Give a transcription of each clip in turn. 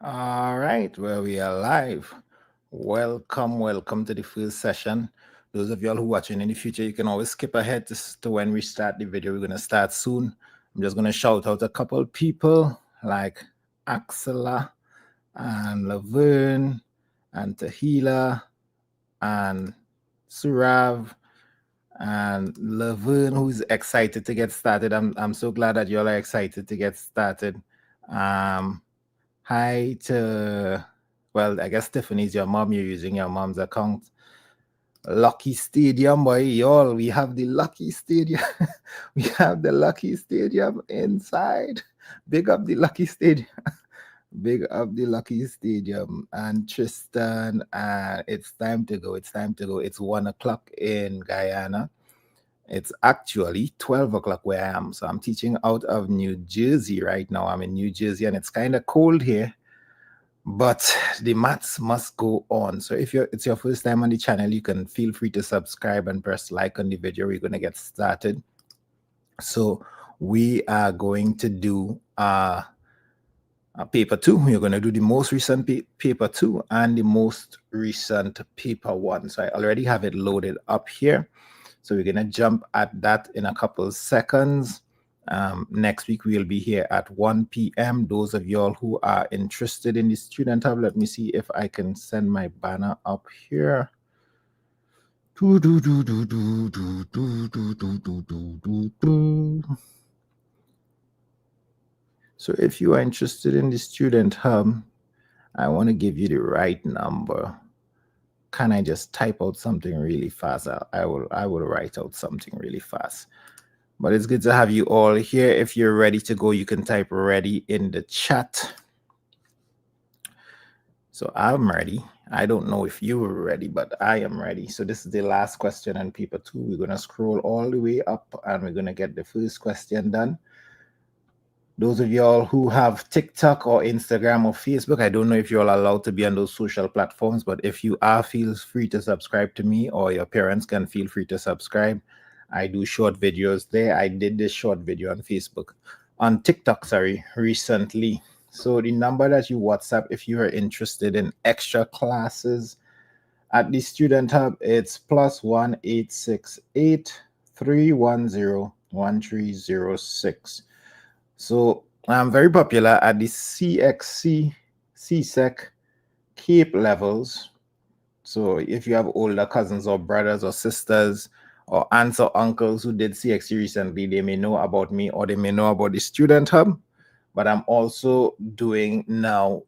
All right, well, we are live. Welcome to the first session. Those of y'all who watching in the future, you can always skip ahead to when we start the video. We're gonna start soon. I'm just gonna shout out a couple of people like Axela and Laverne and Tahila and Surav and Laverne, who's excited to get started. I'm so glad that y'all are excited to get started. Um, Hi to, well, I guess Tiffany's your mom. You're using your mom's account. Lucky Stadium, boy, y'all. We have the Lucky Stadium. We have the Lucky Stadium inside. Big up the Lucky Stadium. Big up the Lucky Stadium. And Tristan, it's time to go. It's time to go. It's 1 o'clock in Guyana. It's actually 12 o'clock where I am. So I'm teaching out of New Jersey right now. I'm in New Jersey and it's kind of cold here, but the maths must go on. So if it's your first time on the channel, you can feel free to subscribe and press like on the video. We're going to get started. So we are going to do paper 2. We're going to do the most recent paper 2 and the most recent paper 1. So I already have it loaded up here. So we're going to jump at that in a couple of seconds. Next week, we'll be here at 1 p.m. Those of y'all who are interested in the student hub, let me see if I can send my banner up here. So if you are interested in the student hub, I want to give you the right number. Can I just type out something really fast? I will write out something really fast. But it's good to have you all here. If you're ready to go, you can type ready in the chat. So I'm ready. I don't know if you were ready, but I am ready. So this is the last question on paper 2. We're going to scroll all the way up and we're going to get the first question done. Those of y'all who have TikTok or Instagram or Facebook, I don't know if you're all allowed to be on those social platforms, but if you are, feel free to subscribe to me, or your parents can feel free to subscribe. I do short videos there. I did this short video on Facebook, on TikTok, sorry, recently. So the number that you WhatsApp if you are interested in extra classes at the Student Hub, it's +1 868 310 1306. So I'm very popular at the CXC, CSEC, CAPE levels. So if you have older cousins or brothers or sisters or aunts or uncles who did CXC recently, they may know about me or they may know about the Student Hub. But I'm also doing now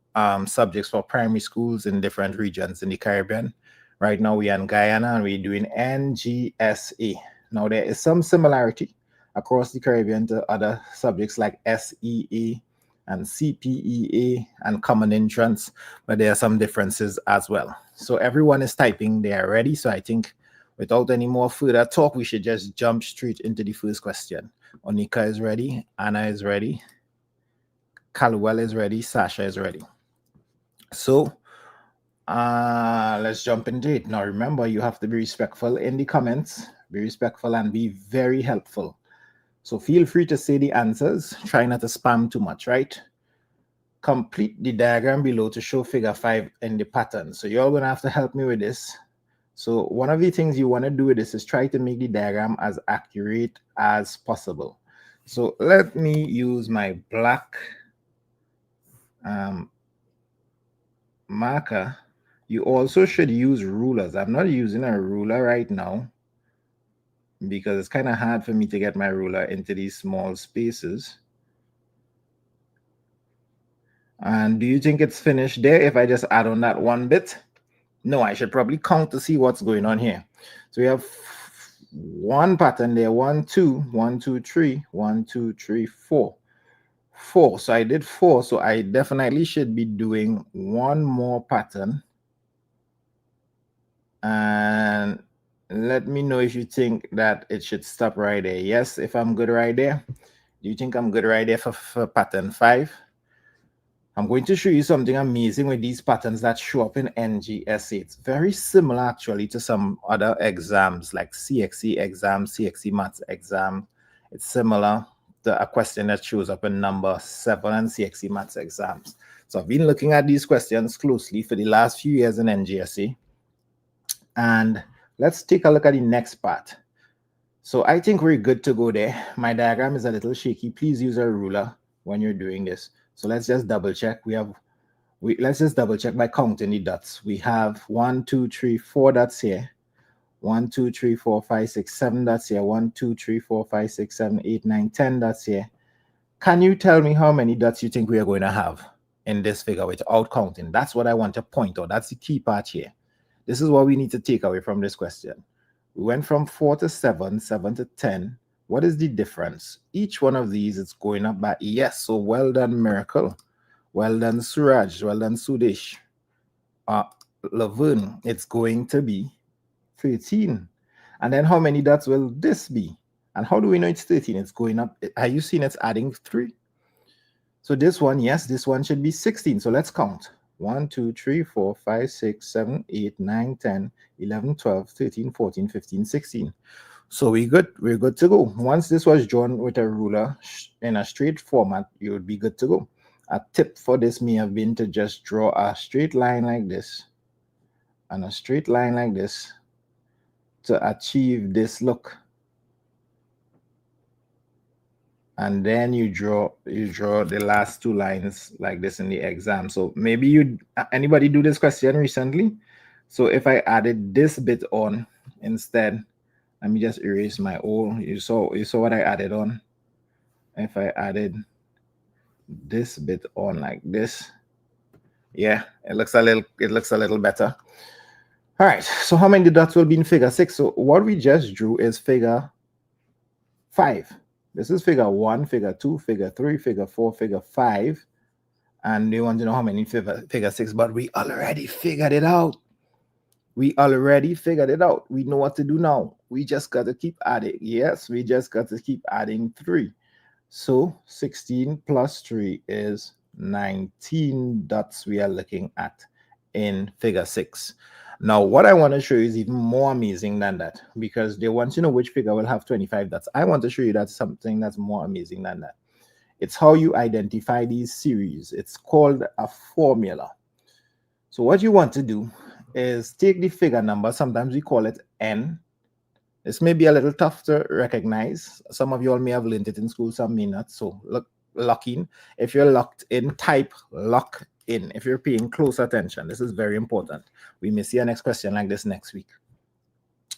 subjects for primary schools in different regions in the Caribbean. Right now we're in Guyana and we're doing NGSA. Now there is some similarity across the Caribbean to other subjects like SEA and CPEA and Common Entrance, but there are some differences as well. So everyone is typing, they are ready. So I think without any more further talk, we should just jump straight into the first question. Onika is ready, Anna is ready, Calwell is ready, Sasha is ready. So let's jump into it. Now remember, you have to be respectful in the comments, be respectful and be very helpful. So feel free to say the answers. Try not to spam too much, right? Complete the diagram below to show figure 5 in the pattern. So you're going to have to help me with this. So one of the things you want to do with this is try to make the diagram as accurate as possible. So let me use my black marker. You also should use rulers. I'm not using a ruler right now because it's kind of hard for me to get my ruler into these small spaces. And do you think it's finished there if I just add on that one bit? No, I should probably count to see what's going on here. So we have one pattern there, 1 2 1 2 3 1 2 3 4 4. So I did 4, so I definitely should be doing one more pattern. And let me know if you think that it should stop right there. Yes, if I'm good right there. Do you think I'm good right there for pattern 5? I'm going to show you something amazing with these patterns that show up in NGSA. It's very similar actually to some other exams like CXC exam, CXC maths exam. It's similar a question that shows up in number 7 and CXC maths exams. So I've been looking at these questions closely for the last few years in NGSA. And let's take a look at the next part. So I think we're good to go there. My diagram is a little shaky. Please use a ruler when you're doing this. So let's just double check. Let's just double check by counting the dots. We have 1, 2, 3, 4 dots here. 1, 2, 3, 4, 5, 6, 7 dots here. 1, 2, 3, 4, 5, 6, 7, 8, 9, 10 dots here. Can you tell me how many dots you think we are going to have in this figure without counting? That's what I want to point out. That's the key part here. This is what we need to take away from this question. We went from 4 to 7, 7 to 10. What is the difference? Each one of these is going up by, yes, so well done, Miracle. Well done, Suraj. Well done, Sudesh. Laverne, it's going to be 13. And then how many dots will this be? And how do we know it's 13? It's going up. Are you seeing it's adding 3? So this one, yes, this one should be 16. So let's count. 1, 2, 3, 4, 5, 6, 7, 8, 9, 10, 11, 12, 13, 14, 15, 16. So we're good to go. Once this was drawn with a ruler in a straight format, you would be good to go. A tip for this may have been to just draw a straight line like this and a straight line like this to achieve this look. And then you draw the last 2 lines like this in the exam. So maybe anybody do this question recently? So if I added this bit on instead, let me just erase my old. You saw what I added on. If I added this bit on like this, yeah, it looks a little better. All right, so how many dots will be in figure 6? So what we just drew is figure 5. This is figure 1, figure 2, figure 3, figure 4, figure 5. And they want to know how many figure 6, but we already figured it out. We know what to do now. We just got to keep adding. Yes, we just got to keep adding 3. So 16 plus 3 is 19 dots we are looking at in figure 6. Now, what I want to show you is even more amazing than that, because they want to know which figure will have 25 dots. I want to show you that something that's more amazing than that. It's how you identify these series. It's called a formula. So what you want to do is take the figure number. Sometimes we call it N. This may be a little tough to recognize. Some of you all may have learned it in school, some may not. So lock in. If you're locked in, type lock in. If you're paying close attention, this is very important. We may see a next question like this next week.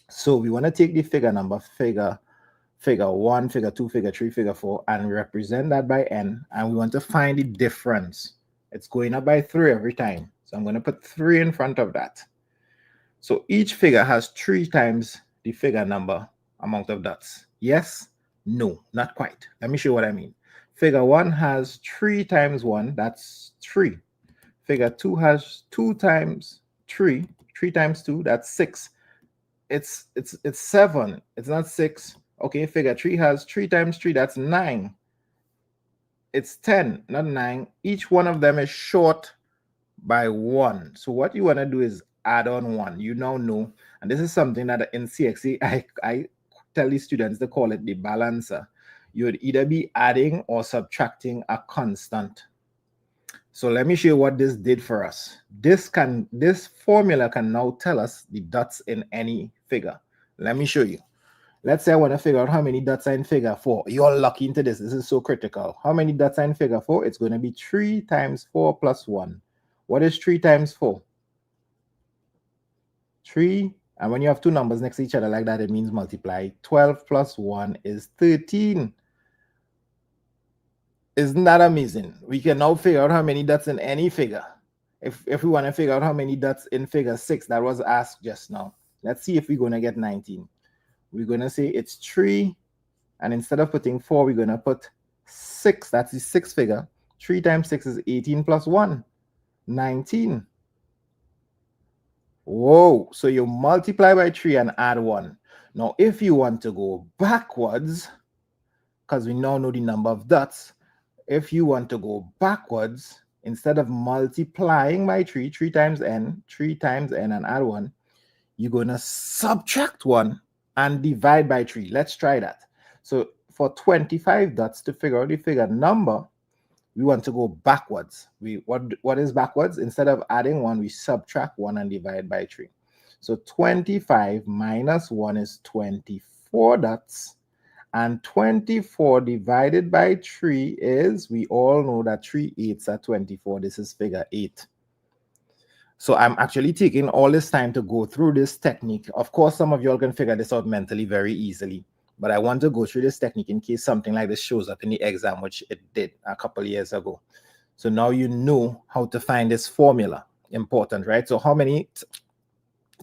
So we want to take the figure number, figure 1, figure 2, figure 3, figure 4, and represent that by N. And we want to find the difference. It's going up by 3 every time. So I'm going to put 3 in front of that. So each figure has 3 times the figure number amount of dots. Yes? No, not quite. Let me show you what I mean. Figure 1 has 3 times 1, that's 3. Figure 2 has 2 times 3, 3 times 2, that's 6. It's 7, it's not 6. Okay, figure 3 has 3 times 3, that's 9. It's 10, not 9. Each one of them is short by 1. So what you want to do is add on 1. You now know, and this is something that in CXC, I tell the students to call it the balancer. You would either be adding or subtracting a constant. So let me show you what this did for us. This formula can now tell us the dots in any figure. Let me show you. Let's say I want to figure out how many dots are in figure 4. You're lucky into this. This is so critical. How many dots are in figure 4? It's going to be 3 times 4 plus 1. What is 3 times 4? 3. And when you have 2 numbers next to each other like that, it means multiply. 12 plus 1 is 13. Isn't that amazing? We can now figure out how many dots in any figure. If we want to figure out how many dots in figure 6, that was asked just now. Let's see if we're going to get 19. We're going to say it's 3. And instead of putting 4, we're going to put 6. That's the 6th figure. 3 times 6 is 18 plus 1. 19. Whoa. So you multiply by 3 and add 1. Now, if you want to go backwards, because we now know the number of dots, if you want to go backwards, instead of multiplying by 3, 3 times n, and add 1, you're going to subtract 1 and divide by 3. Let's try that. So for 25 dots to figure out the figure number, we want to go backwards. What is backwards? Instead of adding 1, we subtract 1 and divide by 3. So 25 minus 1 is 24 dots. And 24 divided by 3 is, we all know that 3 8s are 24. This is figure 8. So I'm actually taking all this time to go through this technique. Of course, some of y'all can figure this out mentally very easily. But I want to go through this technique in case something like this shows up in the exam, which it did a couple of years ago. So now you know how to find this formula. Important, right? So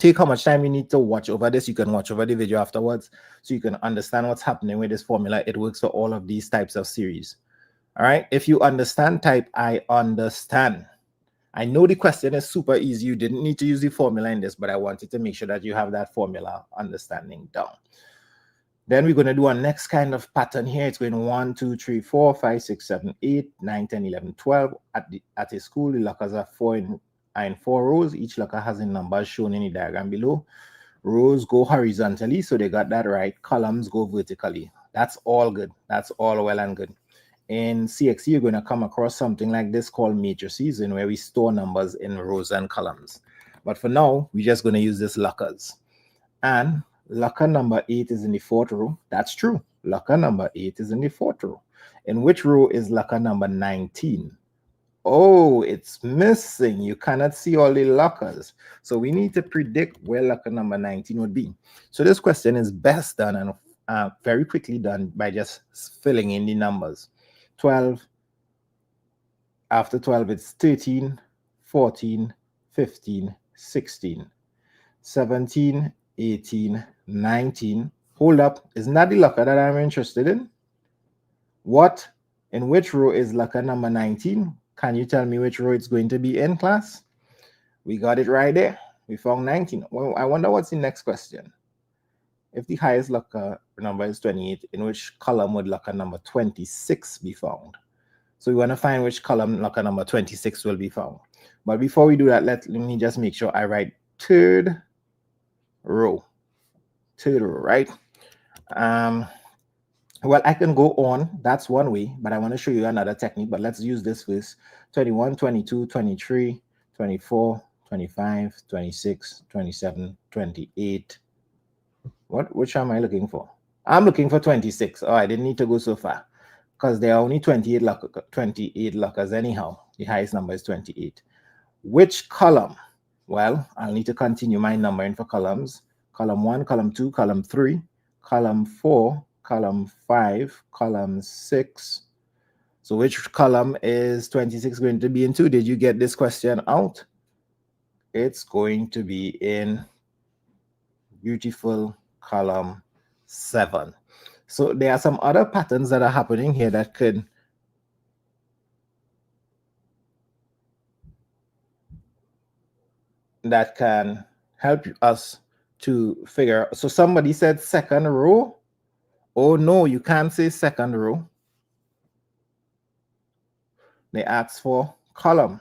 take how much time you need to watch over this. You can watch over the video afterwards so you can understand what's happening with this formula. It works for all of these types of series. All right. If you understand, type I understand. I know the question is super easy. You didn't need to use the formula in this, but I wanted to make sure that you have that formula understanding down. Then we're going to do our next kind of pattern here. It's going 1, 2, 3, 4, 5, 6, 7, 8, 9, 10, 11, 12. At a school, the lockers are 4 in 4 rows. Each locker has a number shown in the diagram below. Rows go horizontally, so they got that right. Columns go vertically. That's all good. That's all well and good. In CXC, you're going to come across something like this called matrices, in where we store numbers in rows and columns. But for now, we're just going to use this lockers. And locker number 8 is in the 4th row. That's true. Locker number 8 is in the 4th row. In which row is locker number 19? Oh, it's missing. You cannot see all the lockers. So we need to predict where locker number 19 would be. So this question is best done and very quickly done by just filling in the numbers. 12. After 12, it's 13, 14, 15, 16, 17, 18, 19. Hold up. Isn't that the locker that I'm interested in? What? In which row is locker number 19? Can you tell me which row it's going to be in, class? We got it right there. We found 19. Well, I wonder what's the next question. If the highest locker number is 28, in which column would locker number 26 be found? So we want to find which column locker number 26 will be found. But before we do that, let me just make sure I write third row. Third row, right? Well, I can go on. That's one way, but I want to show you another technique. But let's use this first. 21, 22, 23, 24, 25, 26, 27, 28. Which am I looking for? I'm looking for 26. Oh, I didn't need to go so far because there are only 28 lockers anyhow. The highest number is 28. Which column? Well, I'll need to continue my numbering for columns. Column 1, column 2, column 3, column 4, column 5, column 6. So which column is 26 going to be into? Did you get this question out? It's going to be in beautiful column 7. So there are some other patterns that are happening here that can help us to figure. So somebody said second row. Oh no, you can't say second row. They asked for column.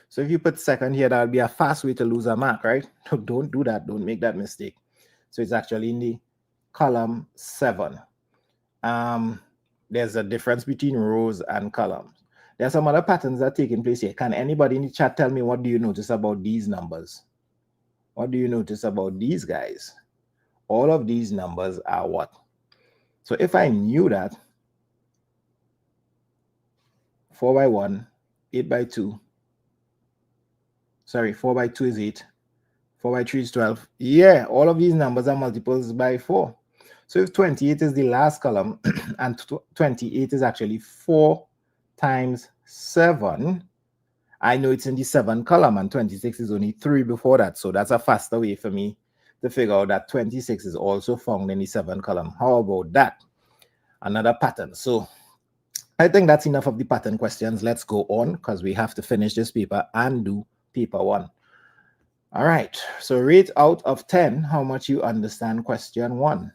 So if you put second here, that'll be a fast way to lose a mark, right? Don't do that. Don't make that mistake. So it's actually in the column 7. There's a difference between rows and columns. There are some other patterns that are taking place here. Can anybody in the chat tell me, what do you notice about these numbers? What do you notice about these guys? All of these numbers are what? So if I knew that 4 by 1, 8 by 2, sorry, 4 by 2 is 8, 4 by 3 is 12. Yeah, all of these numbers are multiples by 4. So if 28 is the last column and 28 is actually 4 times 7, I know it's in the 7 column and 26 is only 3 before that. So that's a faster way for me to figure out that 26 is also found in the 7 column. How about that? Another pattern. So I think that's enough of the pattern questions. Let's go on because we have to finish this paper and do paper 1. All right. So rate out of 10 how much you understand question 1.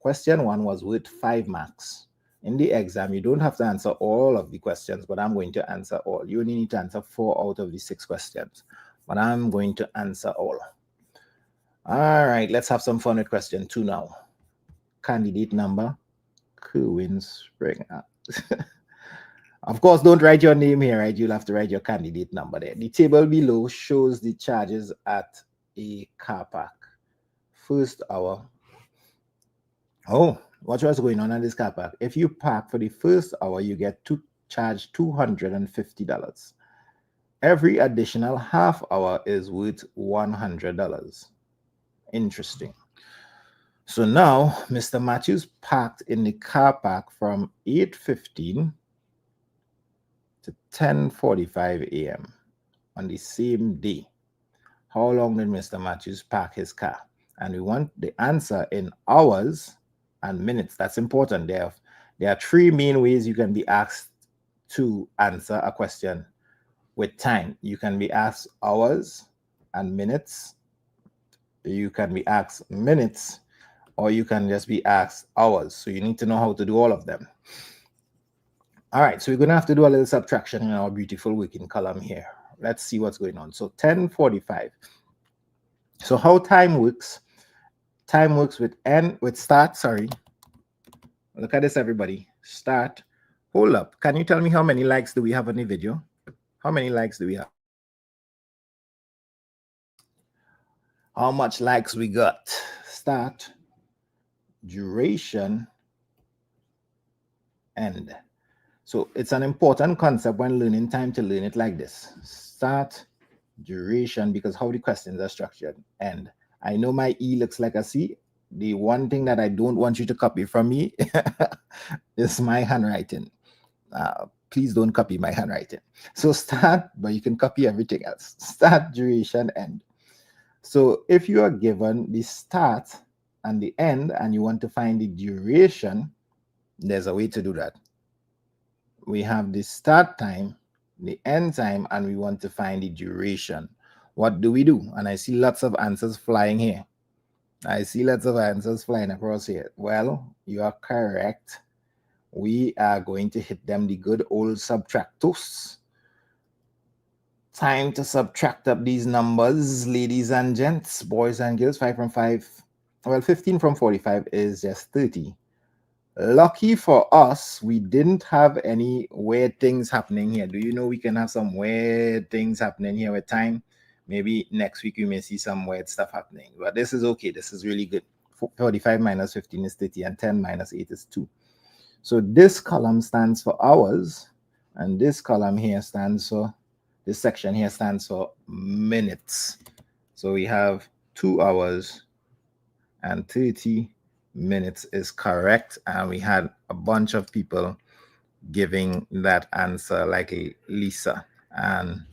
Question 1 was worth 5 marks. In the exam, you don't have to answer all of the questions, but I'm going to answer all. You only need to answer 4 out of the 6 questions, but I'm going to answer all. All right, let's have some fun with question 2 now. Candidate number Kerwin Springer. Of course, don't write your name here, right? You'll have to write your candidate number there. The table below shows the charges at a car park. First hour. Oh, watch what's going on in this car park. If you park for the first hour, you get to charge $250. Every additional half hour is worth $100. Interesting. So now Mr. Matthews parked in the car park from 8:15 to 10:45 a.m. on the same day. How long did Mr. Matthews park his car? And we want the answer in hours and minutes. That's important. There are three main ways you can be asked to answer a question with time. You can be asked hours and minutes. You can be asked minutes, or you can just be asked hours. So you need to know how to do all of them. All right, so we're going to have to do a little subtraction in our beautiful working column here. Let's see what's going on. So 10:45. So how time works with start, sorry. Look at this, everybody. Start. Hold up. Can you tell me how many likes do we have on the video? How many likes do we have? How much likes we got? Start, duration, end. So it's an important concept when learning time to learn it like this. Start, duration, because how the questions are structured, end. I know my E looks like a C. The one thing that I don't want you to copy from me is my handwriting. Please don't copy my handwriting. So start, but you can copy everything else. Start, duration, end. So if you are given the start and the end and you want to find the duration, there's a way to do that. We have the start time, the end time, and we want to find the duration. What do we do? And I see lots of answers flying here. I see lots of answers flying across here. Well, you are correct. We are going to hit them the good old subtractos. Time to subtract up these numbers, ladies and gents, boys and girls. 5 from 5. Well, 15 from 45 is just 30. Lucky for us, we didn't have any weird things happening here. Do you know we can have some weird things happening here with time? Maybe next week we may see some weird stuff happening. But this is okay. This is really good. 45 minus 15 is 30, and 10 minus 8 is 2. So this column stands for hours, and this column here stands for, this section here stands for minutes. So we have 2 hours and 30 minutes is correct. And we had a bunch of people giving that answer, like Lisa and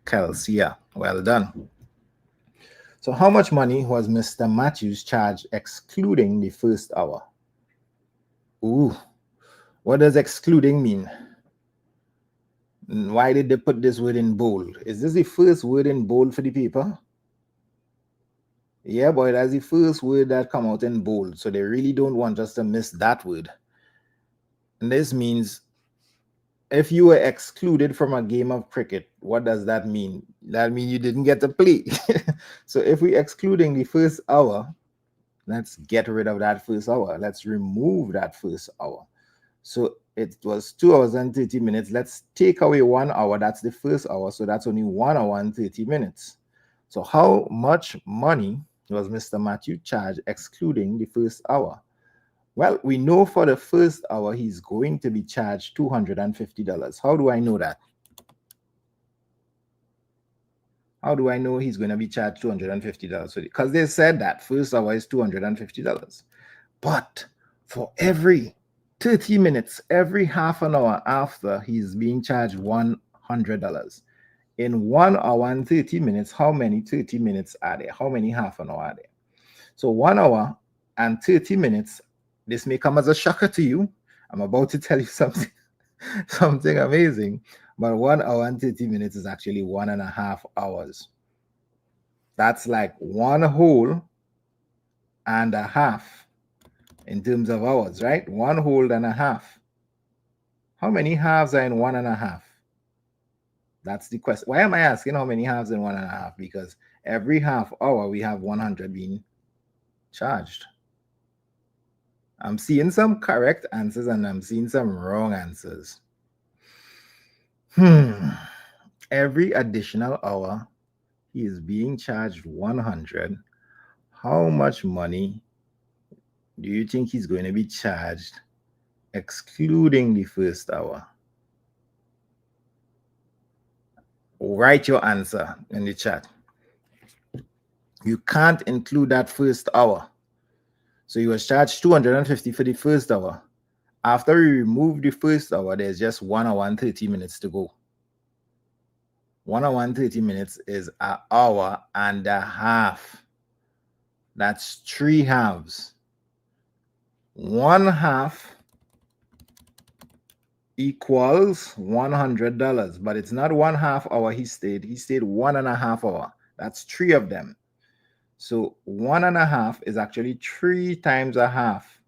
Kelsey. Well done. So how much money was Mr. Matthews charged excluding the first hour? Ooh, what does excluding mean? Why did they put this word in bold? Is this the first word in bold for the paper? Yeah, boy, that's the first word that come out in bold. So they really don't want us to miss that word. And this means if you were excluded from a game of cricket, what does that mean? That means you didn't get to play. So if we're excluding the first hour, let's get rid of that first hour. Let's remove that first hour. So it was 2 hours and 30 minutes. Let's take away 1 hour. That's the first hour. So that's only 1 hour and 30 minutes. So how much money was Mr. Matthew charged excluding the first hour? Well, we know for the first hour, he's going to be charged $250. How do I know that? How do I know he's going to be charged $250? Because they said that first hour is $250. But for every 30 minutes, every half an hour after, he's being charged $100. In 1 hour and 30 minutes, how many 30 minutes are there? How many half an hour are there? So 1 hour and 30 minutes, this may come as a shocker to you. I'm about to tell you something, something amazing. But 1 hour and 30 minutes is actually 1.5 hours. That's like 1 whole and a half in terms of hours, right? 1 whole and a half. How many halves are in 1.5? That's the question. Why am I asking how many halves in 1.5? Because every half hour we have 100 being charged. I'm seeing some correct answers and I'm seeing some wrong answers. Every additional hour, he is being charged 100. How much money do you think he's going to be charged, excluding the first hour? Write your answer in the chat. You can't include that first hour. So he was charged 250 for the first hour. After we remove the first hour, there's just 1 hour and 30 minutes to go. 1 hour and 30 minutes is an hour and a half. That's 3 halves. 1 half equals $100, but it's not 1/2 hour he stayed 1.5 hours. That's 3 of them. So 1.5 is actually 3 times a half.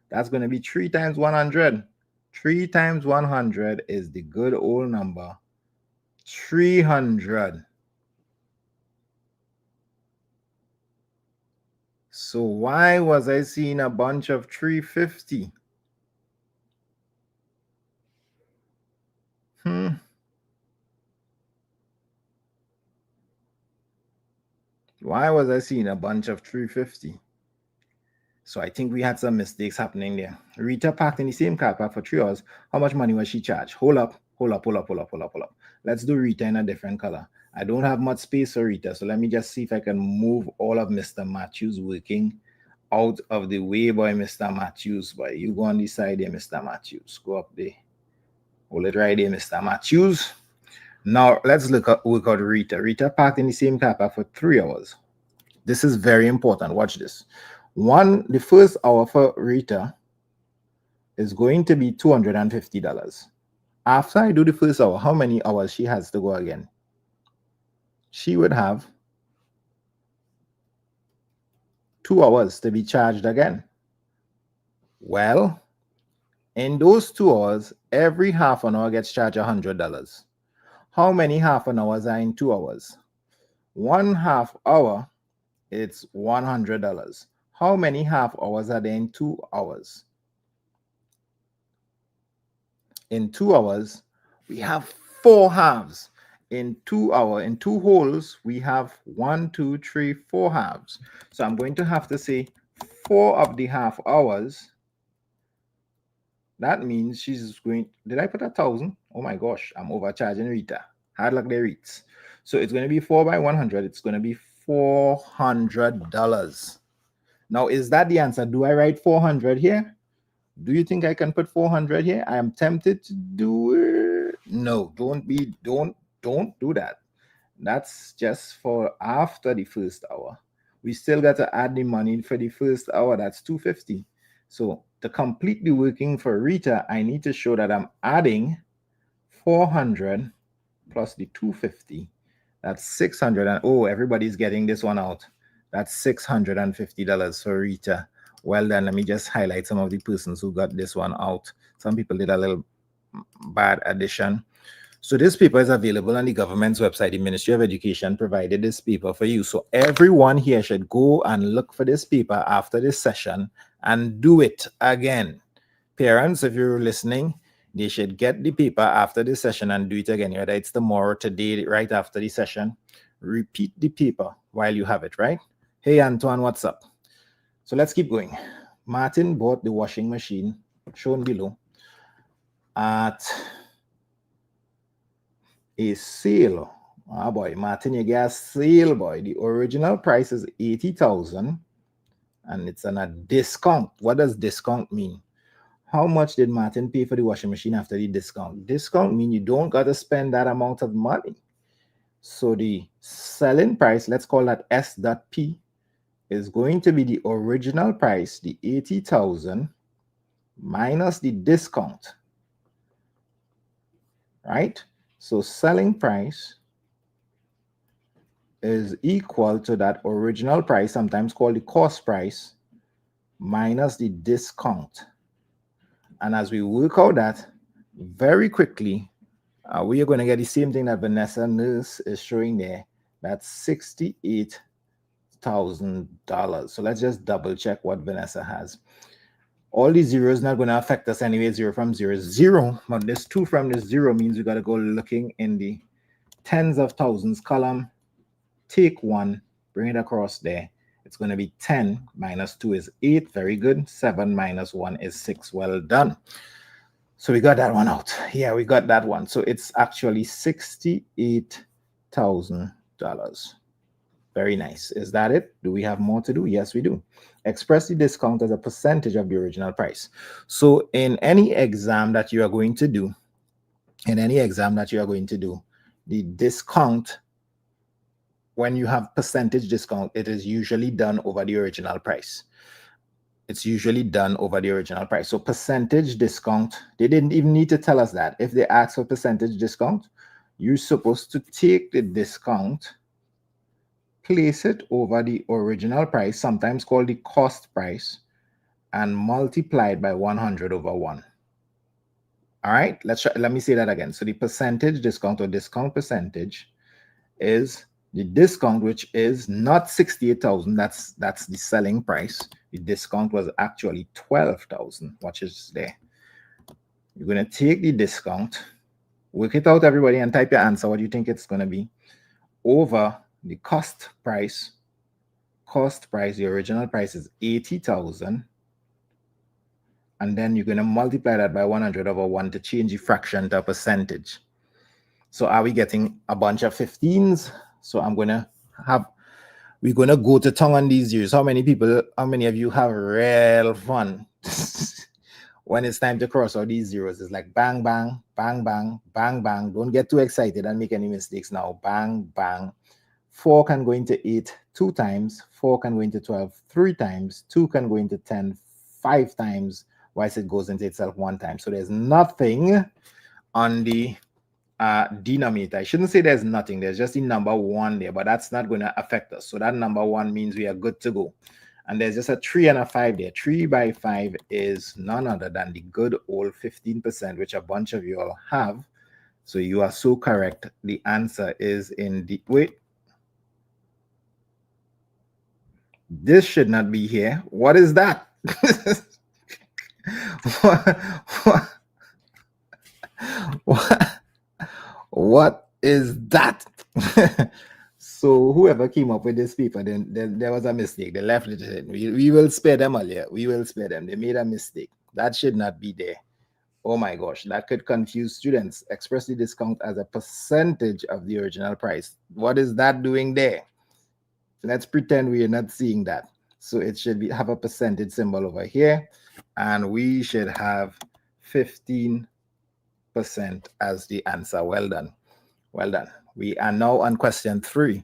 That's going to be 3 times 100. 3 times 100 is the good old number 300. So why was I seeing a bunch of 350? Why was I seeing a bunch of 350? So I think we had some mistakes happening there. Rita parked in the same car park for 3 hours. How much money was she charged? Hold up. Let's do Rita in a different color. I don't have much space for Rita, so let me just see if I can move all of Mr. Matthews working out of the way, boy, Mr. Matthews. Boy, you go on the side there, Mr. Matthews. Go up there. Hold it right there, Mr. Matthews. Now, let's work out Rita. Rita parked in the same car park for 3 hours. This is very important. Watch this. The first hour for Rita is going to be $250. After I do the first hour, how many hours she has to go again? She would have 2 hours to be charged again. Well, in those 2 hours, every half an hour gets charged $100. How many half an hours are in 2 hours? 1/2 hour, it's $100. How many half hours are there in 2 hours? In 2 hours, we have 4 halves. In 2 hours, in 2 wholes, we have 1, 2, 3, 4 halves. So I'm going to have to say 4 of the half hours. That means she's going, did I put 1,000? Oh my gosh, I'm overcharging Rita. Hard luck there, Reeds. So it's going to be 4 by 100. It's going to be $400. Now, is that the answer? Do I write 400 here? Do you think I can put 400 here? I am tempted to do it. No, don't do that. That's just for after the first hour. We still got to add the money for the first hour. That's $250. So to complete the working for Rita, I need to show that I'm adding 400 plus the 250. That's 600. And oh, everybody's getting this one out. That's $650 for Rita. Well done. Let me just highlight some of the persons who got this one out. Some people did a little bad addition. So this paper is available on the government's website. The Ministry of Education provided this paper for you. So everyone here should go and look for this paper after this session and do it again. Parents, if you're listening, they should get the paper after this session and do it again. Whether it's tomorrow, today, right after the session, repeat the paper while you have it, right? Hey, Antoine, what's up? So let's keep going. Martin bought the washing machine, shown below, at a sale. Ah, boy, Martin, you get a sale, boy. The original price is $80,000, and it's on a discount. What does discount mean? How much did Martin pay for the washing machine after the discount? Discount means you don't got to spend that amount of money. So the selling price, let's call that S.P, is going to be the original price, the $80,000, minus the discount, right? So selling price is equal to that original price, sometimes called the cost price, minus the discount. And as we work out that very quickly, we are going to get the same thing that Vanessa Nurse is showing there. That's $68,000. So let's just double check what Vanessa has. All these zeros not going to affect us anyway. 0 from 0 is 0, but this 2 from this 0 means we got to go looking in the tens of thousands column. Take 1, bring it across there. It's going to be 10 minus 2 is 8. Very good. 7 minus 1 is 6. Well done. So we got that one out. Yeah, we got that one. So it's actually $68,000. Very nice. Is that it? Do we have more to do? Yes, we do. Express the discount as a percentage of the original price. So in any exam that you are going to do, the discount, when you have percentage discount, it is usually done over the original price. It's usually done over the original price. So percentage discount, they didn't even need to tell us that. If they ask for percentage discount, you're supposed to take the discount, place it over the original price, sometimes called the cost price, and multiply it by 100 over 1. All right, let me say that again. So the percentage discount or discount percentage is the discount, which is not 68,000. That's the selling price. The discount was actually 12,000, which is there. You're going to take the discount, work it out, everybody, and type your answer, what you think it's going to be, over the cost price. Cost price, the original price is 80,000. And then you're going to multiply that by 100 over 1 to change the fraction to a percentage. So are we getting a bunch of 15s? So we're going to go to tongue on these zeros. How many of you have real fun when it's time to cross out these zeros? It's like bang, bang, bang, bang, bang, bang. Don't get too excited and make any mistakes now. Bang, bang. 4 can go into 8 2 times. 4 can go into 12 3 times. 2 can go into 10 5 times. Whilst it goes into itself 1 time. So there's nothing on the denominator. I shouldn't say there's nothing. There's just the number 1 there, but that's not going to affect us. So that number 1 means we are good to go. And there's just a 3 and a 5 there. 3 by 5 is none other than the good old 15%, which a bunch of you all have. So you are so correct. The answer is in the, wait. This should not be here. What is that? What is that? So whoever came up with this paper, then there was a mistake. They left it in. We will spare them earlier. We will spare them. They made a mistake. That should not be there. Oh my gosh, that could confuse students. Express the discount as a percentage of the original price. What is that doing there? Let's pretend we are not seeing that. So it should have a percentage symbol over here, and we should have 15% as the answer. Well done. Well done. We are now on question 3.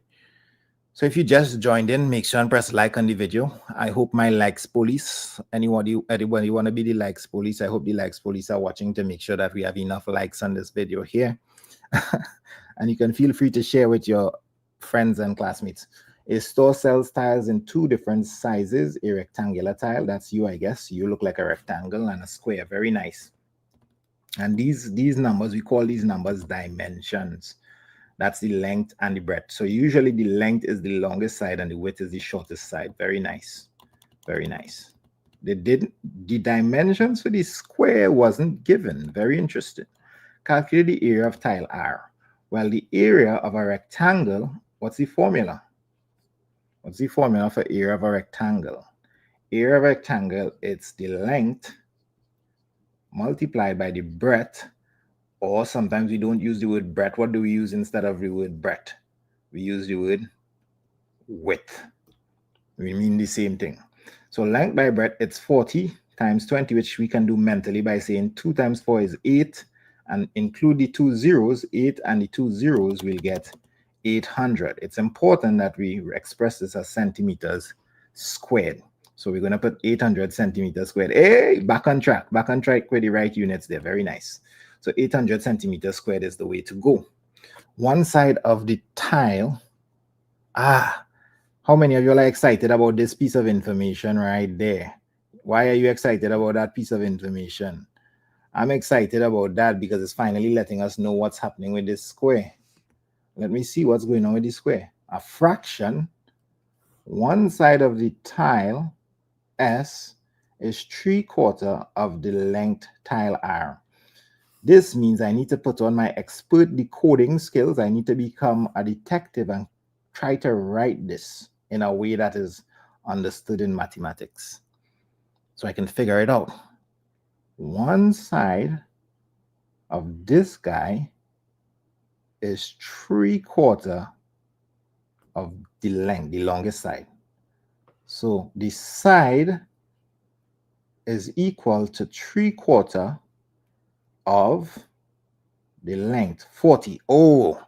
So if you just joined in, make sure and press like on the video. I hope my likes police, anybody want to be the likes police, I hope the likes police are watching to make sure that we have enough likes on this video here. And you can feel free to share with your friends and classmates. A store sells tiles in 2 different sizes. A rectangular tile, that's you, I guess. You look like a rectangle, and a square. Very nice. And these numbers, we call these numbers dimensions. That's the length and the breadth. So usually the length is the longest side and the width is the shortest side. Very nice. Very nice. The dimensions for the square wasn't given. Very interesting. Calculate the area of tile R. Well, the area of a rectangle, what's the formula? What's the formula for area of a rectangle? Area of a rectangle, it's the length multiplied by the breadth, or sometimes we don't use the word breadth. What do we use instead of the word breadth? We use the word width. We mean the same thing. So length by breadth, it's 40 times 20, which we can do mentally by saying 2 times 4 is 8, and include the 2 zeros. 8 and the 2 zeros will get 800. It's important that we express this as centimeters squared. So we're going to put 800 centimeters squared. Hey, back on track with the right units there. Very nice. So 800 centimeters squared is the way to go. One side of the tile. How many of you are excited about this piece of information right there? Why are you excited about that piece of information? I'm excited about that because it's finally letting us know what's happening with this square. Let me see what's going on with this square. A fraction, one side of the tile, S, is 3/4 of the length tile R. This means I need to put on my expert decoding skills. I need to become a detective and try to write this in a way that is understood in mathematics, so I can figure it out. One side of this guy is 3/4 of the length, the longest side. So the side is equal to 3/4 of the length, 40. Oh,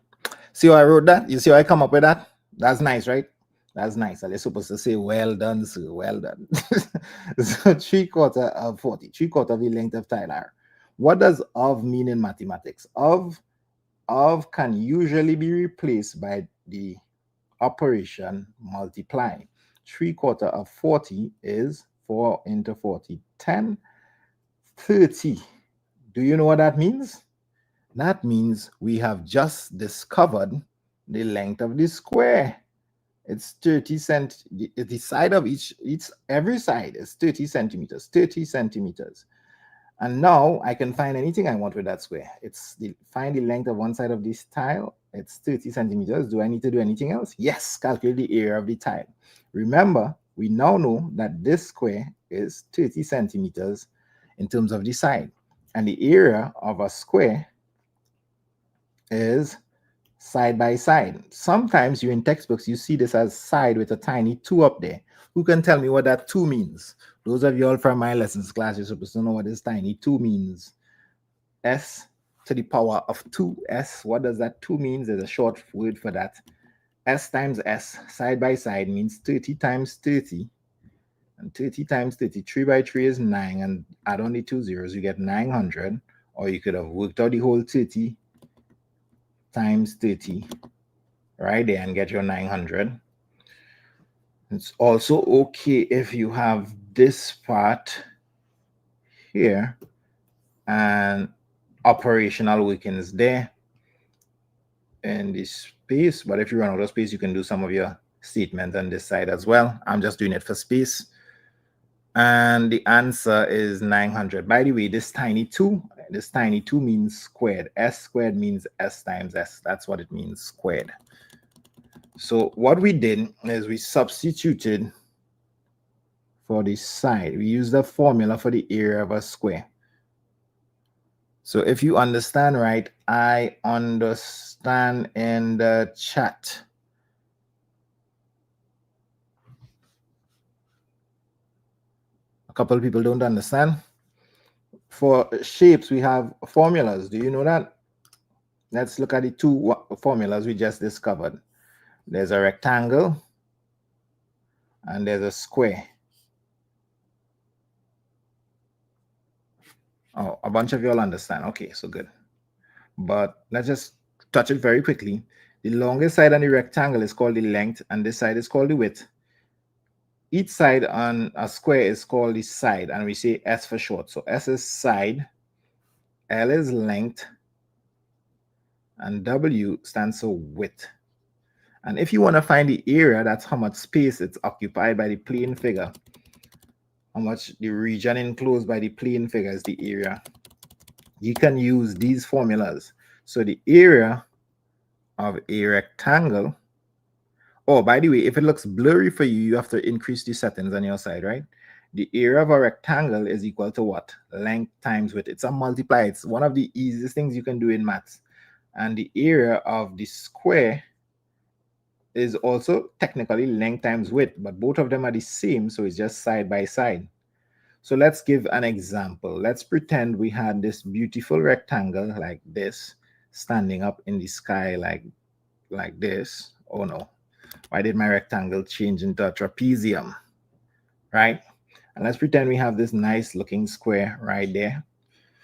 see how I wrote that? You see how I come up with that? That's nice, right? That's nice. Are they supposed to say, well done, sir, well done. So 3/4 of 40, 3/4 of the length of tile R. What does of mean in mathematics? Of can usually be replaced by the operation multiply. 3/4 of 40 is 4 into 40, 10, 30. Do you know what that means? That means we have just discovered the length of the square. It's 30 cent. The side of every side is 30 centimeters. 30 centimeters. And now I can find anything I want with that square. Find the length of one side of this tile. It's 30 centimeters. Do I need to do anything else? Yes, calculate the area of the tile. Remember, we now know that this square is 30 centimeters in terms of the side. And the area of a square is side by side. Sometimes you in textbooks, you see this as side with a tiny 2 up there. Who can tell me what that 2 means? Those of you all from my lessons class, you're supposed to know what this tiny 2 means. S to the power of 2s. What does that 2 mean? There's a short word for that. S times S, side by side, means 30 times 30. And 30 times 30, 3 by 3 is 9. And add on the 2 zeros, you get 900. Or you could have worked out the whole 30 times 30 right there and get your 900. It's also okay if you have this part here and operational workings there in this space. But if you run out of space, you can do some of your statements on this side as well. I'm just doing it for space. And the answer is 900. By the way, this tiny 2 means squared. S squared means S times S. That's what it means, squared. So what we did is we substituted for the side. We used the formula for the area of a square. So if you understand right, I understand in the chat. A couple of people don't understand. For shapes, we have formulas. Do you know that? Let's look at the 2 formulas we just discovered. There's a rectangle and there's a square. Oh, a bunch of y'all understand. Okay, so good. But let's just touch it very quickly. The longest side on the rectangle is called the length, and this side is called the width. Each side on a square is called the side, and we say S for short. So S is side, L is length, and W stands for width. And if you want to find the area, that's how much space it's occupied by the plane figure. How much the region enclosed by the plane figure is the area. You can use these formulas. So the area of a rectangle. Oh, by the way, if it looks blurry for you, you have to increase the settings on your side, right? The area of a rectangle is equal to what? Length times width. It's a multiply. It's one of the easiest things you can do in maths. And the area of the square is also technically length times width, but both of them are the same, so it's just side by side. So let's give an example. Let's pretend we had this beautiful rectangle like this, standing up in the sky like this. Oh no, why did my rectangle change into a trapezium, right? And let's pretend we have this nice looking square right there.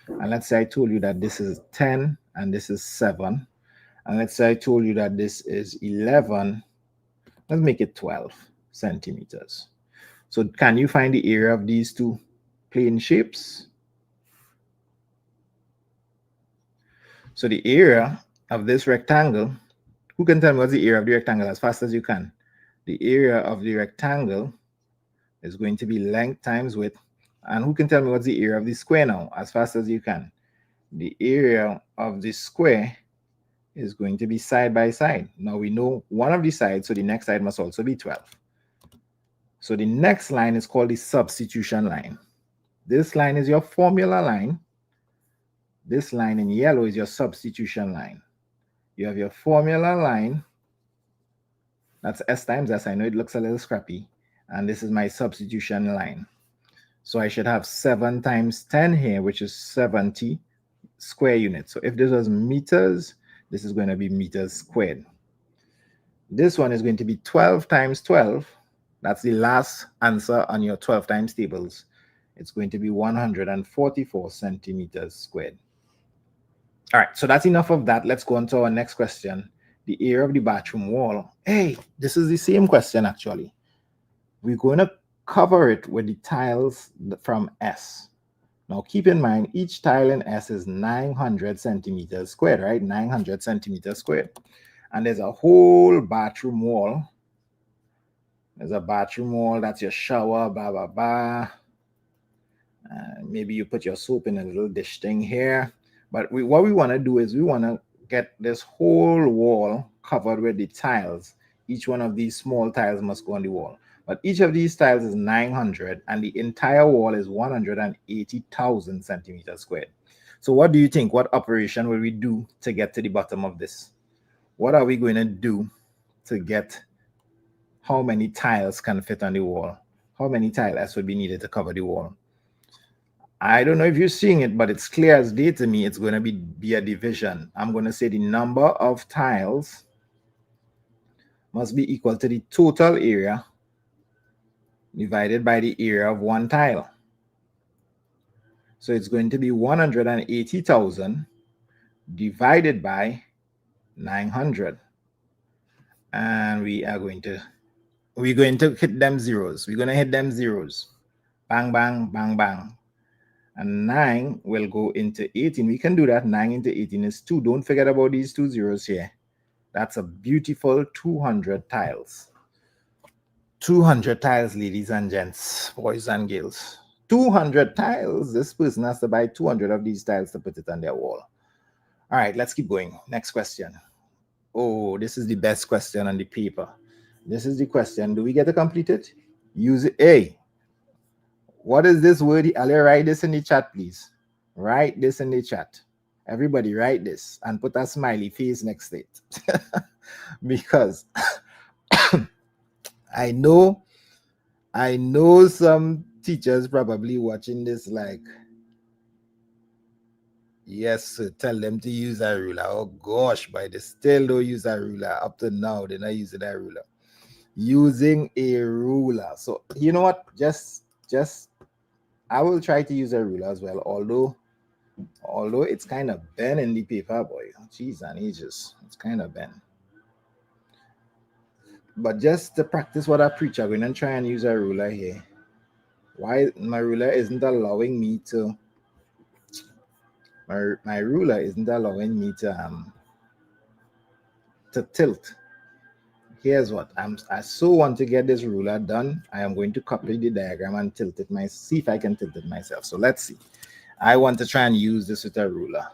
And let's say I told you that this is 10 and this is 7. And let's say I told you that this is 11. Let's make it 12 centimeters. So can you find the area of these two plane shapes? So the area of this rectangle, who can tell me what's the area of the rectangle as fast as you can? The area of the rectangle is going to be length times width. And who can tell me what's the area of the square now, as fast as you can? The area of the square is going to be side by side. Now we know one of the sides, so the next side must also be 12. So the next line is called the substitution line. This line is your formula line. This line in yellow is your substitution line. You have your formula line. That's S times S. I know it looks a little scrappy. And this is my substitution line. So I should have 7 times 10 here, which is 70 square units. So if this was meters, this is going to be meters squared. This one is going to be 12 times 12. That's the last answer on your 12 times tables. It's going to be 144 centimeters squared. All right, so that's enough of that. Let's go on to our next question. The area of the bathroom wall. Hey, this is the same question actually. We're going to cover it with the tiles from S. Now keep in mind, each tile in S is 900 centimeters squared, right? 900 centimeters squared. And there's a whole bathroom wall. There's a bathroom wall, that's your shower, blah, blah, blah. Maybe you put your soap in a little dish thing here. But what we want to do is we want to get this whole wall covered with the tiles. Each one of these small tiles must go on the wall. But each of these tiles is 900 and the entire wall is 180,000 centimeters squared. So what do you think? What operation will we do to get to the bottom of this? What are we going to do to get how many tiles can fit on the wall? How many tiles would be needed to cover the wall? I don't know if you're seeing it, but it's clear as day to me. It's going to be a division. I'm going to say the number of tiles must be equal to the total area divided by the area of one tile. So it's going to be 180,000 divided by 900. And we're going to hit them zeros. We're going to hit them zeros. Bang, bang, bang, bang. And 9 will go into 18. We can do that. 9 into 18 is 2. Don't forget about these 2 zeros here. That's a beautiful 200 tiles. 200 tiles, ladies and gents, boys and girls. 200 tiles. This person has to buy 200 of these tiles to put it on their wall. All right, let's keep going. Next question. Oh, this is the best question on the paper. This is the question. Do we get to complete it? Use it. Hey, what is this word? Ali, write this in the chat, please. Write this in the chat. Everybody write this and put a smiley face next to it. Because I know some teachers probably watching this like, yes, sir, tell them to use a ruler. Oh gosh, but they still don't use a ruler. Up to now, they're not using a ruler. Using a ruler. So you know what? Just I will try to use a ruler as well, although it's kind of bent in the paper, boy. Jeez and ages. It's kind of bent. But just to practice what I preach, I'm going to try and use a ruler here. Why my ruler isn't allowing me to my ruler isn't allowing me to tilt. Here's what I so want to get this ruler done. I am going to copy the diagram and tilt it see if I can tilt it myself. So let's see. I want to try and use this with a ruler.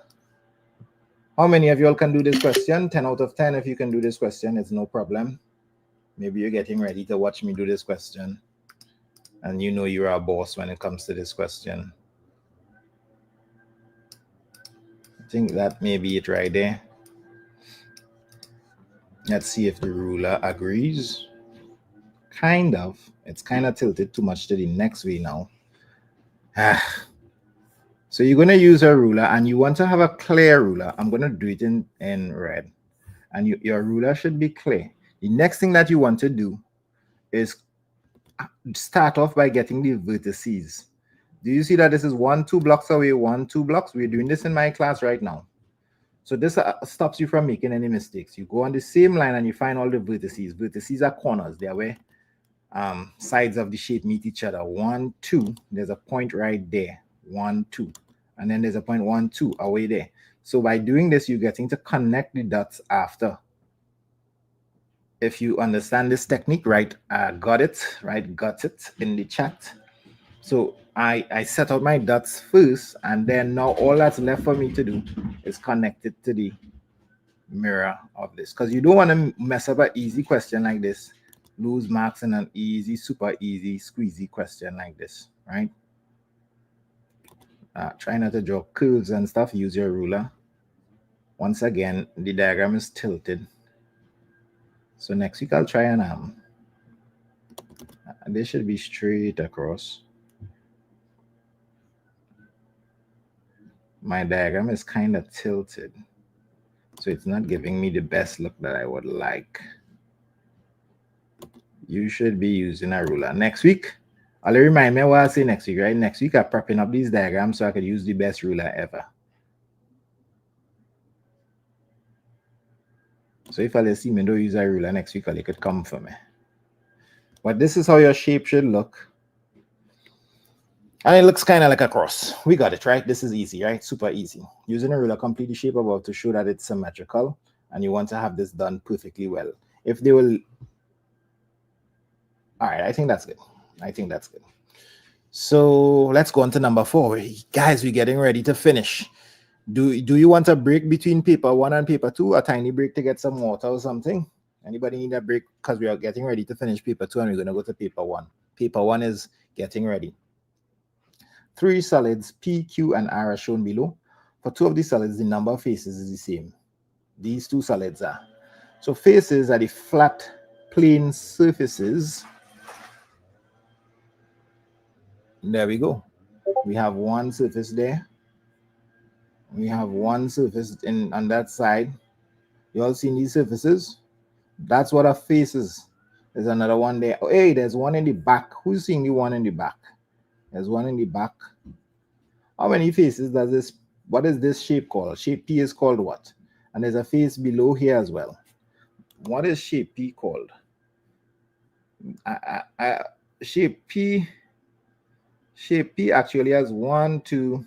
How many of you all can do this question? 10 out of 10 if you can do this question, it's no problem. Maybe you're getting ready to watch me do this question and you know you're a boss when it comes to this question. I think that may be it right there. Let's see if the ruler agrees. Kind of. It's kind of tilted too much to the next way now. So you're going to use a ruler and you want to have a clear ruler. I'm going to do it in red. And your ruler should be clear. The next thing that you want to do is start off by getting the vertices. Do you see that this is 1, 2 blocks away, 1, 2 blocks? We're doing this in my class right now. So this stops you from making any mistakes. You go on the same line and you find all the vertices. Vertices are corners. They are where sides of the shape meet each other. 1, 2. There's a point right there. 1, 2. And then there's a point 1, 2 away there. So by doing this, you're getting to connect the dots after. If you understand this technique, right, got it in the chat. So I set out my dots first, and then now all that's left for me to do is connect it to the mirror of this, because you don't want to mess up an easy question like this, lose marks in an easy, super easy, squeezy question like this, right? Try not to draw curves and stuff. Use your ruler. Once again, the diagram is tilted. So next week I'll try and this should be straight across. My diagram is kind of tilted, so it's not giving me the best look that I would like. You should be using a ruler. Next week, I'll remind me what I'll say next week, right? Next week, I'm prepping up these diagrams so I could use the best ruler ever. So if I see me don't use a ruler next week, it could come for me. But this is how your shape should look. And it looks kind of like a cross. We got it, right? This is easy, right? Super easy. Using a ruler, complete the shape above to show that it's symmetrical. And you want to have this done perfectly well. If they will... All right, I think that's good. I think that's good. So let's go on to number 4. Guys, we're getting ready to finish. Do you want a break between paper 1 and paper 2? A tiny break to get some water or something? Anybody need a break? Because we are getting ready to finish paper 2 and we're going to go to paper 1. Paper 1 is getting ready. 3 solids, P, Q, and R are shown below. For 2 of these solids, the number of faces is the same. These 2 solids are. So faces are the flat plane surfaces. There we go. We have one surface there. We have one surface on that side. You all seen these surfaces? That's what a face is. There's another one there. Oh, hey, there's one in the back. Who's seeing the one in the back? There's one in the back. How many faces does this? What is this shape called? Shape P is called what? And there's a face below here as well. What is shape P called? Shape P actually has 1, 2.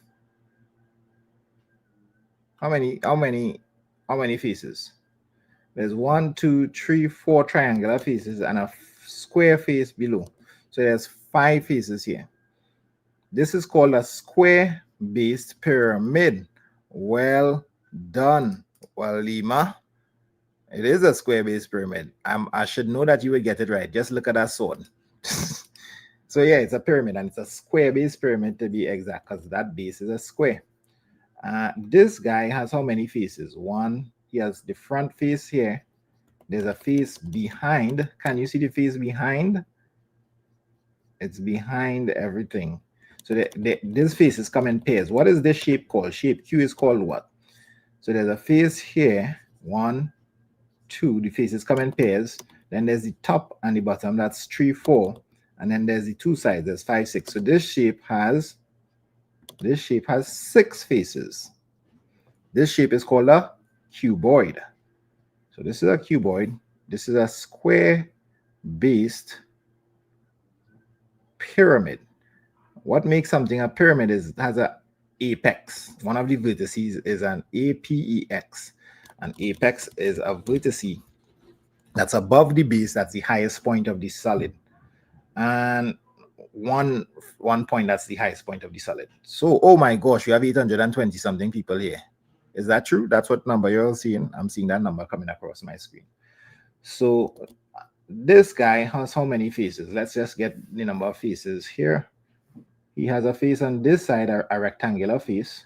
How many faces? There's 1, 2, 3, 4 triangular faces and a square face below. So there's 5 faces here. This is called a square-based pyramid. Well done, Walima. It is a square-based pyramid. I should know that you would get it right. Just look at that sword. So yeah, it's a pyramid, and it's a square-based pyramid to be exact, because that base is a square. This guy has how many faces? 1. He has the front face here. There's a face behind. Can you see the face behind? It's behind everything. So this face is come in pairs. What is this shape called? Shape Q is called what? So there's a face here. 1, 2. The faces come in pairs. Then there's the top and the bottom. That's 3, 4. And then there's the 2 sides. There's 5, 6. So this shape has 6 faces. This shape is called a cuboid. So this is a cuboid. This is a square-based pyramid. What makes something a pyramid is it has an apex. One of the vertices is an apex. An apex is a vertex that's above the base. That's the highest point of the solid. And one point, that's the highest point of the solid. So, oh my gosh, we have 820 something people here. Is that true? That's what number you're all seeing? I'm seeing that number coming across my screen. So this guy has how many faces? Let's just get the number of faces here. He has a face on this side, a rectangular face,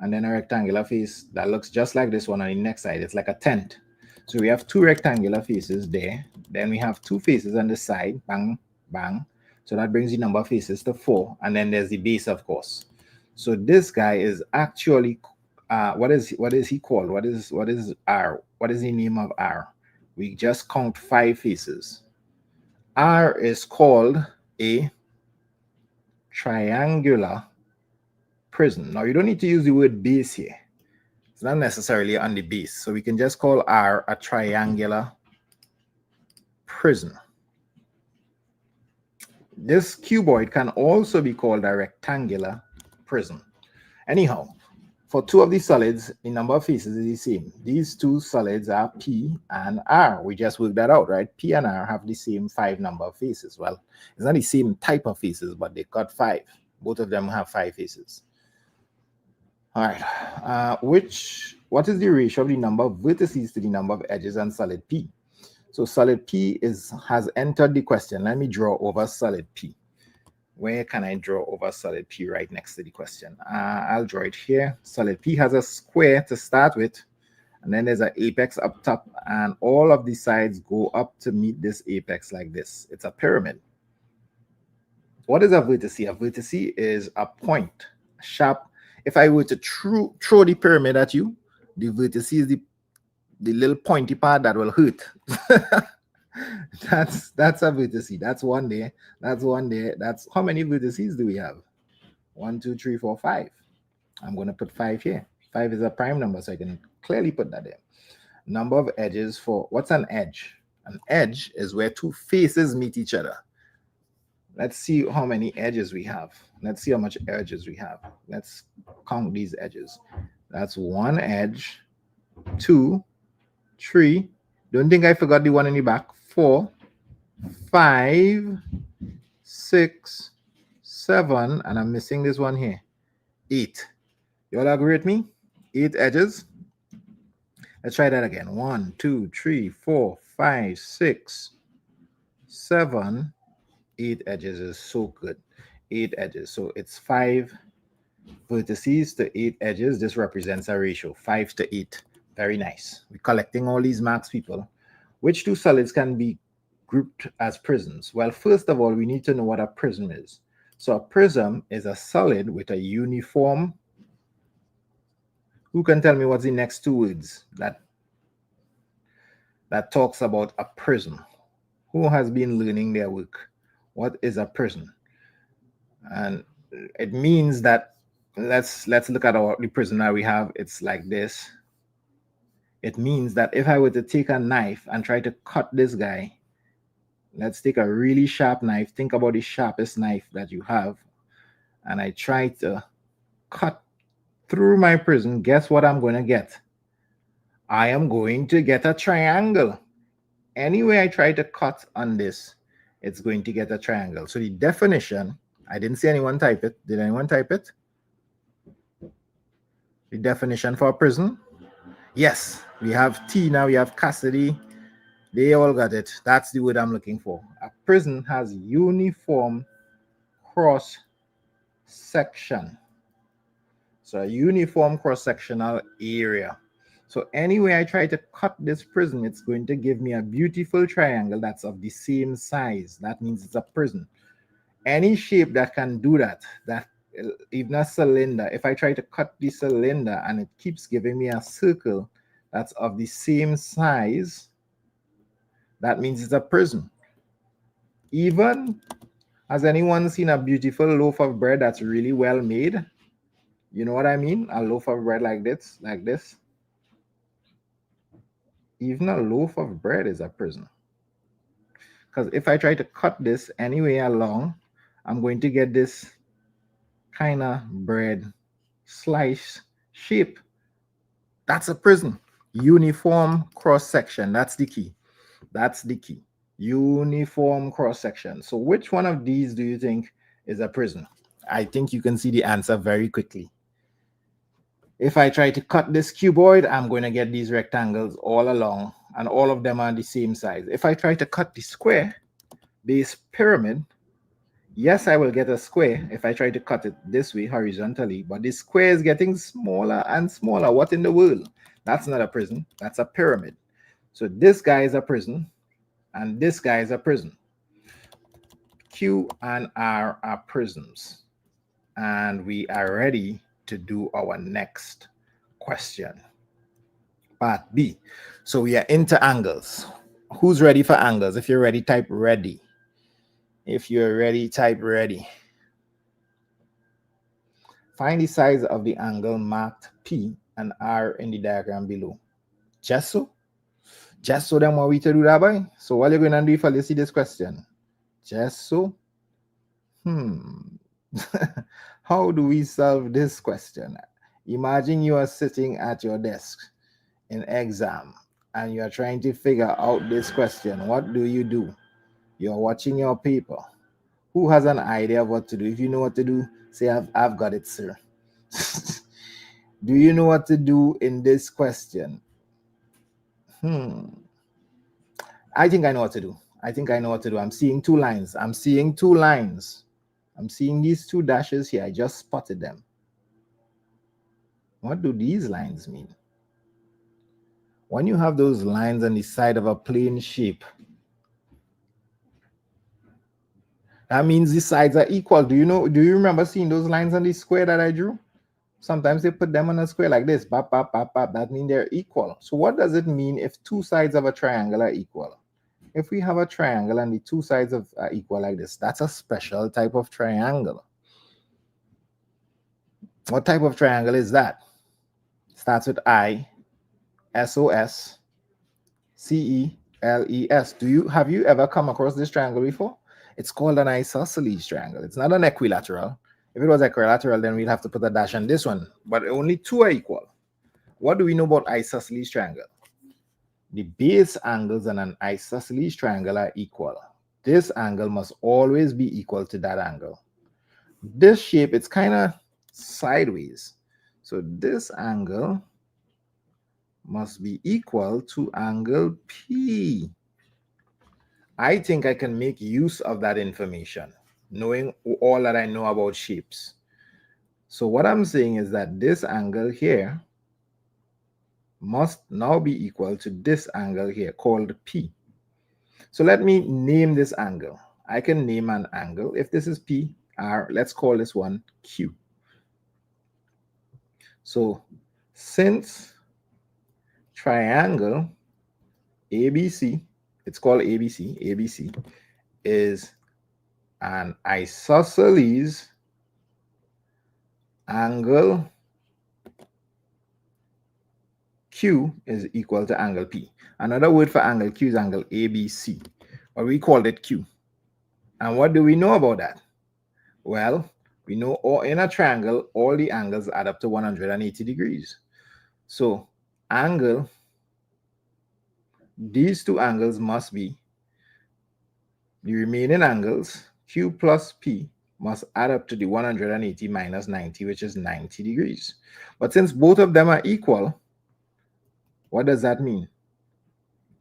and then a rectangular face that looks just like this one on the next side. It's like a tent. So we have 2 rectangular faces there. Then we have 2 faces on the side, bang, bang. So that brings the number of faces to 4. And then there's the base, of course. So this guy is actually, what is he called? What is R? What is the name of R? We just count 5 faces. R is called a triangular prism. Now you don't need to use the word base here. It's not necessarily on the base. So we can just call R a triangular prism. This cuboid can also be called a rectangular prism. Anyhow, For two of these solids, the number of faces is the same. These two solids are P and R. We just worked that out, right? P and R have the same 5 number of faces. Well, it's not the same type of faces, but they got 5. Both of them have 5 faces. All right. What is the ratio of the number of vertices to the number of edges on solid P? So solid P has entered the question. Let me draw over solid P. Where can I draw over solid P right next to the question? I'll draw it here. Solid P has a square to start with, and then there's an apex up top, and all of the sides go up to meet this apex like this. It's a pyramid. What is a vertice? A vertice is a point, sharp. If I were to throw the pyramid at you, the vertice is the little pointy part that will hurt. That's a vertice. That's one there. That's one there. That's how many vertices do we have? 1, 2, 3, 4, 5. I'm going to put 5 here. 5 is a prime number, so I can clearly put that there. Number of edges for what's an edge? An edge is where two faces meet each other. Let's see how many edges we have. Let's see how much edges we have. Let's count these edges. That's 1 edge, 2, 3. Don't think I forgot the one in the back. 4, 5, 6, 7, and I'm missing this one here. 8. You all agree with me? 8 edges. Let's try that again. 1, 2, 3, 4, 5, 6, 7, 8 edges is so good. 8 edges. So it's 5 vertices to 8 edges. This represents a ratio, 5 to 8. Very nice. We're collecting all these marks, people. Which two solids can be grouped as prisms? Well, first of all, we need to know what a prism is. So a prism is a solid with a uniform. Who can tell me what's the next 2 words that talks about a prism? Who has been learning their work? What is a prism? And it means that, let's look at the prism that we have. It's like this. It means that if I were to take a knife and try to cut this guy, let's take a really sharp knife. Think about the sharpest knife that you have. And I try to cut through my prism. Guess what I'm going to get? I am going to get a triangle. Anyway I try to cut on this, it's going to get a triangle. So the definition, I didn't see anyone type it. Did anyone type it? The definition for a prism? Yes, we have Tina, we have Cassidy. They all got it. That's the word I'm looking for. A prism has uniform cross section. So a uniform cross-sectional area. So anyway I try to cut this prism, it's going to give me a beautiful triangle that's of the same size. That means it's a prism. Any shape that can do that, even a cylinder, if I try to cut the cylinder and it keeps giving me a circle that's of the same size, that means it's a prism. Even, has anyone seen a beautiful loaf of bread that's really well made? You know what I mean? A loaf of bread like this. Even a loaf of bread is a prism. Because if I try to cut this anyway along, I'm going to get this kind of bread slice shape. That's a prism. Uniform cross section. That's the key. That's the key. Uniform cross section. So which one of these do you think is a prism? I think you can see the answer very quickly. If I try to cut this cuboid, I'm going to get these rectangles all along, and all of them are the same size. If I try to cut the square base pyramid, yes, I will get a square if I try to cut it this way horizontally, but the square is getting smaller and smaller. What in the world? That's not a prism. That's a pyramid. So this guy is a prism, and this guy is a prism. Q and R are prisms. And we are ready to do our next question. Part B. So we are into angles. Who's ready for angles? If you're ready, type ready. If you're ready, type ready. Find the size of the angle marked P and R in the diagram below. Just so? Just so then what we to do that, boy? So what are you going to do if you see this question? Just so? How do we solve this question? Imagine you are sitting at your desk in exam and you are trying to figure out this question. What do? You're watching your paper. Who has an idea of what to do? If you know what to do, say, I've got it, sir. Do you know what to do in this question? I think I know what to do. I'm seeing two lines. I'm seeing these two dashes here. I just spotted them. What do these lines mean? When you have those lines on the side of a plane shape, that means the sides are equal. Do you remember seeing those lines on the square that I drew? Sometimes they put them on a square like this. Bap, bap, bap, bap. That means they're equal. So what does it mean if two sides of a triangle are equal? If we have a triangle and the two sides are equal like this, that's a special type of triangle. What type of triangle is that? Starts with I, SOS, CELES. Have you ever come across this triangle before? It's called an isosceles triangle. It's not an equilateral. If it was equilateral, then we'd have to put a dash on this one, but only two are equal. What do we know about isosceles triangle? The base angles on an isosceles triangle are equal. This angle must always be equal to that angle. This shape, it's kind of sideways. So this angle must be equal to angle P. I think I can make use of that information, knowing all that I know about shapes. So what I'm saying is that this angle here must now be equal to this angle here called P. So let me name this angle. I can name an angle. If this is P, R, let's call this one Q. So since triangle ABC, it's called ABC is an isosceles, angle Q is equal to angle P. Another word for angle Q is angle ABC, or we called it Q. And what do we know about that? Well, we know in a triangle, all the angles add up to 180 degrees. So these two angles must be the remaining angles, Q plus P, must add up to the 180 minus 90, which is 90 degrees. But since both of them are equal, what does that mean?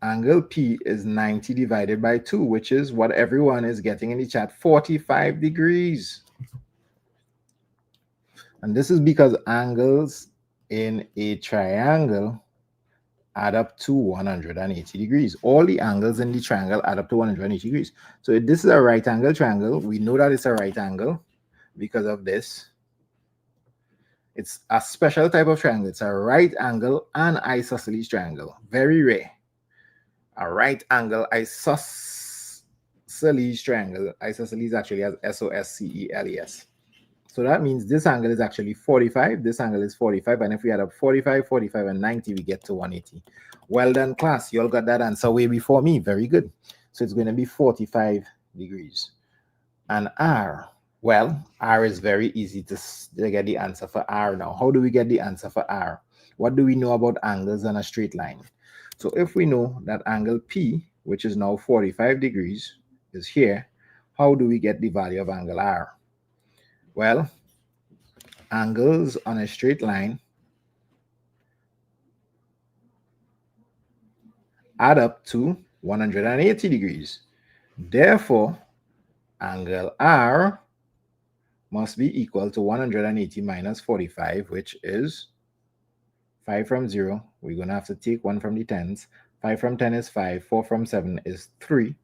Angle P is 90 divided by 2, which is what everyone is getting in the chat, 45 degrees. And this is because angles in a triangle add up to 180 degrees. All the angles in the triangle add up to 180 degrees. So if this is a right angle triangle, we know that it's a right angle because of this. It's a special type of triangle. It's a right angle and isosceles triangle. Very rare. A right angle isosceles triangle. Isosceles actually has SOSCELES. So that means this angle is actually 45. This angle is 45. And if we add up 45, 45, and 90, we get to 180. Well done, class. You all got that answer way before me. Very good. So it's going to be 45 degrees. And R, well, R is very easy to get the answer for R now. How do we get the answer for R? What do we know about angles on a straight line? So if we know that angle P, which is now 45 degrees, is here, how do we get the value of angle R? Well, angles on a straight line add up to 180 degrees. Therefore, angle R must be equal to 180 minus 45, which is 5 from 0. We're going to have to take 1 from the tens. 5 from 10 is 5. 4 from 7 is 3.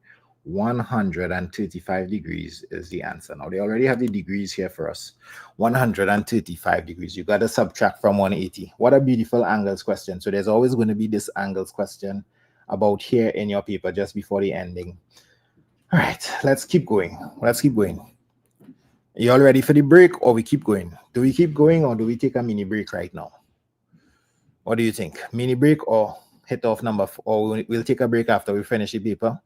135 degrees is the answer. Now, they already have the degrees here for us. 135 degrees. You got to subtract from 180. What a beautiful angles question. So there's always going to be this angles question about here in your paper just before the ending. All right, let's keep going. You all ready for the break, or we keep going? Do we keep going, or do we take a mini break right now? What do you think? Mini break or hit off number 4, or we'll take a break after we finish the paper?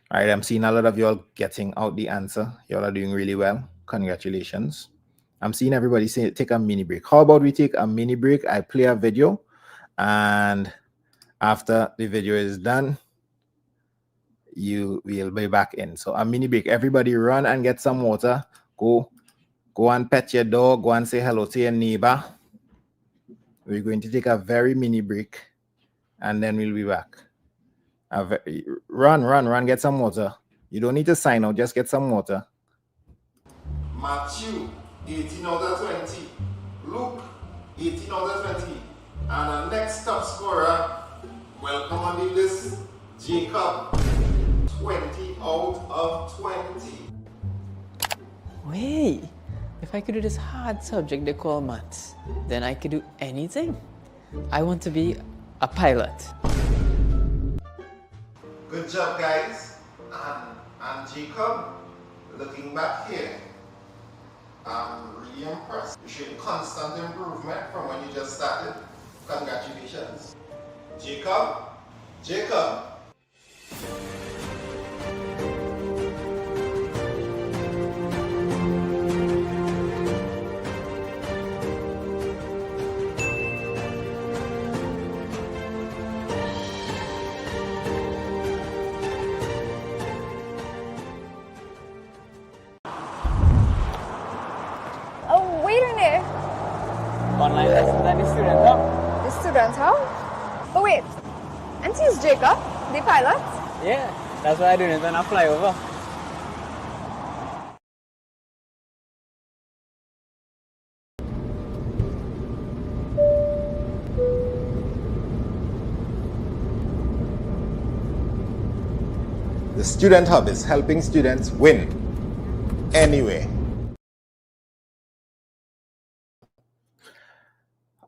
All right, I'm seeing a lot of y'all getting out the answer. Y'all are doing really well. Congratulations. I'm seeing everybody say take a mini break. How about we take a mini break? I play a video, and after the video is done, you will be back in. So a mini break. Everybody run and get some water. Go and pet your dog. Go and say hello to your neighbor. We're going to take a very mini break, and then we'll be back. Run, get some water. You don't need to sign out, just get some water. Matthew, 18 out of 20. Luke, 18 out of 20. And our next top scorer, welcome on the list, Jacob, 20 out of 20. Wait, if I could do this hard subject they call maths, then I could do anything. I want to be a pilot. Good job, guys. And Jacob, looking back here, I'm really impressed. You showed constant improvement from when you just started. Congratulations. Jacob. Oh, wait a minute. Online lessons at the student hub? The student hub? Oh, wait. And he's Jacob, the pilot? Yeah, that's why I do it when I fly over. The Student Hub is helping students win anyway.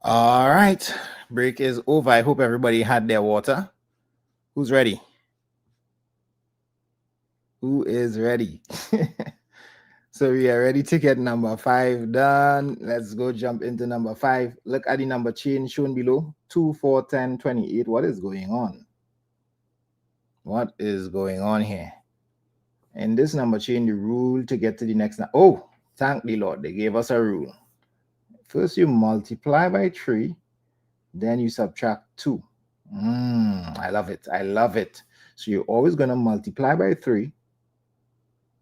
All right, break is over. I hope everybody had their water. Who's ready? Who is ready? So we are ready to get number 5 done. Let's go jump into number 5. Look at the number chain shown below. 2, 4, 10, 28. What is going on? What is going on here? In this number chain, the rule to get to the next. Oh, thank the Lord. They gave us a rule. First, you multiply by 3. Then you subtract 2. I love it. I love it. So you're always going to multiply by 3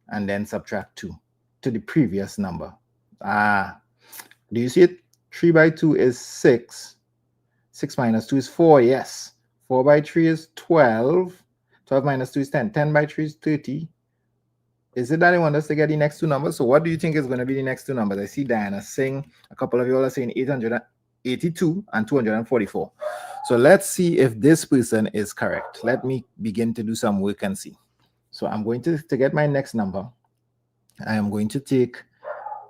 and then subtract 2 to the previous number. Do you see it? 3 by 2 is 6. 6 minus 2 is 4. Yes. 4 by 3 is 12. 12 minus 2 is 10. 10 by 3 is 30. Is it that they want us to get the next two numbers? So what do you think is going to be the next two numbers? I see Diana saying, a couple of you all are saying 882 and 244. So let's see if this person is correct. Let me begin to do some work and see. So I'm going to get my next number. I am going to take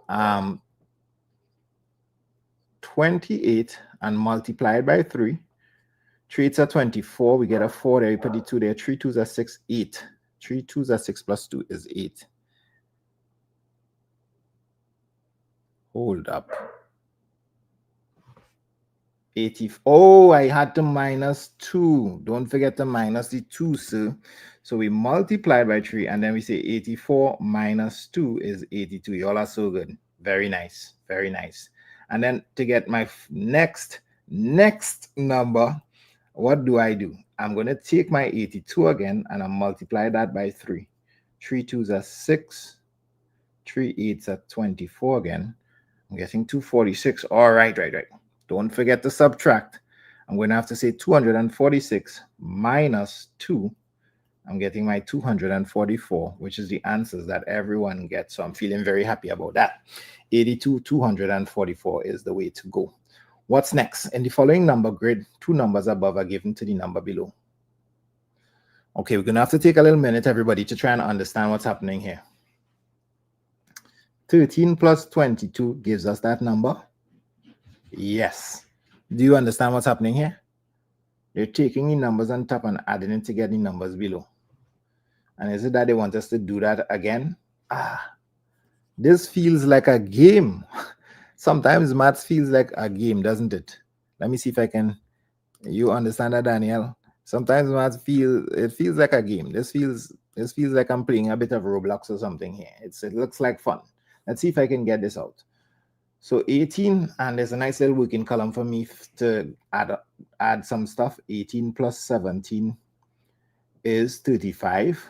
28 and multiply it by 3. 3 8s are 24. We get a 4 there. We put the 2 there. 3 2s are 6, 8. 3 2s are 6 plus 2 is 8. Hold up. 80. Oh, I had to minus 2. Don't forget to minus the 2, sir. So we multiply by 3 and then we say 84 minus 2 is 82. Y'all are so good. Very nice. Very nice. And then to get my next number, what do? I'm going to take my 82 again and I multiply that by 3. 3 2s are 6. 3 8s are 24 again. I'm getting 246. All right. Don't forget to subtract. I'm going to have to say 246 minus 2. I'm getting my 244, which is the answers that everyone gets. So I'm feeling very happy about that. 82, 244 is the way to go. What's next? In the following number grid, 2 numbers above are given to the number below. Okay, we're going to have to take a little minute, everybody, to try and understand what's happening here. 13 plus 22 gives us that number. Yes. Do you understand what's happening here? They're taking the numbers on top and adding it to get the numbers below. And is it that they want us to do that again? This feels like a game. Sometimes maths feels like a game, doesn't it? Let me see if I can. You understand that, Danielle? Sometimes maths feels like a game. This feels This feels like I'm playing a bit of Roblox or something here. It looks like fun. Let's see if I can get this out. So 18, and there's a nice little working column for me to add some stuff. 18 plus 17 is 35.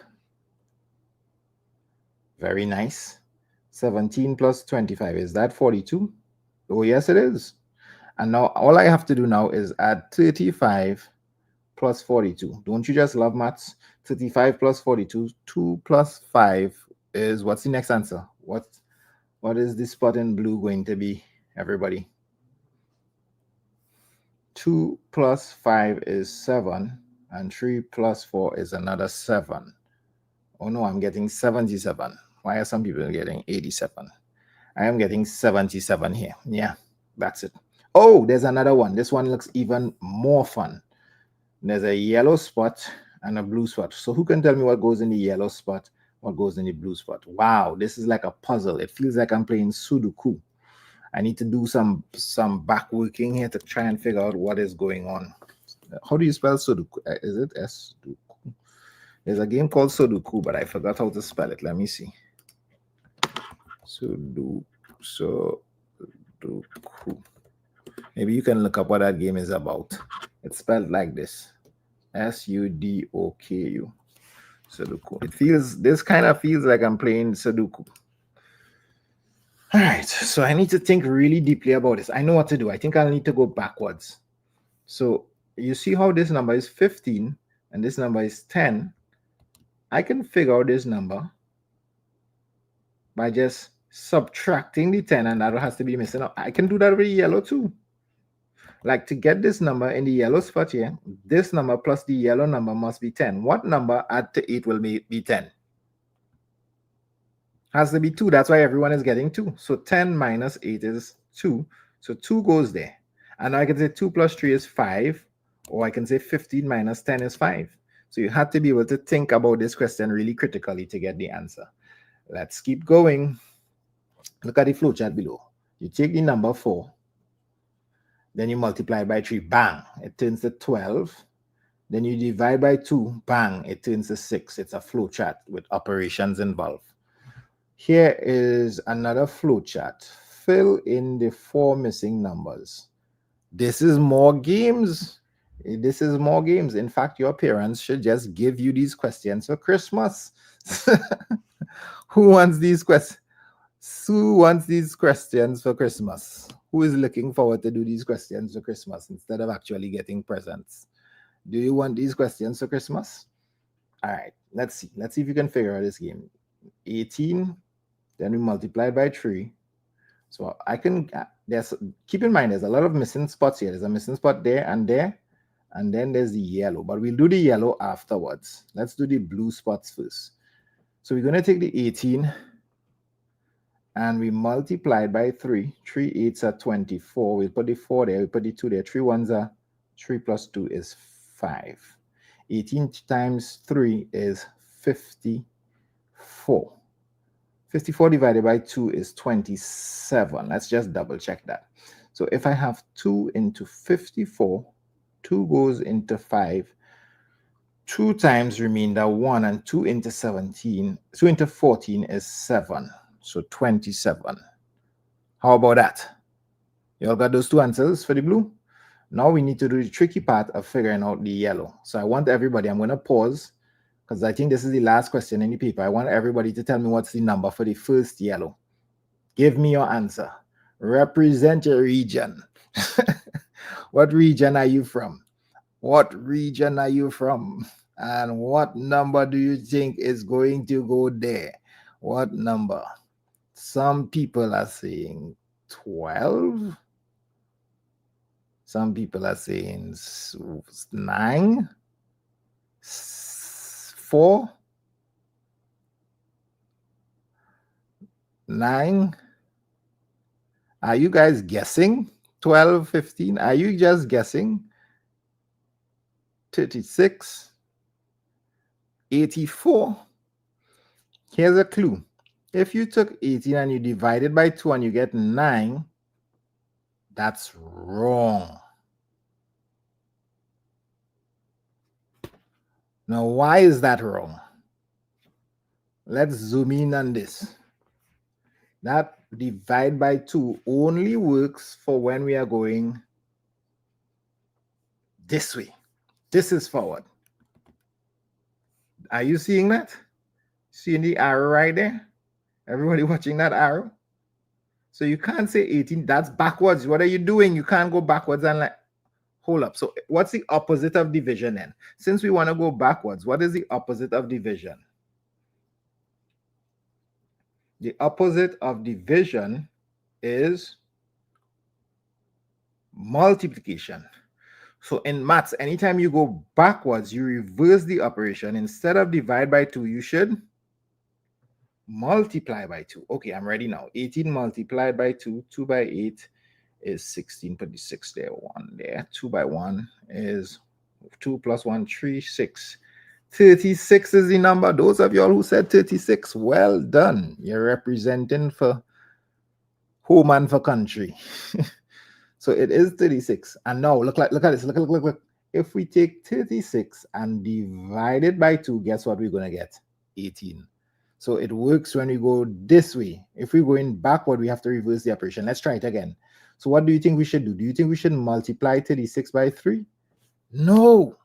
Very nice. 17 plus 25, is that 42? Oh, yes, it is. And now all I have to do now is add 35 plus 42. Don't you just love maths? 35 plus 42, 2 plus 5 is, what's the next answer? What is this spot in blue going to be, everybody? 2 plus 5 is 7, and 3 plus 4 is another 7. Oh no, I'm getting 77. Why are some people getting 87? I am getting 77 here. Yeah, that's it. Oh, there's another one. This one looks even more fun. There's a yellow spot and a blue spot. So who can tell me what goes in the yellow spot, what goes in the blue spot? Wow, this is like a puzzle. It feels like I'm playing Sudoku. I need to do some back working here to try and figure out what is going on. How do you spell Sudoku? Is it S-Sudoku? There's a game called Sudoku, but I forgot how to spell it. Let me see. Sudoku. Maybe you can look up what that game is about. It's spelled like this. S-U-D-O-K-U. Sudoku. This kind of feels like I'm playing Sudoku. All right, so I need to think really deeply about this. I know what to do. I think I'll need to go backwards. So you see how this number is 15 and this number is 10. I can figure out this number by just subtracting the 10, and that has to be missing out. I can do that with yellow too. Like, to get this number in the yellow spot here, this number plus the yellow number must be 10. What number add to 8 will be 10? Has to be 2. That's why everyone is getting 2. So 10 minus 8 is 2. So 2 goes there. And now I can say 2 plus 3 is 5. Or I can say 15 minus 10 is 5. So you have to be able to think about this question really critically to get the answer. Let's keep going. Look at the flowchart below. You take the number 4. Then you multiply by 3. Bang. It turns to 12. Then you divide by 2. Bang. It turns to 6. It's a flowchart with operations involved. Here is another flowchart. Fill in the 4 missing numbers. This is more games. This is more games. In fact, your parents should just give you these questions for Christmas. Who wants these questions? Who wants these questions for Christmas? Who is looking forward to do these questions for Christmas instead of actually getting presents? Do you want these questions for Christmas? All right, let's see. Let's see if you can figure out this game. 18, then we multiply by 3. So I can, keep in mind, there's a lot of missing spots here. There's a missing spot there, and then there's the yellow, but we'll do the yellow afterwards. Let's do the blue spots first. So we're going to take the 18 and we multiply by 3. 3 8s are 24. We'll put the 4 there. We'll put the 2 there. 3 1s are 3 plus 2 is 5. 18 times 3 is 54. 54 divided by 2 is 27. Let's just double check that. So if I have 2 into 54, 2 goes into 5. 2 times remainder 1, and 2 into 17, 2 into 14 is 7. So 27. How about that? You all got those 2 answers for the blue? Now we need to do the tricky part of figuring out the yellow. So I want everybody, I'm going to pause because I think this is the last question in the paper. I want everybody to tell me what's the number for the first yellow. Give me your answer. Represent your region. What region are you from? What region are you from? And what number do you think is going to go there? What number? Some people are saying 12. Some people are saying 9. 4. 9. Are you guys guessing? 12, 15. Are you just guessing? 36. 84. Here's a clue. If you took 18 and you divide it by 2 and you get 9, that's wrong. Now, why is that wrong? Let's zoom in on this. That divide by 2 only works for when we are going this way. This is forward. Are you seeing that? Seeing the arrow right there? Everybody watching that arrow? So you can't say 18. That's backwards. What are you doing? You can't go backwards and like, hold up. So what's the opposite of division then? Since we want to go backwards, what is the opposite of division? The opposite of division is multiplication. So in maths, anytime you go backwards, you reverse the operation. Instead of divide by 2, you should multiply by 2. Okay, I'm ready now. 18 multiplied by 2, 2 by 8 is 16. Put the 6 there, 1 there. 2 by 1 is 2 plus 1, 3, 6. 36 is the number. Those of y'all who said 36, well done. You're representing for home and for country. So it is 36. And now look at this. Look. If we take 36 and divide it by 2, guess what we're going to get? 18. So it works when we go this way. If we're going backward, we have to reverse the operation. Let's try it again. So what do you think we should do? Do you think we should multiply 36 by 3? No.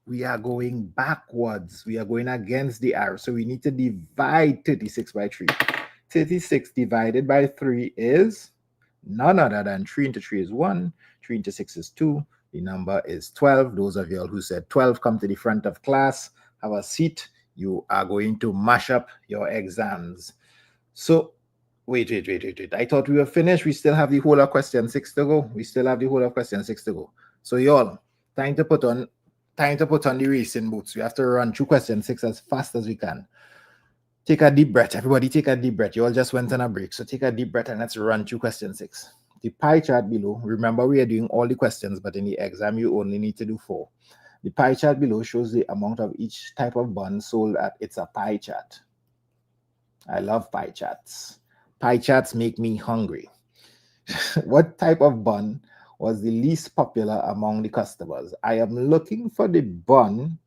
We are going backwards. We are going against the arrow. So we need to divide 36 by 3. 36 divided by 3 is none other than 3 into 3 is 1. 3 into 6 is 2. The number is 12. Those of y'all who said 12, come to the front of class. Have a seat. You are going to mash up your exams. So, wait. I thought we were finished. We still have the whole of question 6 to go. So, y'all, time to put on the racing boots. We have to run through question 6 as fast as we can. Take a deep breath. Everybody take a deep breath. You all just went on a break. So take a deep breath and let's run through question 6. The pie chart below, remember we are doing all the questions, but in the exam you only need to do 4. The pie chart below shows the amount of each type of bun sold at It's a Pie Chart. I love pie charts. Pie charts make me hungry. What type of bun was the least popular among the customers? I am looking for the bun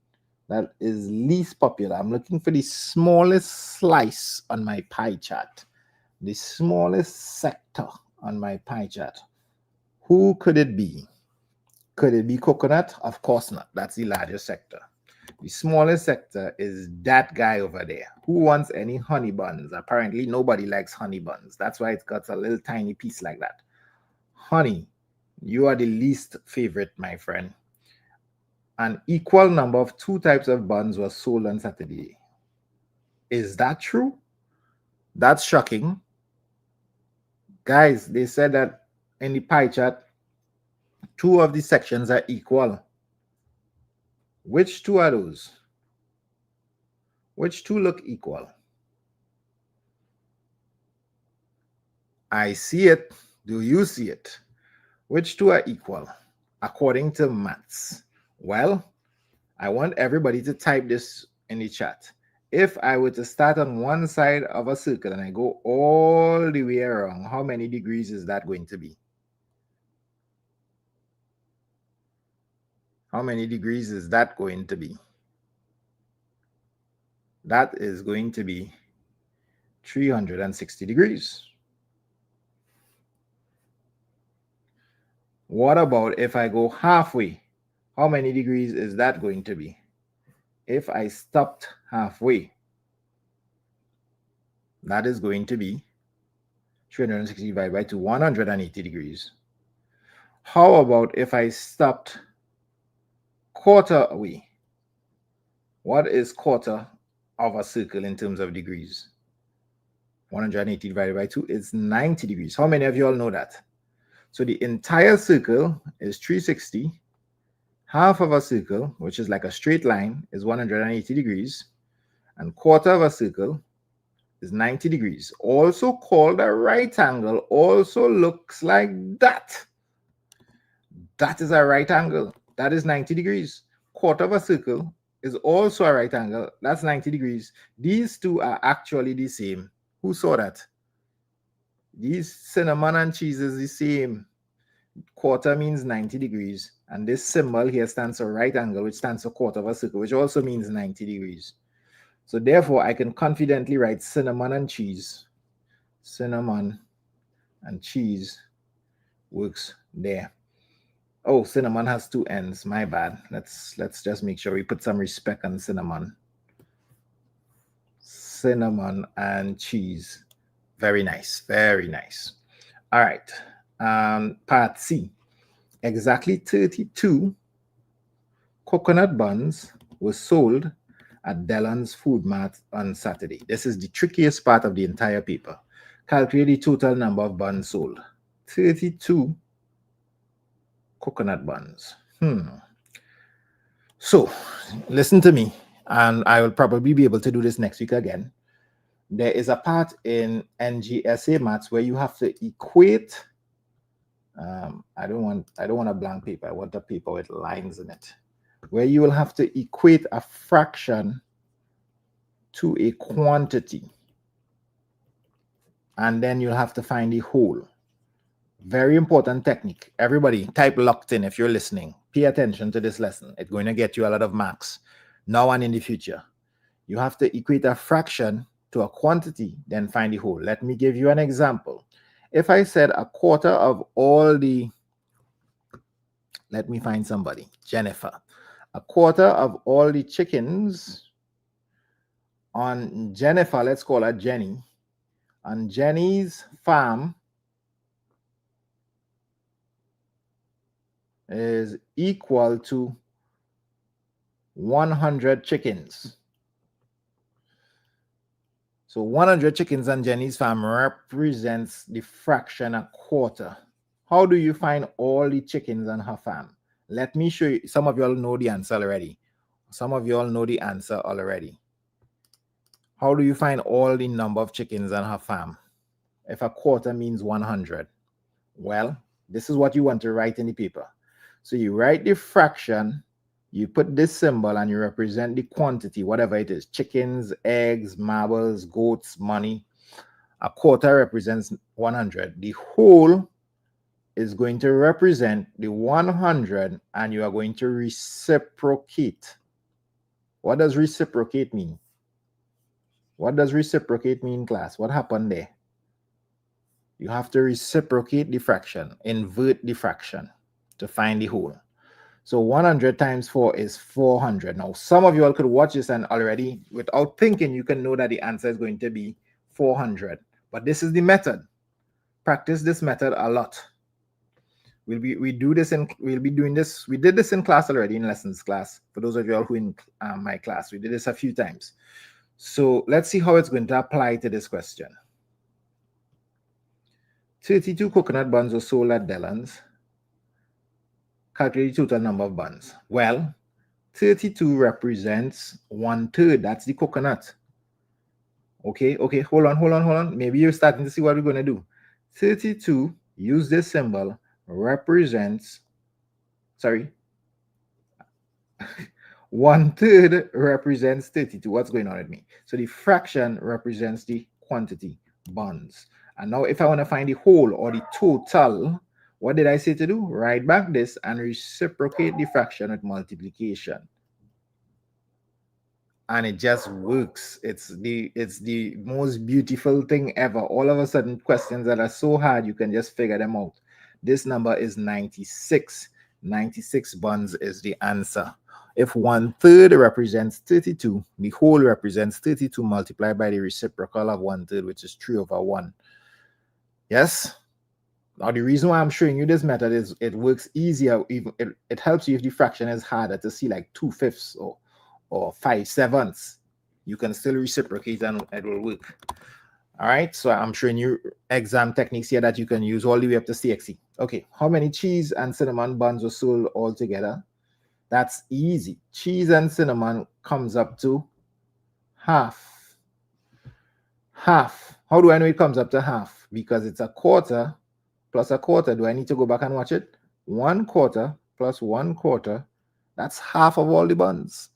that is least popular. I'm looking for the smallest slice on my pie chart, the smallest sector on my pie chart. Who could it be? Could it be coconut? Of course not. That's the largest sector. The smallest sector is that guy over there. Who wants any honey buns? Apparently nobody likes honey buns. That's why it's got a little tiny piece like that. Honey, you are the least favorite, my friend. An equal number of 2 types of buns was sold on Saturday. Is that true? That's shocking. Guys, they said that in the pie chart, 2 of the sections are equal. Which 2 are those? Which 2 look equal? I see it. Do you see it? Which 2 are equal according to maths? Well, I want everybody to type this in the chat. If I were to start on one side of a circle and I go all the way around, how many degrees is that going to be? How many degrees is that going to be? That is going to be 360 degrees. What about if I go halfway? How many degrees is that going to be? If I stopped halfway, that is going to be 360 divided by 2, 180 degrees. How about if I stopped quarter away? What is quarter of a circle in terms of degrees? 180 divided by 2 is 90 degrees. How many of you all know that? So the entire circle is 360. Half of a circle, which is like a straight line, is 180 degrees. And quarter of a circle is 90 degrees. Also called a right angle, also looks like that. That is a right angle. That is 90 degrees. Quarter of a circle is also a right angle. That's 90 degrees. These 2 are actually the same. Who saw that? These cinnamon and cheese is the same. Quarter means 90 degrees. And this symbol here stands for right angle, which stands for quarter of a circle, which also means 90 degrees. So therefore, I can confidently write cinnamon and cheese. Cinnamon and cheese works there. Oh, cinnamon has two N's. My bad. Let's just make sure we put some respect on cinnamon. Cinnamon and cheese. Very nice. Very nice. All right. Part C. Exactly 32 coconut buns were sold at Delon's Food Mart on Saturday. This is the trickiest part of the entire paper. Calculate the total number of buns sold. 32 coconut buns. So, listen to me, and I will probably be able to do this next week again. There is a part in NGSA maths where you have to equate. I don't want a blank paper. I want a paper with lines in it, where you will have to equate a fraction to a quantity, and then you'll have to find the whole. Very important technique. Everybody type locked in if you're listening. Pay attention to this lesson. It's going to get you a lot of marks now and in the future. You have to equate a fraction to a quantity, then find the whole. Let me give you an example. If I said a quarter of all the, let me find somebody, Jennifer. A quarter of all the chickens on Jennifer, let's call her Jenny, on Jenny's farm is equal to 100 chickens. So 100 chickens on Jenny's farm represents the fraction a quarter. How do you find all the chickens on her farm? Let me show you. Some of you all know the answer already. Some of you all know the answer already. How do you find all the number of chickens on her farm if a quarter means 100? Well, this is what you want to write in the paper. So you write the fraction, you put this symbol, and you represent the quantity, whatever it is, chickens, eggs, marbles, goats, money. A quarter represents 100. The whole is going to represent the 100, and you are going to reciprocate. What does reciprocate mean? What does reciprocate mean, class? What happened there? You have to reciprocate the fraction, invert the fraction to find the whole. So 100 times 4 is 400. Now, some of you all could watch this and already, without thinking, you can know that the answer is going to be 400. But this is the method. Practice this method a lot. We'll be doing this. We did this in class already, in lessons class. For those of you all who in my class, we did this a few times. So let's see how it's going to apply to this question. 32 coconut buns were sold at Delon's. Calculate the total number of buns. Well, 32 represents 1/3. That's the coconut. Okay, hold on. Maybe you're starting to see what we're going to do. 32, use this symbol, represents, 1/3 represents 32. What's going on with me? So the fraction represents the quantity, buns. And now if I want to find the whole or the total, what did I say to do? Write back this and reciprocate the fraction with multiplication. And it just works. It's the most beautiful thing ever. All of a sudden, questions that are so hard, you can just figure them out. This number is 96. 96 buns is the answer. If 1/3 represents 32, the whole represents 32 multiplied by the reciprocal of 1/3, which is 3/1. Yes? Now, the reason why I'm showing you this method is it works easier. It helps you if the fraction is harder to see, like 2/5 or 5/7. You can still reciprocate and it will work. All right, so I'm showing you exam techniques here that you can use all the way up to CXC. Okay, how many cheese and cinnamon buns were sold all together? That's easy. Cheese and cinnamon comes up to half. Half. How do I know it comes up to half? Because it's a quarter plus a quarter. Do I need to go back and watch it? 1/4 plus 1/4. That's half of all the buns.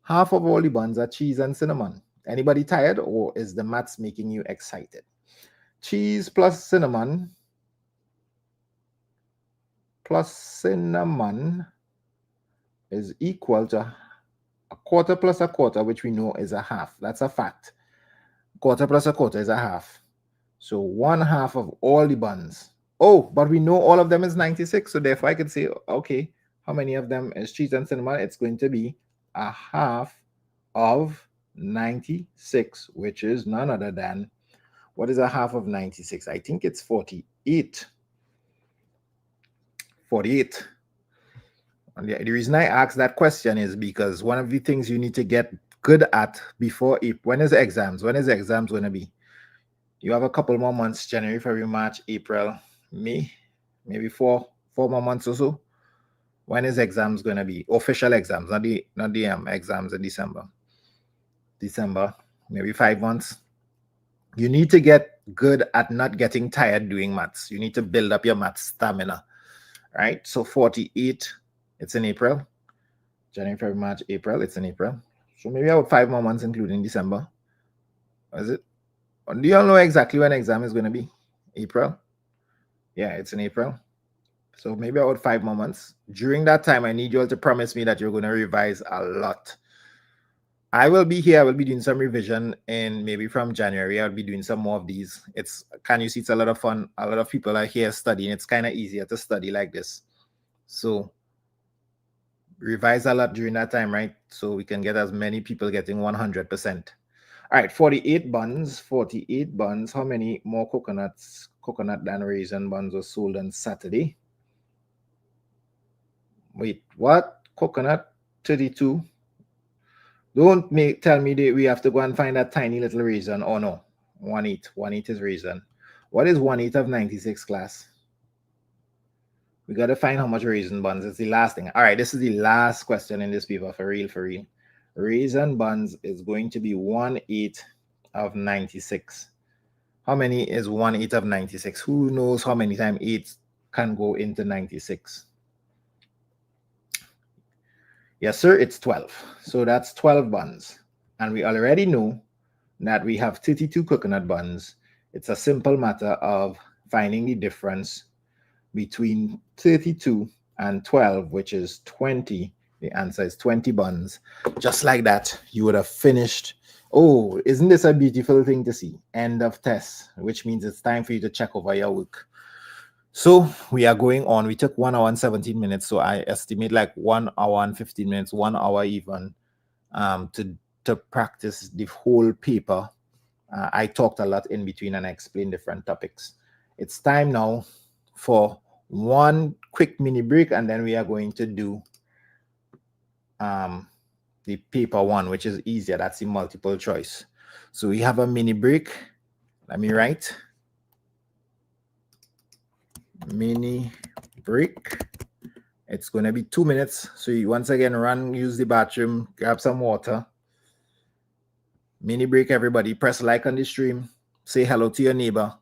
Half of all the buns are cheese and cinnamon. Anybody tired, or is the maths making you excited? Cheese plus cinnamon is equal to a quarter plus a quarter, which we know is a half. That's a fact. Quarter plus a quarter is a half. So 1/2 of all the buns. Oh, but we know all of them is 96. So therefore I could say, okay, how many of them is cheese and cinnamon? It's going to be a half of 96, which is none other than, what is a half of 96? I think it's 48. 48. And the reason I ask that question is because one of the things you need to get good at before April. When is the exams? When is the exams going to be? You have a couple more months, January, February, March, April, May, maybe four more months or so. When is exams going to be? Official exams, not the exams in December. December, maybe 5 months. You need to get good at not getting tired doing maths. You need to build up your maths stamina, right? So 48, it's in April. January, February, March, April, it's in April. So maybe about 5 more months, including December. Is it? Do you all know exactly when exam is going to be? April? Yeah, it's in April. So maybe about 5 more months. During that time, I need you all to promise me that you're going to revise a lot. I will be here. I will be doing some revision, and maybe from January, I'll be doing some more of these. Can you see, it's a lot of fun. A lot of people are here studying. It's kind of easier to study like this. So revise a lot during that time, right? So we can get as many people getting 100%. All right, 48 buns, 48 buns. How many more coconut than raisin buns were sold on Saturday? Wait, what? Coconut, 32. Don't tell me that we have to go and find that tiny little raisin. Oh no, 1/8. 1/8 is raisin. What is 1/8 of 96, class? We got to find how much raisin buns. It's the last thing. All right, this is the last question in this paper, for real, for real. Raisin buns is going to be 1/8 of 96. How many is 1/8 of 96? Who knows how many times 8 can go into 96? Yes, sir, it's 12. So that's 12 buns. And we already know that we have 32 coconut buns. It's a simple matter of finding the difference between 32 and 12, which is 20. The answer is 20 buns. Just like that, you would have finished. Oh, isn't this a beautiful thing to see? End of test, which means it's time for you to check over your work. So we are going on. We took 1 hour and 17 minutes. So I estimate like 1 hour and 15 minutes, 1 hour even, to practice the whole paper. I talked a lot in between and I explained different topics. It's time now for one quick mini break, and then we are going to do the paper one, which is easier. That's the multiple choice. So we have a mini break. Let me write. Mini break. It's going to be 2 minutes. So you once again run, use the bathroom, grab some water. Mini break, everybody. Press like on the stream. Say hello to your neighbor.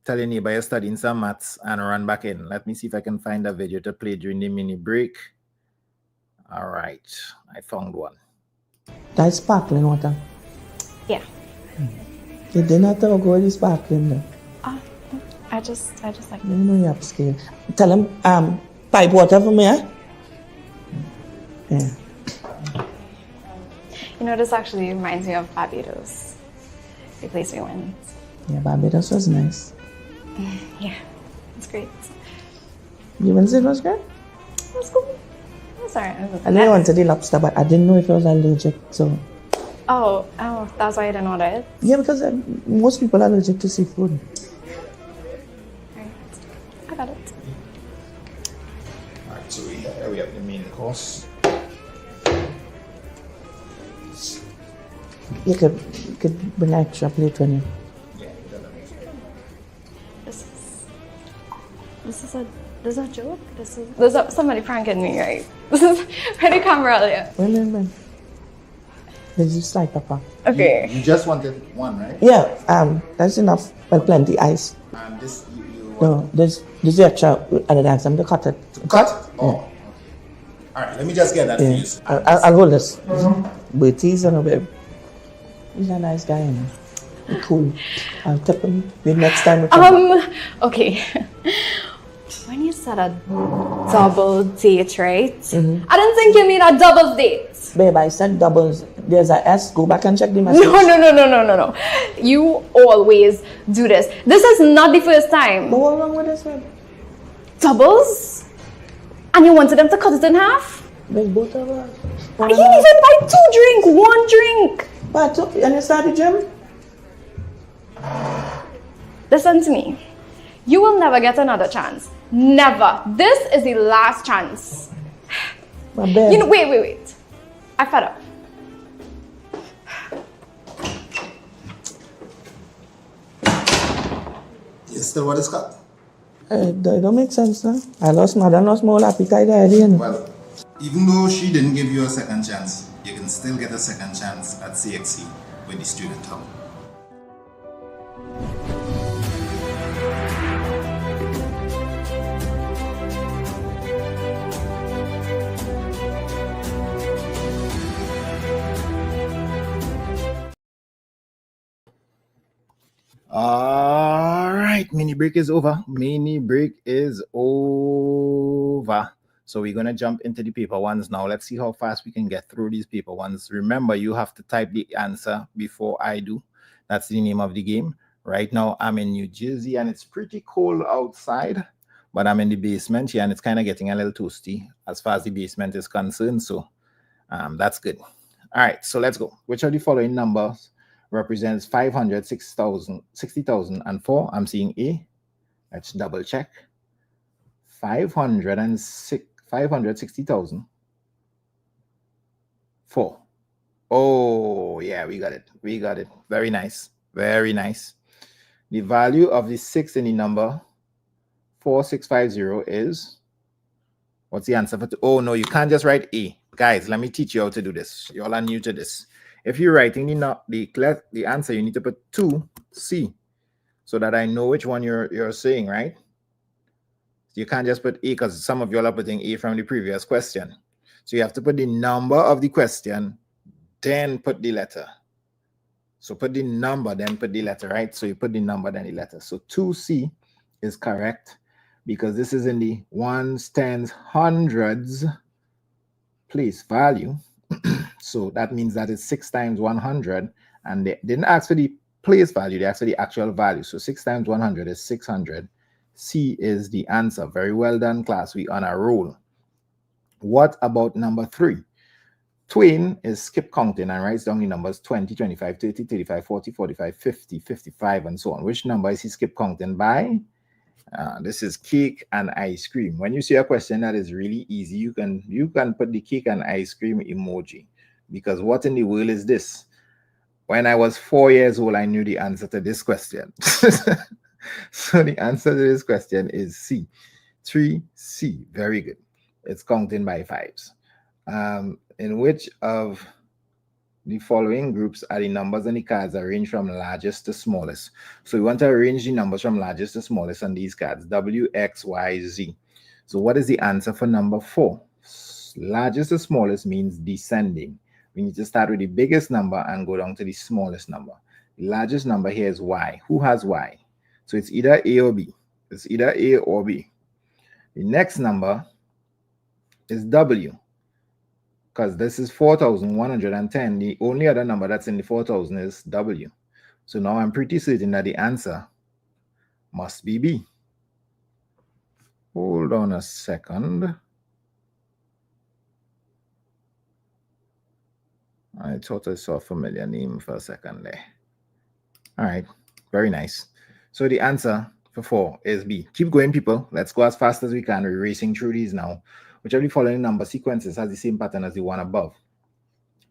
Tell your neighbor you're studying some maths and run back in. Let me see if I can find a video to play during the mini break. All right. I found one. That's sparkling water. Yeah. You didn't have to go with the sparkling though. I just like You know you upscale. Tell him, pipe water for me, eh? Yeah. You know, this actually reminds me of Barbados. The place we went. Yeah, Barbados was nice. Yeah, it's great. You went to it was good? It was cool. It was alright. I didn't want to the lobster, but I didn't know if I was allergic, so. Oh, that's why I didn't order it. Yeah, because most people are allergic to seafood. Right. I got it. All right, so we have the main course. You could bring an extra plate when you. Yeah, This is a joke. This is somebody pranking me, right? This is ready camera earlier. When. There's just like papa. Okay. You just wanted one, right? Yeah, that's enough. Well, plenty ice. And this you No, there's extra other than some to cut it. cut? Oh, okay. All right, let me just get that for Yeah. you. I'll hold this. But he's a babe. He's a nice guy, you know. Cool. I'll tip him. Maybe next time we come back. Okay. When you said a double date, right? I didn't think you mean a double date. Babe, I said doubles. There's a S. Go back and check the message. No. You always do this. This is not the first time. But what's wrong with this one? Doubles? And you wanted them to cut it in half? There's both of us. I didn't even buy 2 drinks, 1 drink. But and you start the gym? Listen to me. You will never get another chance. Never. This is the last chance. But babe. You know, wait. I fed up. You still want to Scott? That don't make sense, huh? I lost more appetite already. Well, even though she didn't give you a second chance, you can still get a second chance at CXC with the Student Hub. All right, mini break is over. So we're going to jump into the paper ones now. Let's see how fast we can get through these paper ones. Remember, you have to type the answer before I do. That's the name of the game. Right now, I'm in New Jersey, and it's pretty cold outside, but I'm in the basement here, and it's kind of getting a little toasty as far as the basement is concerned. So that's good. All right, so let's go. Which of the following numbers represents 500, 60,000, and 4? I'm seeing A. Let's double check. 560,000. 4. Oh, yeah, we got it. Very nice. The value of the 6 in the number 4650 is, what's the answer for? Oh, no, you can't just write A. Guys, let me teach you how to do this. You all are new to this. If you're writing the answer, you need to put 2C so that I know which one you're saying, right? You can't just put A because some of you all are putting A from the previous question. So you have to put the number of the question, then put the letter. So put the number, then put the letter, right? So you put the number, then the letter. So 2C is correct because this is in the ones, tens, hundreds place value. So that means that it's 6 times 100, and they didn't ask for the place value, they asked for the actual value. So 6 times 100 is 600. C is the answer. Very well done, class. We on a roll. What about number 3? Twain is skip counting and writes down the numbers 20, 25, 30, 35, 40, 45, 50, 55, and so on. Which number is he skip counting by? This is cake and ice cream. When you see a question that is really easy, you can put the cake and ice cream emoji, because what in the world is this? When I was 4 years old, I knew the answer to this question. So the answer to this question is C. 3C. Very good. It's counting by 5s. In which of the following groups are the numbers on the cards arranged from largest to smallest? So we want to arrange the numbers from largest to smallest on these cards. W, X, Y, Z. So what is the answer for number 4? Largest to smallest means descending. We need to start with the biggest number and go down to the smallest number. The largest number here is Y. Who has Y? So it's either A or B. It's either A or B. The next number is W, because this is 4,110. The only other number that's in the 4,000 is W. So now I'm pretty certain that the answer must be B. Hold on a second. I thought I saw a familiar name for a second there. All right, very nice. So the answer for 4 is B. Keep going, people. Let's go as fast as we can. We're racing through these now. Which of the following number sequences has the same pattern as the one above?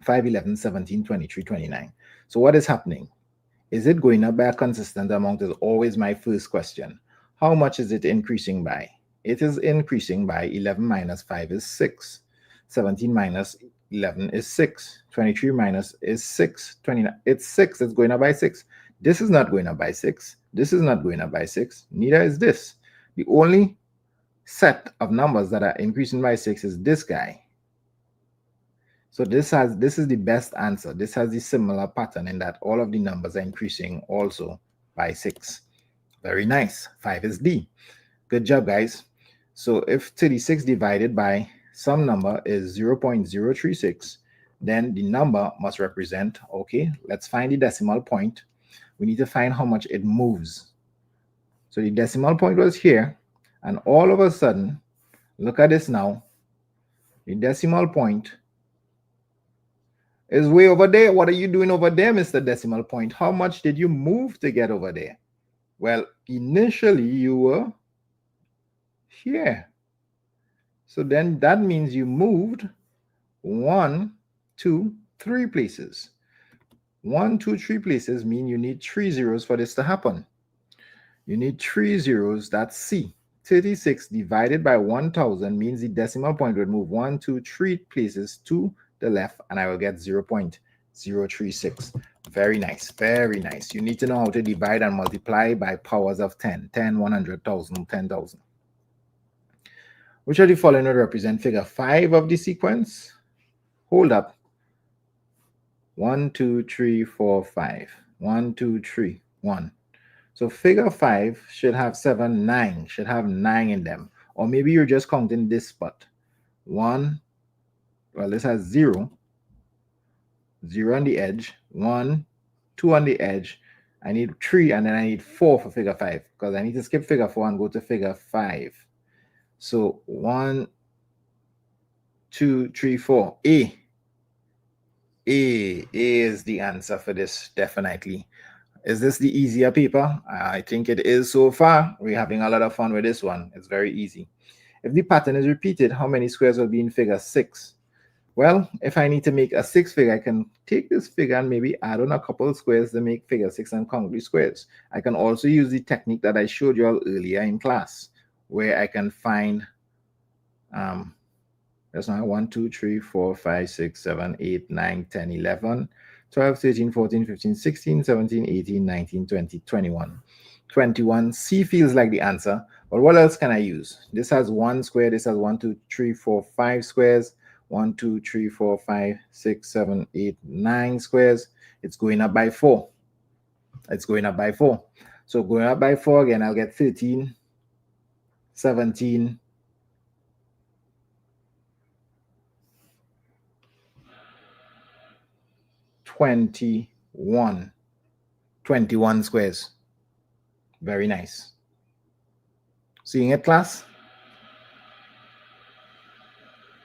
5, 11, 17, 23, 29. So what is happening? Is it going up by a consistent amount is always my first question. How much is it increasing by? It is increasing by 11 minus 5 is 6. 17 minus 11 is 6. 23 minus is 6. 29, it's 6. It's going up by 6. This is not going up by 6. This is not going up by 6. Neither is this. The only set of numbers that are increasing by 6 is this guy. So this is the best answer. This has the similar pattern in that all of the numbers are increasing also by 6. Very nice. 5 is D. Good job, guys. So if 36 divided by some number is 0.036, then the number must represent, okay, let's find the decimal point. We need to find how much it moves. So the decimal point was here, and all of a sudden, look at this now, the decimal point is way over there. What are you doing over there, Mr. Decimal Point? How much did you move to get over there? Well, initially you were here. So then that means you moved 1, 2, 3 places. 1, 2, 3 places mean you need 3 zeros for this to happen. You need 3 zeros, that's C. 36 divided by 1000 means the decimal point would move 1, 2, 3 places to the left, and I will get 0.036. Very nice, very nice. You need to know how to divide and multiply by powers of 10. 10, 100,000, 10,000. Which of the following would represent figure 5 of the sequence? Hold up. 1, 2, 3, 4, 5. 1, 2, 3, 1. So figure 5 should have 7, 9, should have 9 in them. Or maybe you're just counting this spot. 1, well, this has 0, 0 on the edge, 1, 2 on the edge. I need 3, and then I need 4 for figure 5, because I need to skip figure 4 and go to figure 5. So 1, 2, 3, 4. A is the answer for this, definitely. Is this the easier paper? I think it is so far. We're having a lot of fun with this one. It's very easy. If the pattern is repeated, how many squares will be in figure 6? Well, if I need to make a 6 figure, I can take this figure and maybe add on a couple of squares to make figure 6 and count the squares. I can also use the technique that I showed you all earlier in class, where I can find, that's not 1, 2, 3, 4, 5, 6, 7, 8, 9, 10, 11, 12, 13, 14, 15, 16, 17, 18, 19, 20, 21. 21. C feels like the answer, but what else can I use? This has 1 square, this has 1, 2, 3, 4, 5 squares. 1, 2, 3, 4, 5, 6, 7, 8, 9 squares. It's going up by 4. It's going up by 4. So going up by 4 again, I'll get 13, 17, 21. 21 squares. Very nice. Seeing it, class?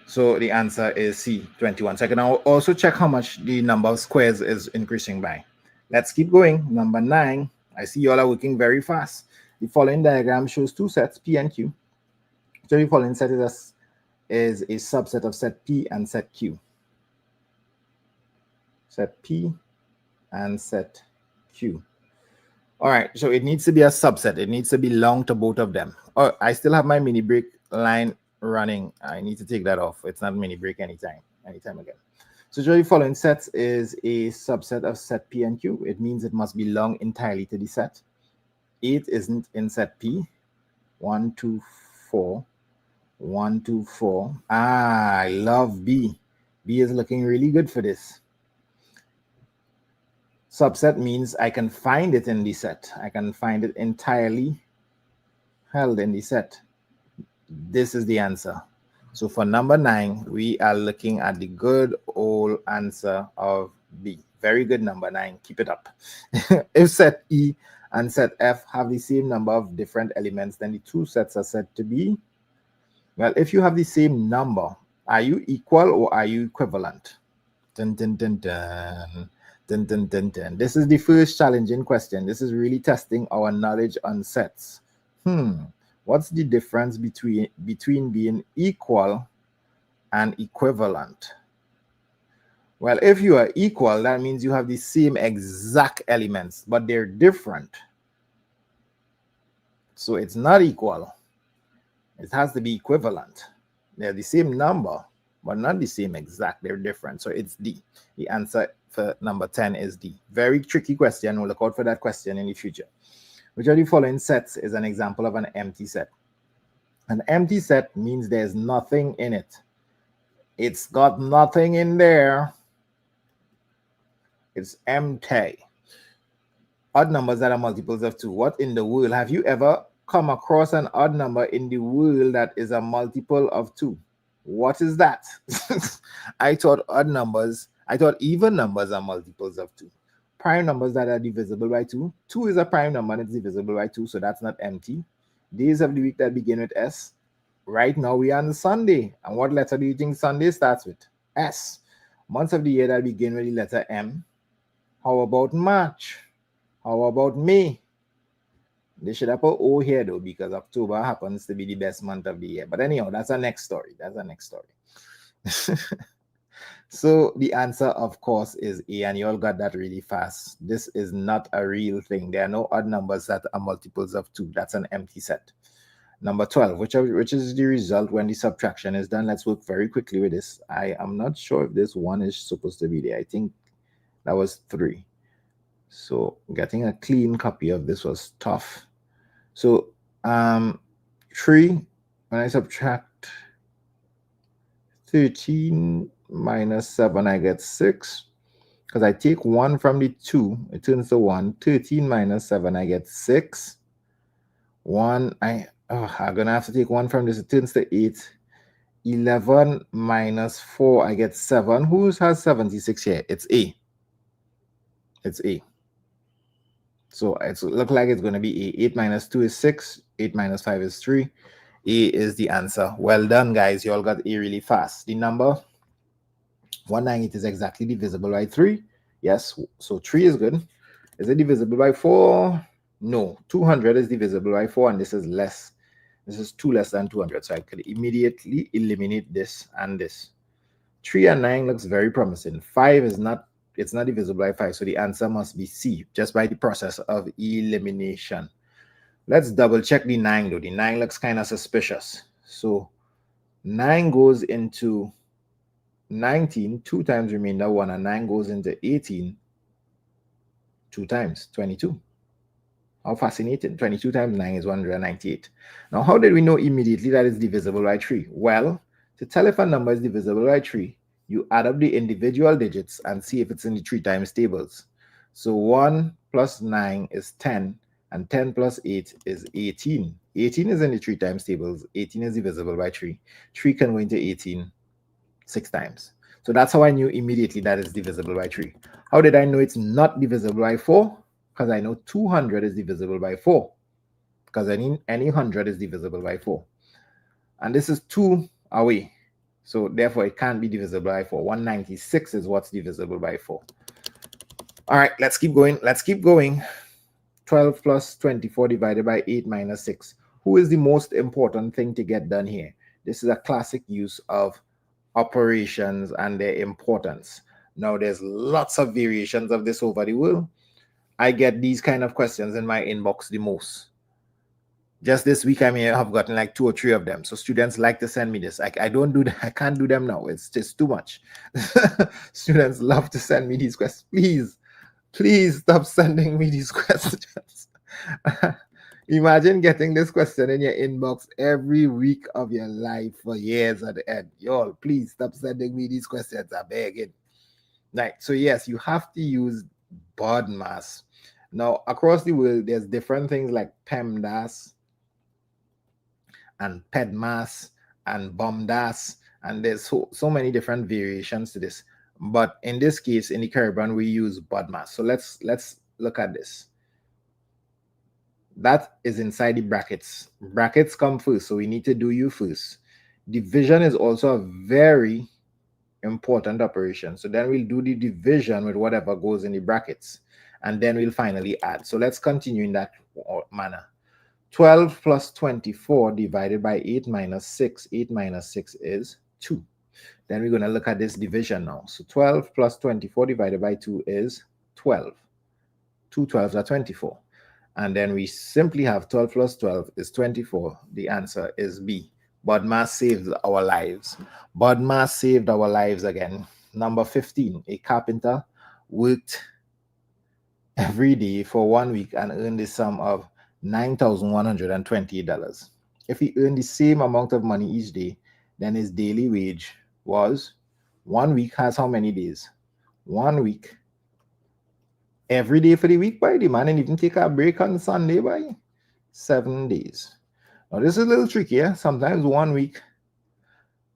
So the answer is C, 21. So I can also check how much the number of squares is increasing by. Let's keep going. Number 9. I see you all are working very fast. The following diagram shows 2 sets, P and Q. So the following set is a subset of set P and set Q. Set P and set Q. All right, so it needs to be a subset. It needs to belong to both of them. Oh, I still have my mini break line running. I need to take that off. It's not mini break anytime again. So the following sets is a subset of set P and Q. It means it must belong entirely to the set. 8 isn't in set P. 1, 2, 4. 1, 2, 4. Ah, I love B. B is looking really good for this. Subset means I can find it in the set. I can find it entirely held in the set. This is the answer. So for number 9, we are looking at the good old answer of B. Very good, number 9. Keep it up. If set E and set F have the same number of different elements, then the 2 sets are said to be, well, if you have the same number, are you equal or are you equivalent? Dun, dun, dun, dun. Dun, dun, dun, dun. This is the first challenging question. This is really testing our knowledge on sets. What's the difference between being equal and equivalent? Well, if you are equal, that means you have the same exact elements, but they're different. So it's not equal. It has to be equivalent. They're the same number, but not the same exact. They're different. So it's D. The answer for number 10 is D. Very tricky question. We'll look out for that question in the future. Which of the following sets is an example of an empty set? An empty set means there's nothing in it. It's got nothing in there. It's empty. Odd numbers that are multiples of 2. What in the world? Have you ever come across an odd number in the world that is a multiple of 2? What is that? I thought even numbers are multiples of 2. Prime numbers that are divisible by 2. 2 is a prime number and it's divisible by 2, so that's not empty. Days of the week that begin with S. Right now we are on Sunday. And what letter do you think Sunday starts with? S. Months of the year that begin with the letter M. How about March? How about May? They should have put O here though, because October happens to be the best month of the year. But anyhow, that's our next story. So the answer, of course, is A, and you all got that really fast. This is not a real thing. There are no odd numbers that are multiples of 2. That's an empty set. Number 12, which is the result when the subtraction is done. Let's work very quickly with this. I am not sure if this 1 is supposed to be there. I think that was 3. So getting a clean copy of this was tough. So 3, when I subtract 13 minus 7, I get 6. Because I take 1 from the 2, it turns to 1. 13 minus 7, I get 6. 1, I'm gonna have to take 1 from this, it turns to 8. 11 minus 4, I get 7. Who has 76 here? It's A. It's A. So it looks like it's going to be A. 8 minus 2 is 6. 8 minus 5 is 3. A is the answer. Well done, guys. You all got A really fast. The number 198 is exactly divisible by 3. Yes, so 3 is good. Is it divisible by 4? No. 200 is divisible by 4, and this is less. This is 2 less than 200, so I could immediately eliminate this and this. 3 and 9 looks very promising. 5 is not, it's not divisible by 5, so the answer must be C, just by the process of elimination. Let's double check the 9 though. The 9 looks kind of suspicious. So 9 goes into 19, 2 times remainder 1, and 9 goes into 18, 2 times, 22. How fascinating. 22 times 9 is 198. Now, how did we know immediately that it's divisible by 3? Well, to tell if a number is divisible by 3, you add up the individual digits and see if it's in the 3 times tables. So 1 plus 9 is 10, and 10 plus 8 is 18. 18 is in the 3 times tables. 18 is divisible by 3. 3 can go into 18 6 times. So that's how I knew immediately that it's divisible by 3. How did I know it's not divisible by 4? Because I know 200 is divisible by 4. Because any 100 is divisible by 4. And this is 2 away. So therefore, it can't be divisible by 4. 196 is what's divisible by 4. All right, let's keep going. Let's keep going. 12 plus 24 divided by 8 minus 6. Who is the most important thing to get done here? This is a classic use of operations and their importance. Now, there's lots of variations of this over the world. I get these kind of questions in my inbox the most. Just this week, I may have gotten like 2 or 3 of them. So students like to send me this. I don't do that. I can't do them now. It's just too much. Students love to send me these questions. Please stop sending me these questions. Imagine getting this question in your inbox every week of your life for years at the end. Y'all, please stop sending me these questions. I'm begging. Right. So yes, you have to use BODMAS. Now, across the world, there's different things like PEMDAS and PEDMAS and BOMDAS, and there's so many different variations to this. But in this case, in the Caribbean, we use BODMAS. So let's look at this. That is inside the brackets. Brackets come first, so we need to do U first. Division is also a very important operation. So then we'll do the division with whatever goes in the brackets, and then we'll finally add. So let's continue in that manner. 12 plus 24 divided by 8 minus 6. 8 minus 6 is 2. Then we're going to look at this division now. So 12 plus 24 divided by 2 is 12. 2 12s are 24. And then we simply have 12 plus 12 is 24. The answer is B. BODMAS saved our lives. BODMAS saved our lives again. Number 15, a carpenter worked every day for 1 week and earned the sum of $9,128. If he earned the same amount of money each day, then his daily wage was 1 week has how many days? 1 week. Every day for the week, by the man, and even take a break on Sunday, by 7 days. Now, this is a little trickier. Sometimes 1 week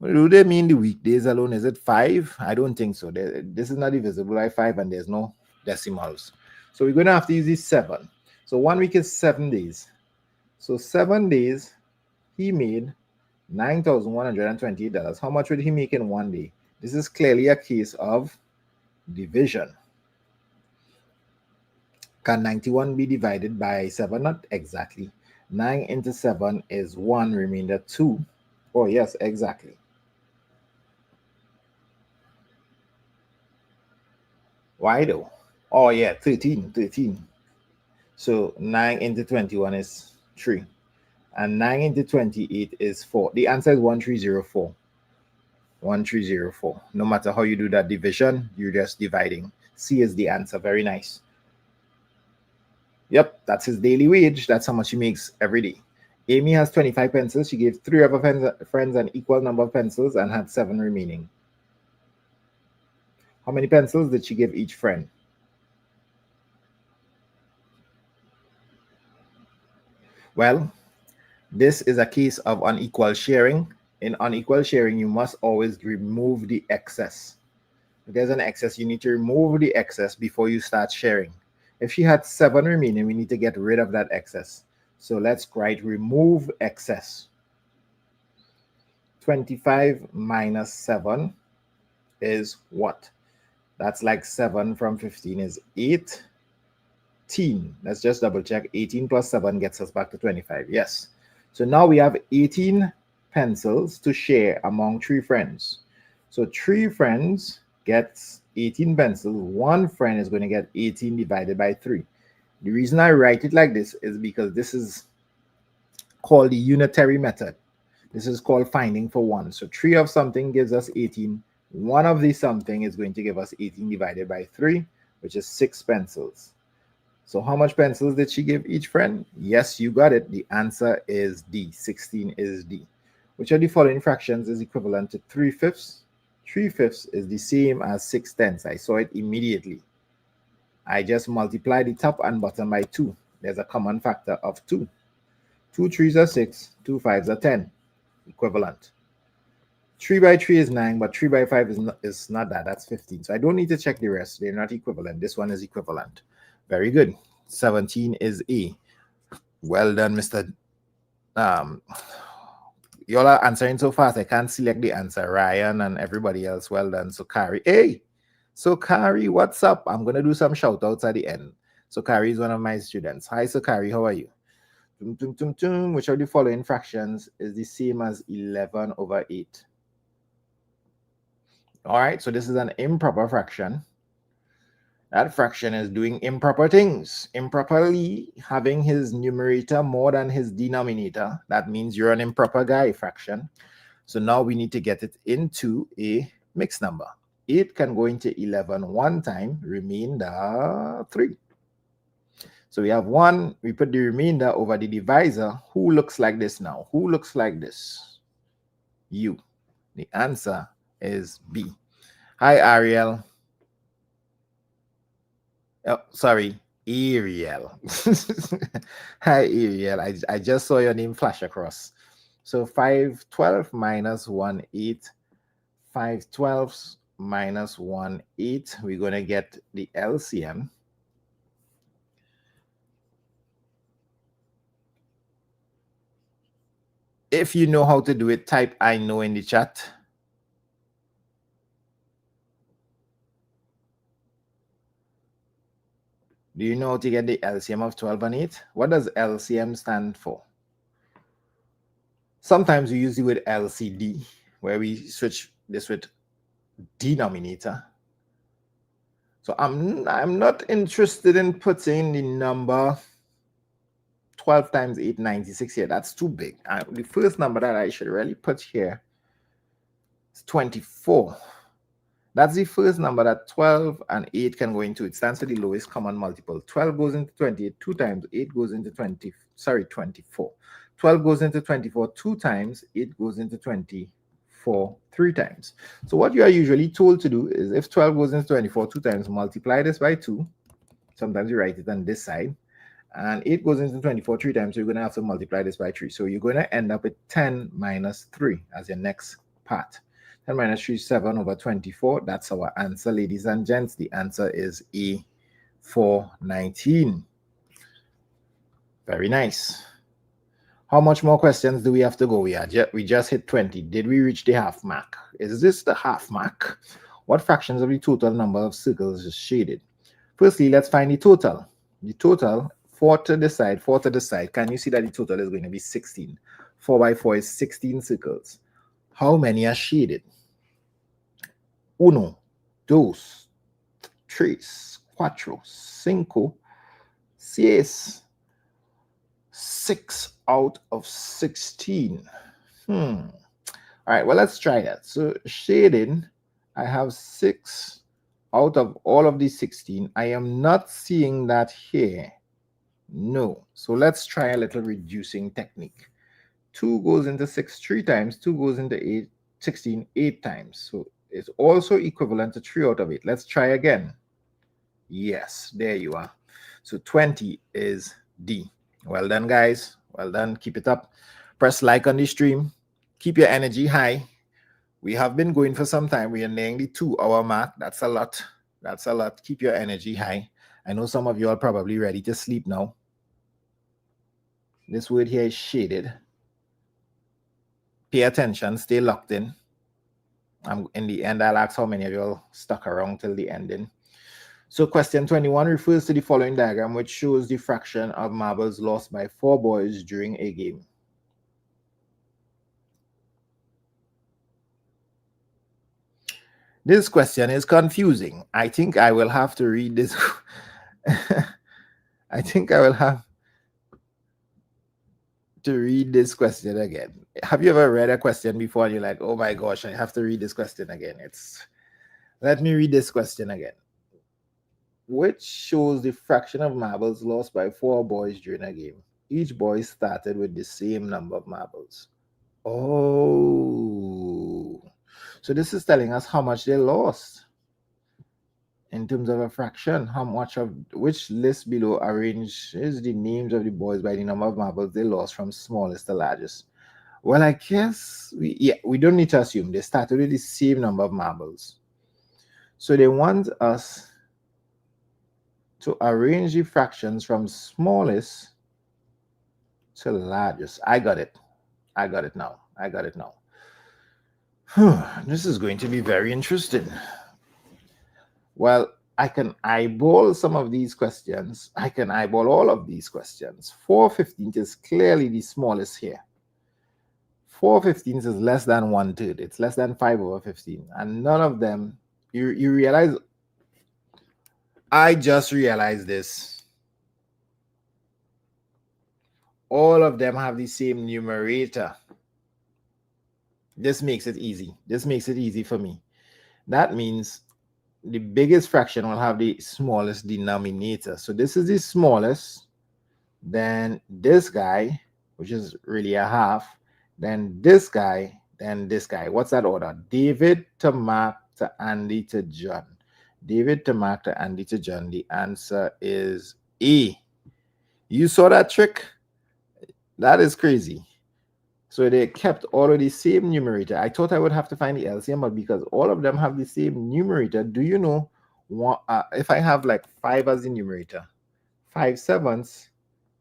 Do they mean the weekdays alone? Is it 5? I don't think so. This is not divisible by 5 and there's no decimals. So we're going to have to use this 7. So 1 week is 7 days. So 7 days, he made $9,128. How much would he make in 1 day? This is clearly a case of division. Can 91 be divided by 7? Not exactly. 9 into 7 is 1, remainder 2. Oh, yes, exactly. Why though? Oh, yeah, 13. So 9 into 21 is 3. And 9 into 28 is 4. The answer is 1304. 1304. No matter how you do that division, you're just dividing. C is the answer. Very nice. Yep, that's his daily wage. That's how much he makes every day. Amy has 25 pencils. She gave 3 of her friends an equal number of pencils and had 7 remaining. How many pencils did she give each friend? Well, this is a case of unequal sharing. In unequal sharing, you must always remove the excess. If there's an excess, you need to remove the excess before you start sharing. If she had 7 remaining, we need to get rid of that excess. So let's write remove excess. 25 minus 7 is what? That's like 7 from 15 is 18. Let's just double check. 18 plus 7 gets us back to 25. Yes. So now we have 18 pencils to share among 3 friends. So 3 friends gets 18 pencils. 1 friend is going to get 18 divided by 3. The reason I write it like this is because this is called the unitary method. This is called finding for 1. So 3 of something gives us 18. 1 of the something is going to give us 18 divided by 3, which is 6 pencils. So how much pencils did she give each friend? Yes, you got it. The answer is D. 16 is D. Which of the following fractions is equivalent to 3/5? 3/5 is the same as 6/10. I saw it immediately. I just multiply the top and bottom by 2. There's a common factor of 2. 2 3s are 6, 2 5s are 10. Equivalent. 3 by 3 is 9, but 3 by 5 is not that. That's 15. So I don't need to check the rest. They're not equivalent. This one is equivalent. Very good. 17 is A. Well done, Mr. Y'all are answering so fast. I can't select the answer. Ryan and everybody else. Well done. So Kari. Hey. So Kari, what's up? I'm going to do some shout outs at the end. So Kari is one of my students. Hi, so Kari, how are you? Which of the following fractions is the same as 11 over 8? All right, so this is an improper fraction. That fraction is doing improper things. Improperly having his numerator more than his denominator. That means you're an improper guy fraction. So now we need to get it into a mixed number. 8 can go into 11 one time, remainder 3. So we have 1, we put the remainder over the divisor. Who looks like this now? Who looks like this? You. The answer is B. Hi, Ariel. Oh, sorry, Ariel. Hi, Ariel. I just saw your name flash across. So 5/12 minus 1/8. 5/12 minus 1/8. We're going to get the LCM. If you know how to do it, type I know in the chat. Do you know how to get the LCM of 12 and 8? What does LCM stand for? Sometimes we use it with LCD, where we switch this with denominator. So I'm not interested in putting the number 12 times 8, 96 here. That's too big. The first number that I should really put here is 24. That's the first number that 12 and 8 can go into. It stands for the lowest common multiple. 12 goes into 28 2 times. 8 goes into 24. 12 goes into 24 2 times. 8 goes into 24 3 times. So what you are usually told to do is if 12 goes into 24 2 times, multiply this by 2. Sometimes you write it on this side. And 8 goes into 24 3 times, so you're going to have to multiply this by 3. So you're going to end up with 10 minus 3 as your next part. 10 minus 3 is 7 over 24. That's our answer, ladies and gents. The answer is A, 419. Very nice. How much more questions do we have to go? We just hit 20. Did we reach the half mark? Is this the half mark? What fractions of the total number of circles is shaded? Firstly, let's find the total. The total, 4 to the side, 4 to the side. Can you see that the total is going to be 16? 4 by 4 is 16 circles. How many are shaded? 1, 2, 3, 4, 5, 6. 6 out of 16. All right, well, let's try that. So shading, I have 6 out of all of these 16. I am not seeing that here. No. So let's try a little reducing technique. 2 goes into 6 3 times. 2 goes into 16 8 times. So it's also equivalent to 3 out of 8. Let's try again. Yes, there you are. So 20 is D. Well done, guys. Well done. Keep it up. Press like on the stream. Keep your energy high. We have been going for some time. We are nearing the 2-hour mark. That's a lot. That's a lot. Keep your energy high. I know some of you are probably ready to sleep now. This word here is shaded. Pay attention. Stay locked in. In the end, I'll ask how many of you all stuck around till the ending. So question 21 refers to the following diagram, which shows the fraction of marbles lost by 4 boys during a game. This question is confusing. I think I will have to read this. I think I will have to read this question again. Have you ever read a question before and you're like, oh my gosh, I have to read this question again? Let me read this question again. Which shows the fraction of marbles lost by 4 boys during a game. Each boy started with the same number of marbles. Oh, so this is telling us how much they lost in terms of a fraction. How much of which list below arranges the names of the boys by the number of marbles they lost from smallest to largest. Well, I guess we don't need to assume they started with the same number of marbles. So they want us to arrange the fractions from smallest to largest. I got it. I got it now. I got it now. This is going to be very interesting. Well, I can eyeball some of these questions. I can eyeball all of these questions. 4/15 is clearly the smallest here. 4/15 is less than 1/3. It's less than 5/15. And none of them, you realize, I just realized this. All of them have the same numerator. This makes it easy. This makes it easy for me. That means the biggest fraction will have the smallest denominator. So this is the smallest. Then this guy, which is really a half. Then this guy. Then this guy. What's that order? David to Mark to Andy to John. David to Mark to Andy to John. The answer is A. You saw that trick? That is crazy. So they kept all of the same numerator. I thought I would have to find the LCM, but because all of them have the same numerator, do you know if I have like 5 as the numerator, 5/7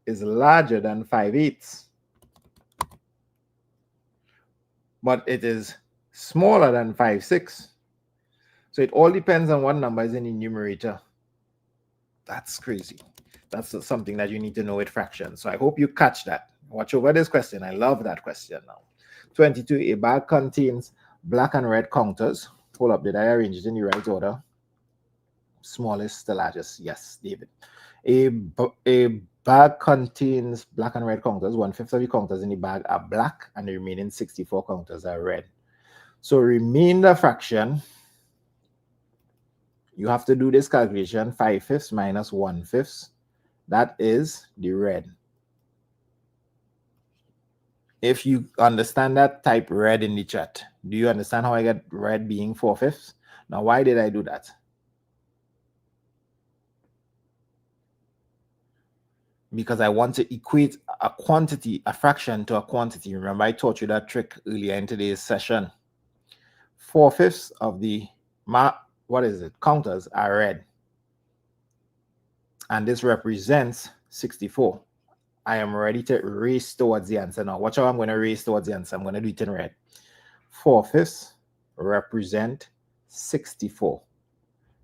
is larger than 5/8. But it is smaller than 5/6. So it all depends on what number is in the numerator. That's crazy. That's something that you need to know with fractions. So I hope you catch that. Watch over this question. I love that question now. 22, a bag contains black and red counters. Hold up, did I arrange it in the right order? Smallest to largest. Yes, David. A bag contains black and red counters. 1/5 of the counters in the bag are black and the remaining 64 counters are red. So remainder fraction, you have to do this calculation. 5/5 minus 1/5. That is the red. If you understand that, type red in the chat. Do you understand how I get red being 4/5? Now, why did I do that? Because I want to equate a fraction to a quantity. Remember, I taught you that trick earlier in today's session. 4/5 of the counters are red. And this represents 64. I am ready to race towards the answer now. Watch how I'm going to race towards the answer. I'm going to do it in red. 4/5 represent 64.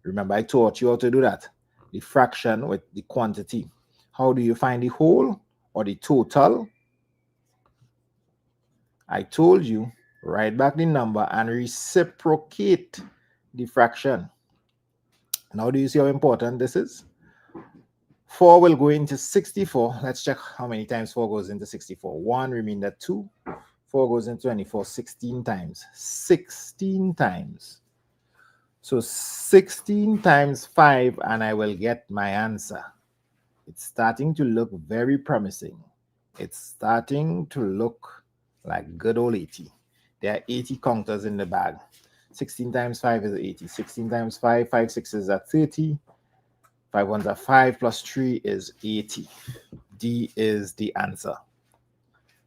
Remember, I taught you how to do that. The fraction with the quantity. How do you find the whole or the total? I told you, write back the number and reciprocate the fraction. Now, do you see how important this is? 4 will go into 64. Let's check how many times 4 goes into 64. 1, remainder 2. 4 goes into 24, 16 times. 16 times. So 16 times 5, and I will get my answer. It's starting to look very promising. It's starting to look like good old 80. There are 80 counters in the bag. 16 times 5 is 80. 16 times 5, 5 6s are 30. 5 1s are 5 plus 3 is 80. D is the answer.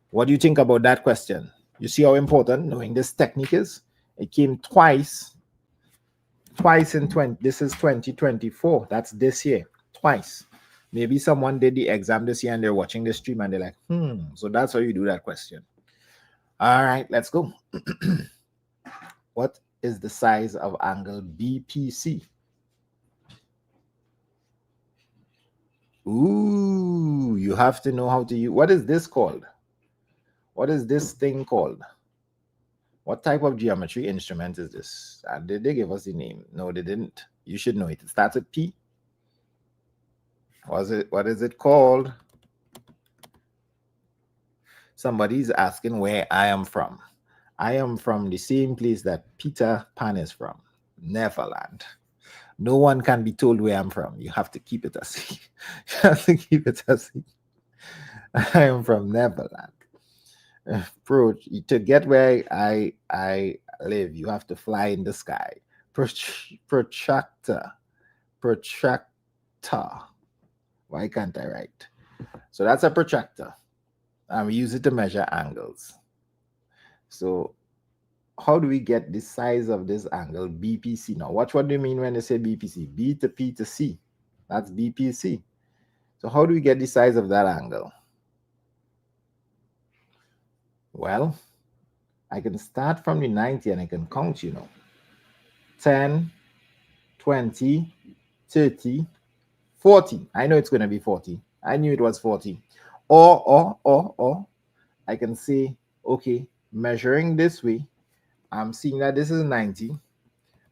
What do you think about that question? You see how important knowing this technique is? It came twice in 20. This is 2024. That's this year. Twice. Maybe someone did the exam this year and they're watching the stream and they're like, so that's how you do that question. All right, let's go. What is the size of angle BPC? Ooh, you have to know how to use. What is this called? What is this thing called? What type of geometry instrument is this? Did they give us the name? No, they didn't. You should know it. It starts with P. What is it called? Somebody's asking where I am from. I am from the same place that Peter Pan is from, Neverland. No one can be told where I'm from. You have to keep it a secret. You have to keep it a secret. I am from Neverland. To get where I live, you have to fly in the sky. Protractor. Why can't I write? So that's a protractor. And we use it to measure angles. So how do we get the size of this angle BPC? Now, watch what do you mean when they say BPC? B to P to C. That's BPC. So how do we get the size of that angle? Well, I can start from the 90 and I can count, 10, 20, 30, 40. I know it's going to be 40. I knew it was 40. Or I can say, okay, measuring this way, I'm seeing that this is 90.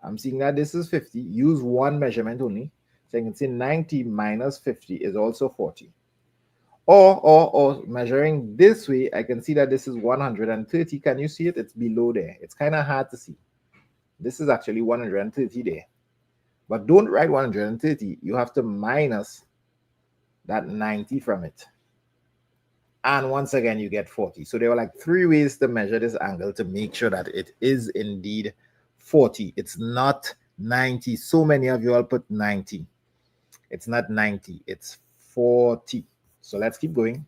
I'm seeing that this is 50. Use one measurement only. So I can say 90 minus 50 is also 40. Or measuring this way, I can see that this is 130. Can you see it? It's below there. It's kind of hard to see. This is actually 130 there. But don't write 130. You have to minus that 90 from it. And once again, you get 40. So there were like 3 ways to measure this angle to make sure that it is indeed 40. It's not 90. So many of you all put 90. It's not 90. It's 40. So let's keep going.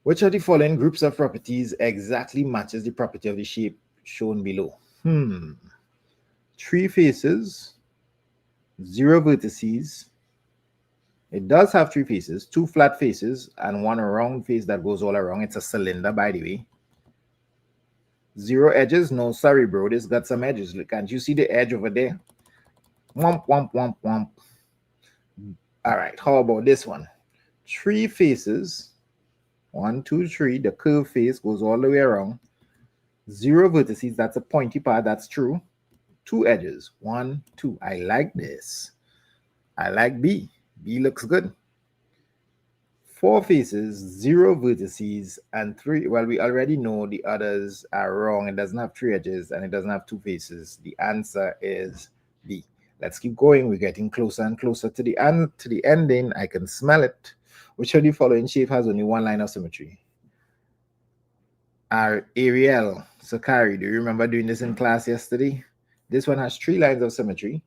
Which of the following groups of properties exactly matches the property of the shape shown below? 3 faces, 0 vertices. It does have 3 faces, 2 flat faces, and 1 round face that goes all around. It's a cylinder, by the way. 0 edges? No, sorry, bro. This got some edges. Look, can't you see the edge over there? Womp, womp, womp, womp. All right, how about this one? 3 faces. 1, 2, 3. The curved face goes all the way around. 0 vertices. That's a pointy part. That's true. 2 edges. 1, 2. I like this. I like B. B looks good. 4 faces, 0 vertices, and 3. Well, we already know the others are wrong. It doesn't have 3 edges and it doesn't have 2 faces. The answer is B. Let's keep going. We're getting closer and closer to the ending. I can smell it. Which of the following shape has only 1 line of symmetry? Ariel, Sakari, do you remember doing this in class yesterday? This one has 3 lines of symmetry.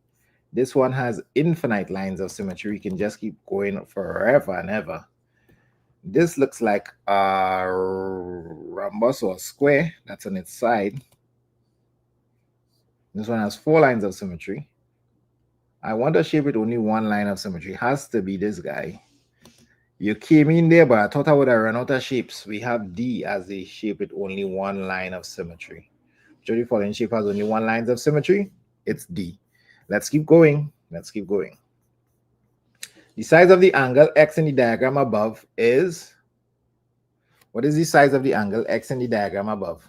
This one has infinite lines of symmetry. You can just keep going forever and ever. This looks like a rhombus or a square that's on its side. This one has 4 lines of symmetry. I want a shape with only 1 line of symmetry. Has to be this guy. You came in there, but I thought I would have run out of shapes. We have D as a shape with only 1 line of symmetry. Which of the following shape has only 1 line of symmetry? It's D. Let's keep going. Let's keep going. The size of the angle X in the diagram above is, what is the size of the angle X in the diagram above?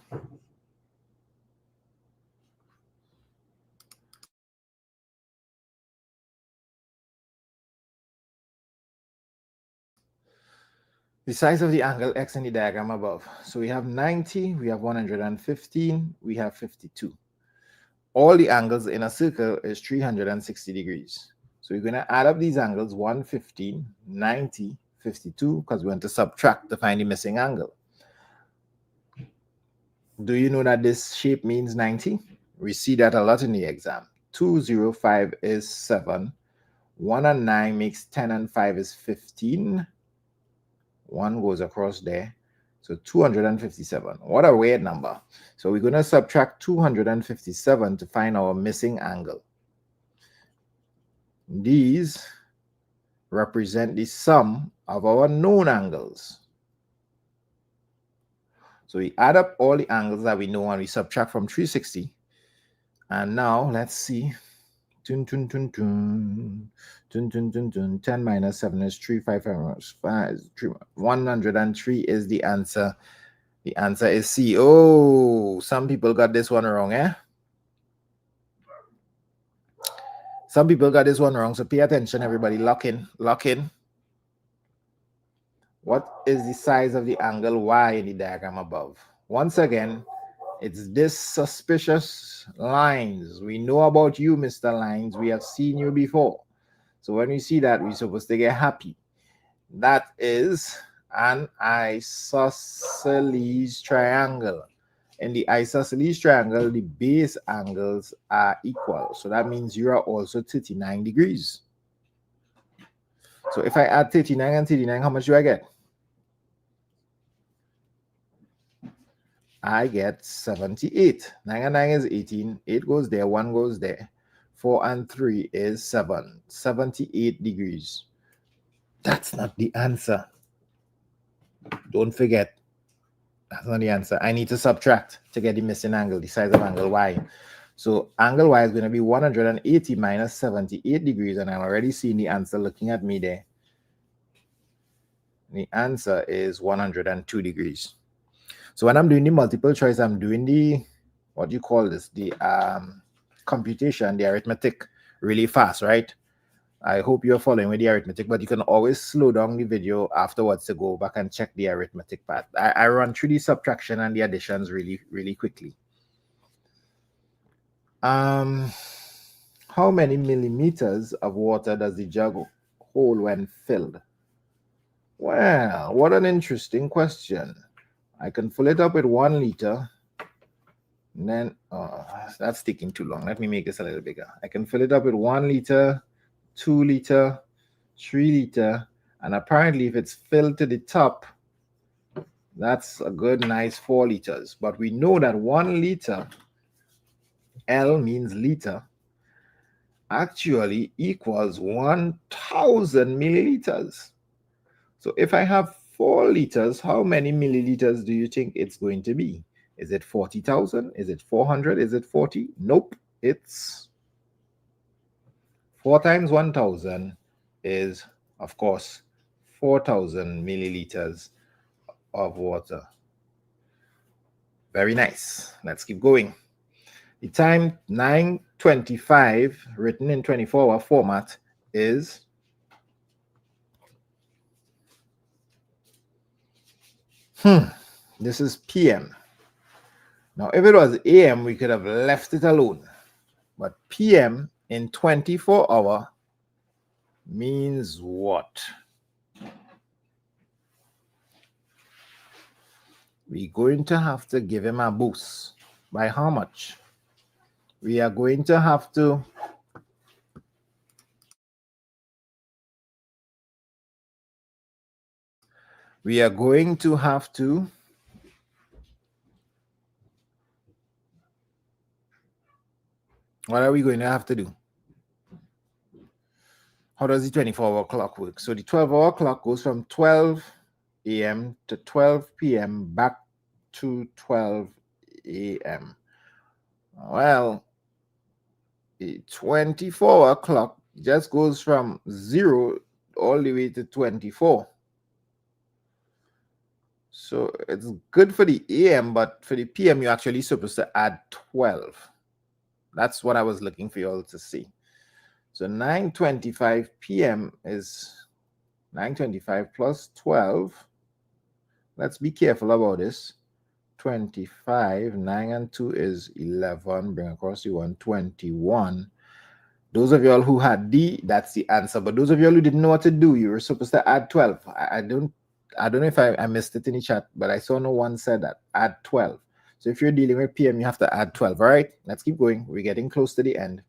The size of the angle X in the diagram above. So we have 90, we have 115, we have 52. All the angles in a circle is 360 degrees. So we're going to add up these angles, 115, 90, 52, because we want to subtract to find the missing angle. Do you know that this shape means 90? We see that a lot in the exam. 205 is 7. 1 and 9 makes 10 and 5 is 15. 1 goes across there. So 257. What a weird number. So we're going to subtract 257 to find our missing angle. These represent the sum of our known angles. So we add up all the angles that we know and we subtract from 360. And now let's see. 10 minus 7 is 3, 5 minus 5 is 3. 103 is the answer. The answer is C. Oh, some people got this one wrong, eh? Some people got this one wrong, so pay attention, everybody. Lock in, lock in. What is the size of the angle Y in the diagram above? Once again, it's this suspicious lines. We know about you, Mr. Lines. We have seen you before. So when we see that, we're supposed to get happy. That is an isosceles triangle. In the isosceles triangle, the base angles are equal. So that means you are also 39 degrees. So if I add 39 and 39, how much do I get? I get 78. 9 and 9 is 18. 8 goes there, 1 goes there. 4 and 3 is 7. 78 degrees. That's not the answer. Don't forget. That's not the answer. I need to subtract to get the missing angle, the size of angle Y. So angle Y is going to be 180 minus 78 degrees. And I'm already seeing the answer looking at me there. The answer is 102 degrees. So when I'm doing the multiple choice, I'm doing the, what do you call this? The computation, the arithmetic really fast, right? I hope you're following with the arithmetic, but you can always slow down the video afterwards to go back and check the arithmetic part. I run through the subtraction and the additions really, really quickly. How many millimeters of water does the jug hold when filled? Well, what an interesting question. I can fill it up with 1 liter. And then, that's taking too long. Let me make this a little bigger. I can fill it up with 1 liter, 2 liter, 3 liter. And apparently if it's filled to the top, that's a good, nice 4 liters. But we know that 1 liter, L means liter, actually equals 1,000 milliliters. So if I have 4 liters, how many milliliters do you think it's going to be? Is it 40,000? Is it 400? Is it 40? Nope. It's 4 times 1,000 is, of course, 4,000 milliliters of water. Very nice. Let's keep going. The time 9:25 written in 24-hour format is this is PM. Now, if it was AM, we could have left it alone. But PM in 24-hour means what? We're going to have to give him a boost. By how much? We are going to have to What are we going to have to do? How does the 24-hour clock work? So the 12-hour clock goes from 12 a.m. to 12 p.m. back to 12 a.m. Well, the 24-hour clock just goes from 0 all the way to 24. So it's good for the AM, but for the PM, you're actually supposed to add 12. That's what I was looking for you all to see. So 9:25 p.m. is 9:25 plus 12. Let's be careful about this. 25, 9 and 2 is 11. Bring across the 121. Those of y'all who had D, that's the answer. But those of y'all who didn't know what to do, you were supposed to add 12. I don't know if I missed it in the chat, but I saw no one said that. Add 12. So if you're dealing with PM, you have to add 12. All right, let's keep going. We're getting close to the end.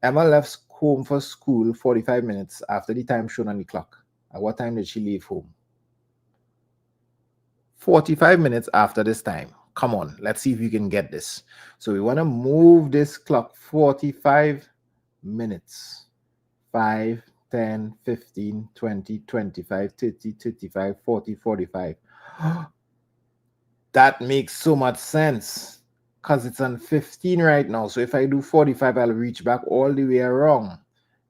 Emma left home for school 45 minutes after the time shown on the clock. At what time did she leave home? 45 minutes after this time. Come on, let's see if you can get this. So we want to move this clock 45 minutes. 5, 10, 15, 20, 25, 30, 35, 40, 45. That makes so much sense because it's on 15 right now. So if I do 45, I'll reach back all the way around.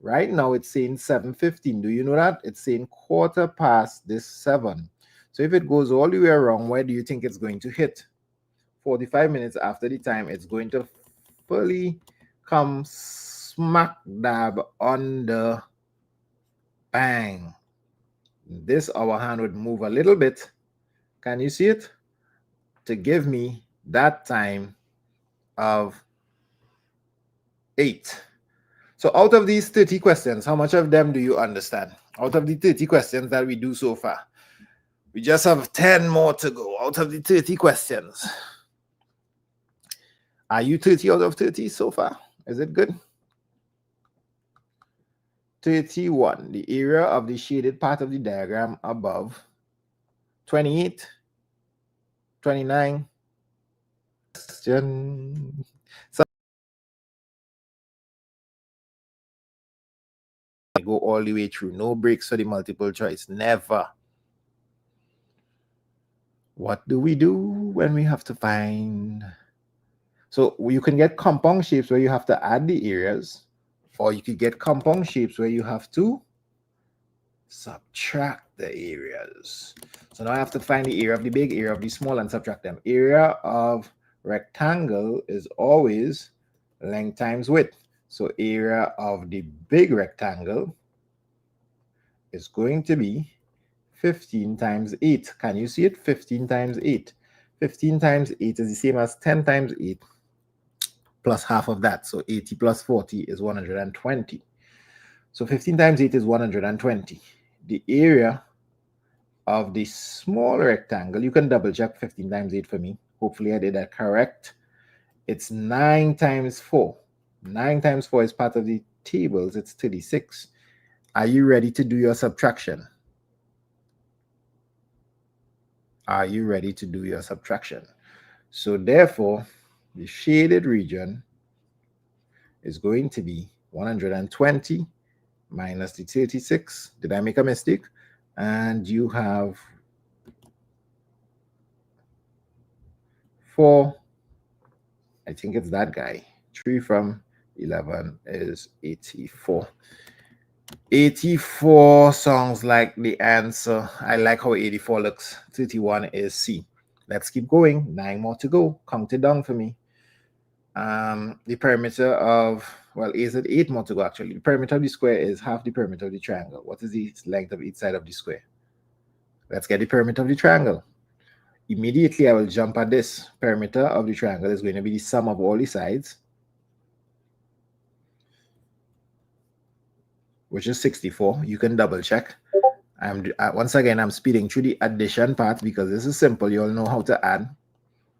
Right now, it's saying 7:15. Do you know that? It's saying quarter past this 7. So if it goes all the way around, where do you think it's going to hit? 45 minutes after the time, it's going to fully come smack dab on the bang. This hour hand would move a little bit. Can you see it? To give me that time of 8. So out of these 30 questions, how much of them do you understand? Out of the 30 questions that we do so far, we just have 10 more to go out of the 30 questions. Are you 30 out of 30 so far? Is it good? 31, the area of the shaded part of the diagram above. 28, 29. Question. So I go all the way through. No breaks for the multiple choice. Never. What do we do when we have to find? So you can get compound shapes where you have to add the areas, or you could get compound shapes where you have to subtract the areas. So now I have to find the area of the big, area of the small, and subtract them. Area of rectangle is always length times width. So area of the big rectangle is going to be 15 times 8. Can you see it? 15 times 8. 15 times 8 is the same as 10 times 8 plus half of that. So 80 plus 40 is 120. So 15 times 8 is 120. The area of the small rectangle, you can double check 15 times 8 for me. Hopefully I did that correct. It's 9 times 4. 9 times 4 is part of the tables. It's 36. Are you ready to do your subtraction? Are you ready to do your subtraction? So therefore, the shaded region is going to be 120 minus the 36. Did I make a mistake? And you have 4. I think it's that guy. 3 from 11 is 84. 84 sounds like the answer. I like how 84 looks. 31 is C. Let's keep going. 9 more to go. Count it down for me. The perimeter of, well, is it 8 more to go actually? The perimeter of the square is half the perimeter of the triangle. What is the length of each side of the square? Let's get the perimeter of the triangle. Immediately I will jump at this. Perimeter of the triangle is going to be the sum of all the sides, which is 64. You can double check. Once again, I'm speeding through the addition part because this is simple. You all know how to add.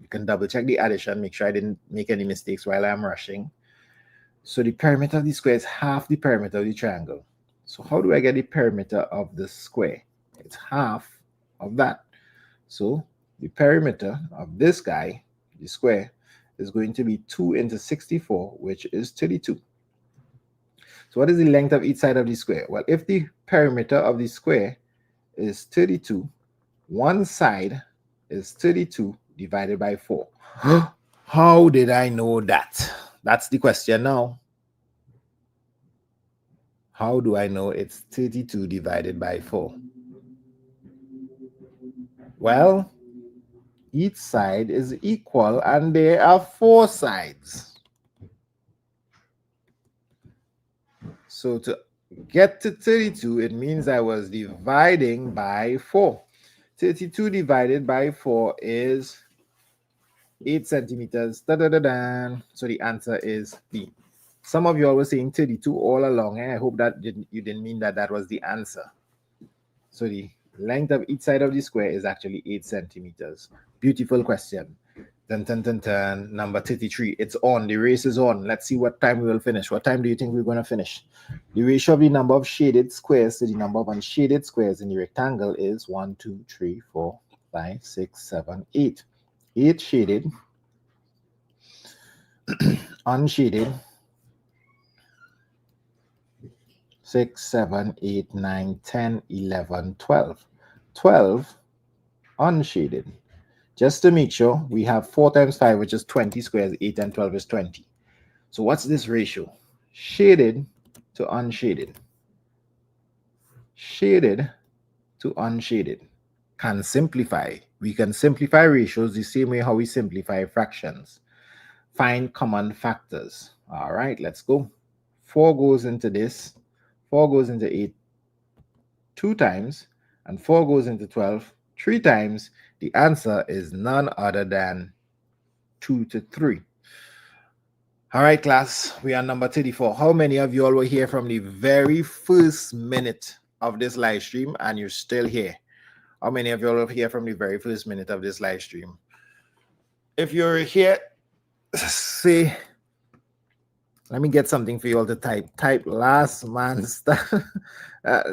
You can double check the addition, make sure I didn't make any mistakes while I'm rushing. So the perimeter of the square is half the perimeter of the triangle. So how do I get the perimeter of the square? It's half of that. So the perimeter of this guy, the square, is going to be 2 into 64, which is 32. So what is the length of each side of the square? Well, if the perimeter of the square is 32, one side is 32 divided by 4. How did I know that? That's the question now. How do I know it's 32 divided by 4? Well, each side is equal and there are 4 sides. So to get to 32, it means I was dividing by 4. 32 divided by 4 is 8 centimeters. Da-da-da-da. So the answer is B. Some of you all were saying 32 all along. I hope that you didn't mean that was the answer. So the length of each side of the square is actually 8 centimeters. Beautiful question. Dun, dun, dun, dun. Number 33. It's on. The race is on. Let's see what time we will finish. What time do you think we're going to finish? The ratio of the number of shaded squares to the number of unshaded squares in the rectangle is 1, 2, 3, 4, 5, 6, 7, 8. 8 shaded, unshaded, 6, 7, 8, 9, 10, 11, 12. 12 unshaded. Just to make sure, we have 4 times 5, which is 20 squares. 8 and 12 is 20. So what's this ratio? Shaded to unshaded. Shaded to unshaded. Can simplify. We can simplify ratios the same way how we simplify fractions. Find common factors. All right, let's go. 4 goes into this. 4 goes into 8 2 times. And 4 goes into 12 3 times. The answer is none other than 2 to 3. All right, class, we are number 34. How many of you all were here from the very first minute of this live stream and you're still here? How many of you all were here from the very first minute of this live stream? If you're here, say, let me get something for you all to type. Type last man stand.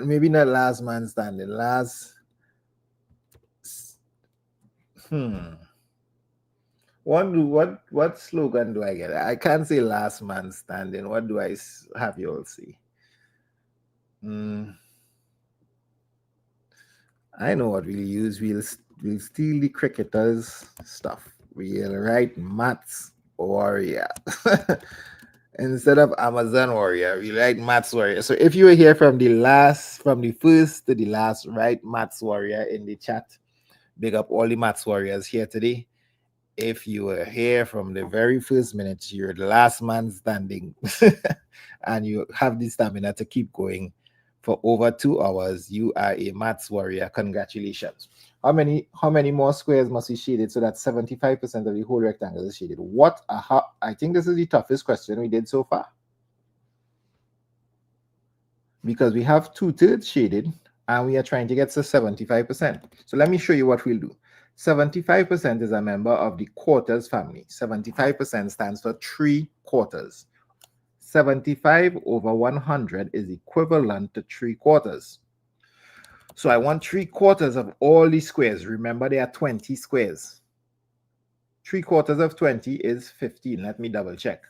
Maybe not last man standing. Last. What slogan do I get? I can't say last man standing. What do I have you all see? I know what we'll use. We'll steal the cricketers' stuff. We'll write Maths Warrior. Instead of Amazon Warrior, we write Maths Warrior. So if you were here from the first to the last, write Maths Warrior in the chat. Big up all the Maths Warriors here today. If you were here from the very first minute, you're the last man standing and you have the stamina to keep going for over 2 hours, you are a Maths Warrior. Congratulations. How many more squares must be shaded so that 75% of the whole rectangle is shaded? I think this is the toughest question we did so far. Because we have 2/3 shaded and we are trying to get to 75%. So let me show you what we'll do. 75% is a member of the quarters family. 75% stands for 3 quarters. 75 over 100 is equivalent to 3 quarters. So I want 3 quarters of all these squares. Remember, there are 20 squares. 3 quarters of 20 is 15. Let me double check.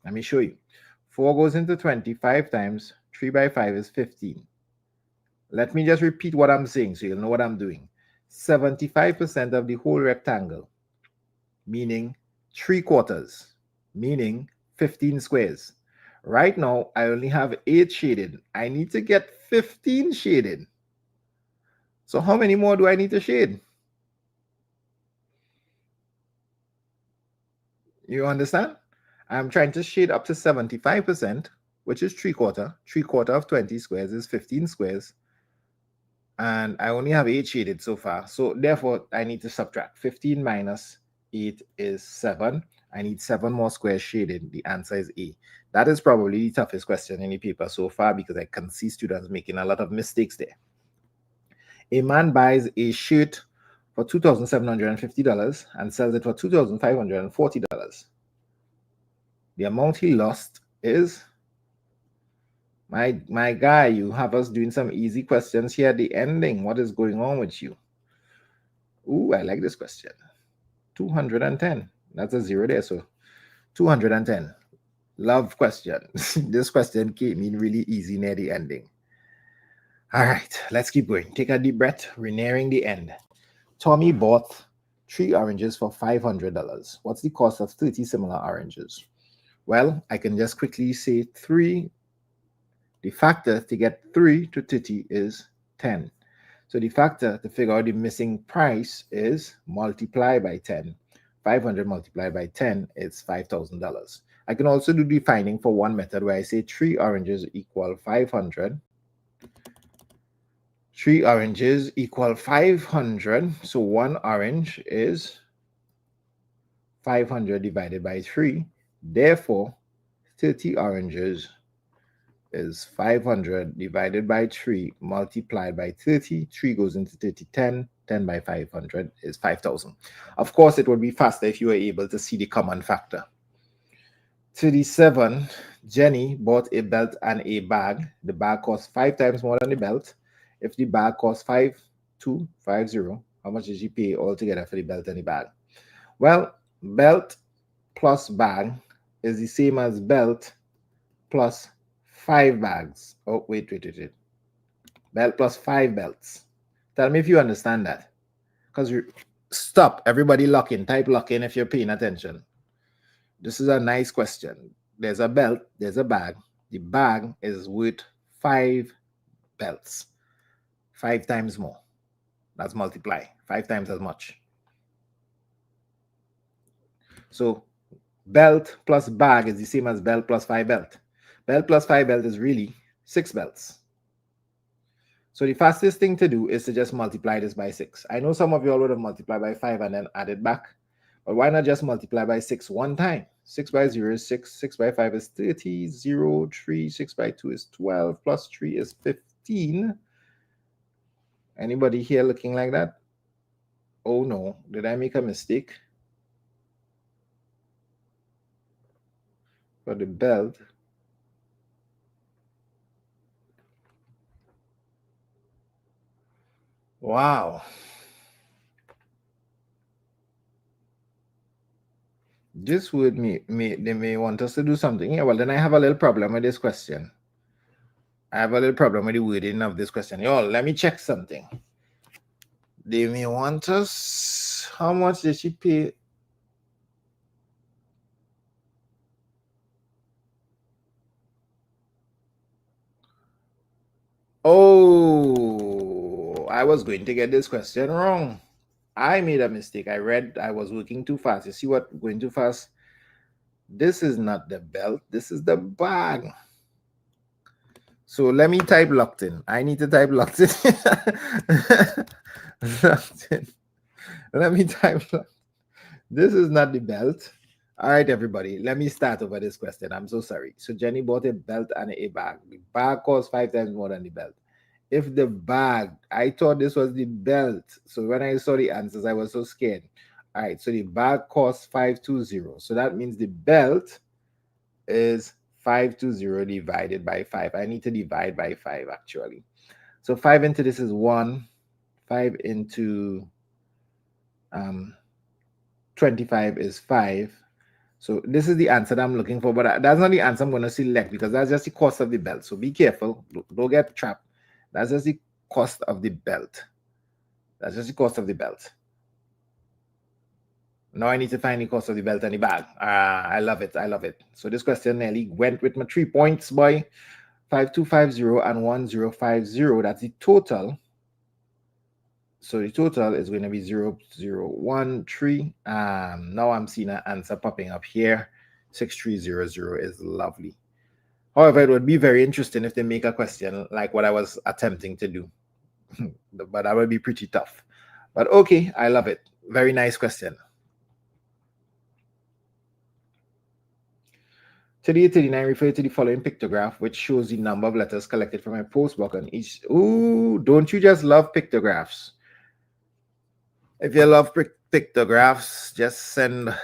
Let me show you. 4 goes into 25 times 3 by 5 is 15. Let me just repeat what I'm saying so you'll know what I'm doing. 75% of the whole rectangle, meaning 3 quarters, meaning 15 squares. Right now, I only have 8 shaded. I need to get 15 shaded. So how many more do I need to shade? You understand? I'm trying to shade up to 75%, which is 3 quarter. 3 quarter of 20 squares is 15 squares. And I only have 8 shaded so far. So therefore, I need to subtract. 15 minus 8 is 7. I need 7 more squares shaded. The answer is A. That is probably the toughest question in the paper so far because I can see students making a lot of mistakes there. A man buys a shirt for $2,750 and sells it for $2,540. The amount he lost is... My guy, you have us doing some easy questions here at the ending. What is going on with you? Ooh, I like this question. 210. That's a 0 there. So 210. Love question. This question came in really easy near the ending. All right, let's keep going. Take a deep breath. We're nearing the end. Tommy bought 3 oranges for $500. What's the cost of 30 similar oranges? Well, I can just quickly say 3. The factor to get 3 to 30 is 10. So the factor to figure out the missing price is multiply by 10. 500 multiplied by 10 is $5,000. I can also do the finding for one method where I say 3 oranges equal 500. 3 oranges equal 500. So 1 orange is 500 divided by 3. Therefore, 30 oranges is 500 divided by 3 multiplied by 30. 3 goes into 30, 10. 10 by 500 is 5,000. Of course, it would be faster if you were able to see the common factor. 37, Jenny bought a belt and a bag. The bag costs 5 times more than the belt. If the bag costs 5,250, how much did she pay altogether for the belt and the bag? Well, belt plus bag is the same as belt plus 5 bags. Oh, wait. Belt plus 5 belts. Tell me if you understand that. Because stop. Everybody lock in. Type lock in if you're paying attention. This is a nice question. There's a belt. There's a bag. The bag is worth 5 belts. 5 times more. That's multiply. 5 times as much. So belt plus bag is the same as belt plus 5 belt. Belt plus 5 belt is really 6 belts. So the fastest thing to do is to just multiply this by 6. I know some of you all would have multiplied by 5 and then added back. But why not just multiply by 6 one time? 6 by 0 is 6. 6 by 5 is 30. 0, 3. 6 by 2 is 12. Plus 3 is 15. Anybody here looking like that? Oh no. Did I make a mistake? For the belt. Wow. This would they may want us to do something. Yeah, well, then I have a little problem with this question. I have a little problem with the wording of this question. Y'all, let me check something. They may want us. How much did she pay? Oh, I was going to get this question wrong. I made a mistake. I was working too fast. You see what? Going too fast. This is not the belt. This is the bag. So let me type locked in. I need to type locked in. Locked in. Let me type locked. This is not the belt. All right, everybody. Let me start over this question. I'm so sorry. So Jenny bought a belt and a bag. The bag costs 5 times more than the belt. If the bag, I thought this was the belt. So when I saw the answers, I was so scared. All right, so the bag costs 520. So that means the belt is 520 divided by 5. I need to divide by 5 actually. So 5 into this is 1. 5 into 25 is 5. So this is the answer that I'm looking for, but that's not the answer I'm going to select because that's just the cost of the belt. So be careful. Don't get trapped. That's just the cost of the belt. That's just the cost of the belt. Now I need to find the cost of the belt and the bag. I love it. I love it. So this question nearly went with my 3 points, boy. 5250 and 1050. That's the total. So the total is going to be 0013. Now I'm seeing an answer popping up here. 6300 is lovely. However, it would be very interesting if they make a question like what I was attempting to do. But that would be pretty tough. But okay, I love it. Very nice question. Today, 39 refer to the following pictograph, which shows the number of letters collected from a postbox on each. Ooh, don't you just love pictographs? If you love pictographs, just send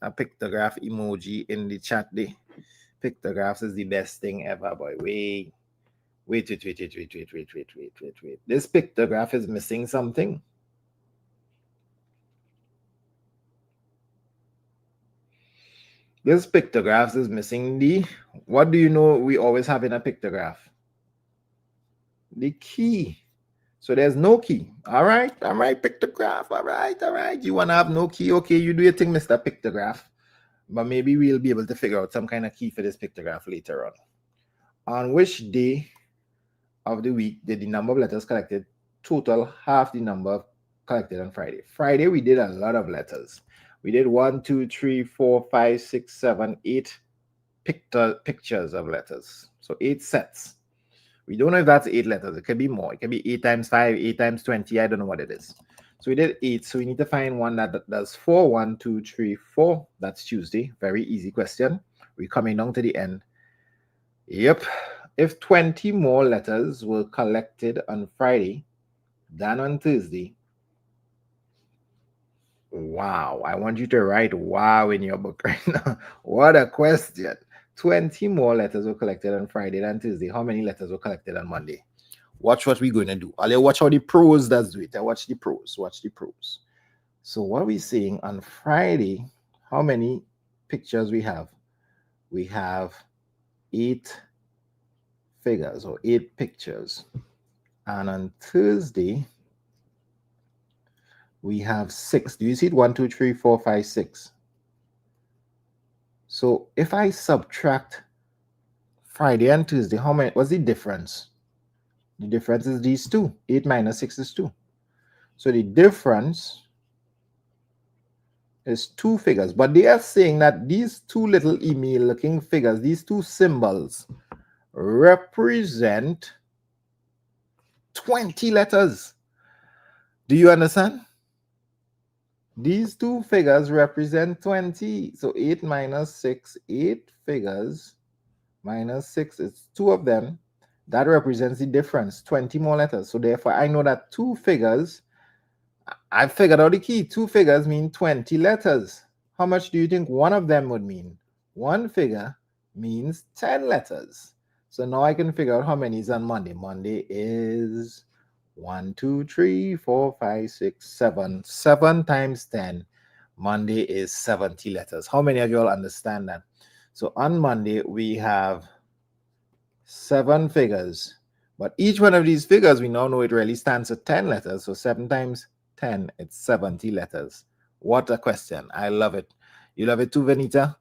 a pictograph emoji in the chat. Pictographs is the best thing ever, boy. Wait. This pictograph is missing something. This pictograph is missing the, what do you know we always have in a pictograph? The key. So there's no key. All right, pictograph. All right. You want to have no key? Okay, you do your thing, Mr. Pictograph. But maybe we'll be able to figure out some kind of key for this pictograph later on. On which day of the week did the number of letters collected total half the number collected on Friday? Friday, we did a lot of letters. We did 1, 2, 3, 4, 5, 6, 7, 8 pictures of letters. So 8 sets. We don't know if that's 8 letters. It could be more. It could be 8 times 5, 8 times 20. I don't know what it is. So we did 8. So we need to find one that does 4. 1, 2, 3, 4. That's Tuesday. Very easy question. We're coming down to the end. Yep. If 20 more letters were collected on Friday than on Thursday, wow. I want you to write wow in your book right now. What a question. 20 more letters were collected on Friday than Tuesday. How many letters were collected on Monday? Watch what we're going to do. I'll watch how the pros does do it. I watch the pros. Watch the pros. So what are we saying on Friday? How many pictures we have? We have 8 figures or 8 pictures. And on Thursday, we have 6. Do you see it? 1, 2, 3, 4, 5, 6. So if I subtract Friday and Tuesday, how many? What's the difference? The difference is these 2. 8 minus 6 is 2. So the difference is 2 figures. But they are saying that these 2 little email-looking figures, these 2 symbols, represent 20 letters. Do you understand? These 2 figures represent 20. So 8 minus 6, 8 figures minus 6 is 2 of them. That represents the difference, 20 more letters. So therefore, I know that 2 figures, I figured out the key. 2 figures mean 20 letters. How much do you think one of them would mean? One figure means 10 letters. So now I can figure out how many is on Monday. Monday is 1, 2, 3, 4, 5, 6, 7. 7 times 10. Monday is 70 letters. How many of you all understand that? So on Monday, we have 7 figures. But each one of these figures, we now know it really stands for 10 letters. So 7 times 10, it's 70 letters. What a question. I love it. You love it too, Vanita?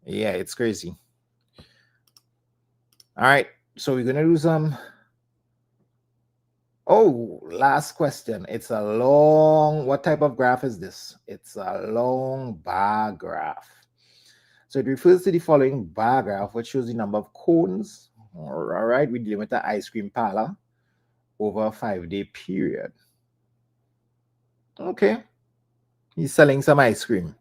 Yeah, it's crazy. All right. So we're going to do some... Oh, last question. It's a long, what type of graph is this? It's a long bar graph. So it refers to the following bar graph, which shows the number of cones. All right, we're dealing with an ice cream parlor over a 5-day period. Okay. He's selling some ice cream.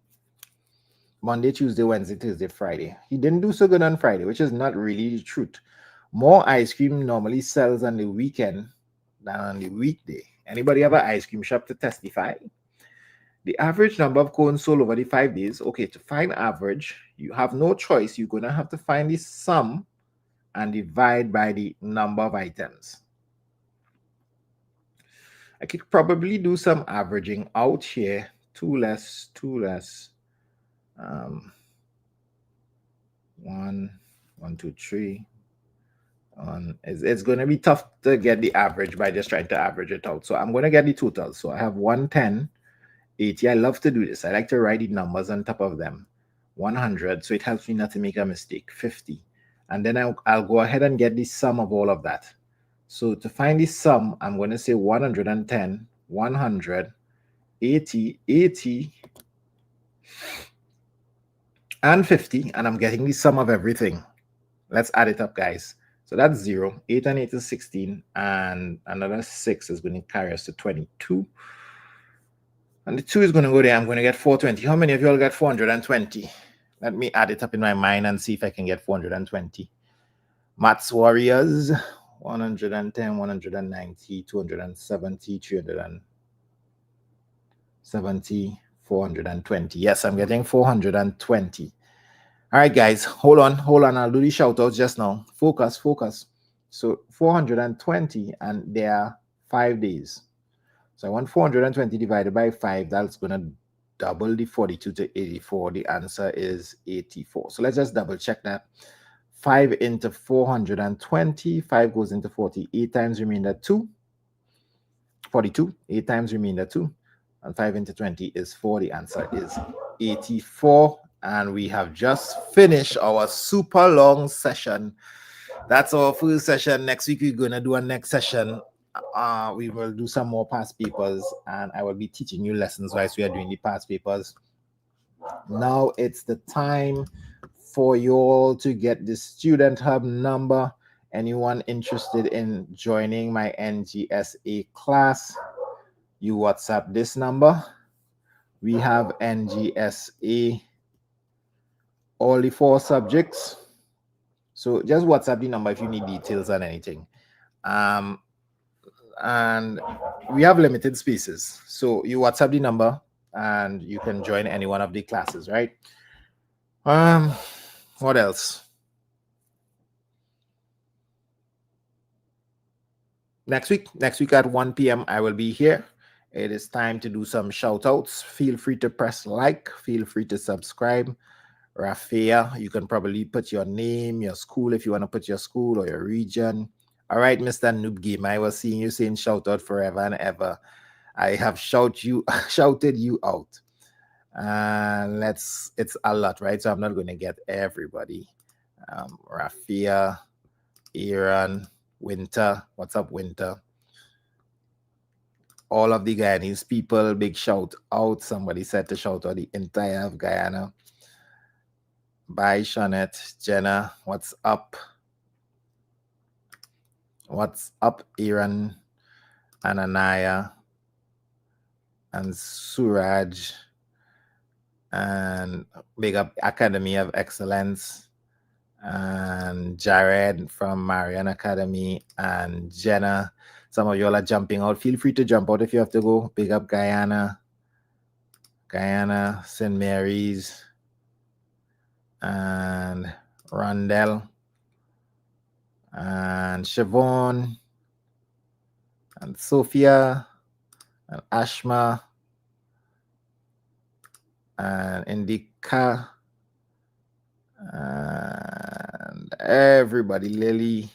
Monday, Tuesday, Wednesday, Thursday, Friday. He didn't do so good on Friday, which is not really the truth. More ice cream normally sells on the weekend than on the weekday. Anybody have an ice cream shop to testify? The average number of cones sold over the 5 days. Okay, to find average, you have no choice. You're going to have to find the sum and divide by the number of items. I could probably do some averaging out here. 2 less, 2 less. 1, 1, 2, 3. It's going to be tough to get the average by just trying to average it out. So I'm going to get the total. So I have 110, 80. I love to do this. I like to write the numbers on top of them. 100. So it helps me not to make a mistake. 50. And then I'll go ahead and get the sum of all of that. So to find the sum, I'm going to say 110, 100, 80, 80, and 50. And I'm getting the sum of everything. Let's add it up, guys. So that's 0. 8 and 8 is 16. And another 6 is going to carry us to 22. And the 2 is going to go there. I'm going to get 420. How many of you all got 420? Let me add it up in my mind and see if I can get 420. Maths warriors. 110, 190, 270, 370, 420. Yes, I'm getting 420. All right, guys, hold on. I'll do the shout outs just now. Focus. So 420, and there are 5 days. So I want 420 divided by 5. That's going to double the 42 to 84, the answer is 84. So let's just double check that. 5 into 420, 5 goes into 40, 8 times remainder 2, 42, 8 times remainder 2, and 5 into 20 is 4. The answer is 84. And we have just finished our super long session. That's our first session. Next week, we're going to do a next session. We will do some more past papers, and I will be teaching you lessons whilst we are doing the past papers. Now it's the time for you all to get the Student Hub number. Anyone interested in joining my NGSA class, you WhatsApp this number. We have NGSA, all the 4 subjects. So just WhatsApp the number if you need details on anything. And we have limited spaces. So you WhatsApp the number and you can join any one of the classes, right? What else? Next week at 1 p.m. I will be here. It is time to do some shout outs. Feel free to press like, feel free to subscribe. Rafia, you can probably put your name, your school, if you want to put your school or your region. All right, Mr. Noob Game, I was seeing you saying shout out forever and ever. I have shouted you out. And it's a lot, right? So I'm not going to get everybody. Rafia, Aaron, Winter. What's up, Winter? All of the Guyanese people, big shout out. Somebody said to shout out the entire of Guyana. Bye, Shanette. Jenna, what's up? What's up, Aaron, Ananaya, and Suraj, and big up Academy of Excellence, and Jared from Marian Academy, and Jenna. Some of y'all are jumping out. Feel free to jump out if you have to go. Big up Guyana, St. Mary's, and Rondell, and Siobhan, and Sophia, and Ashma, and Indica, and everybody, Lily,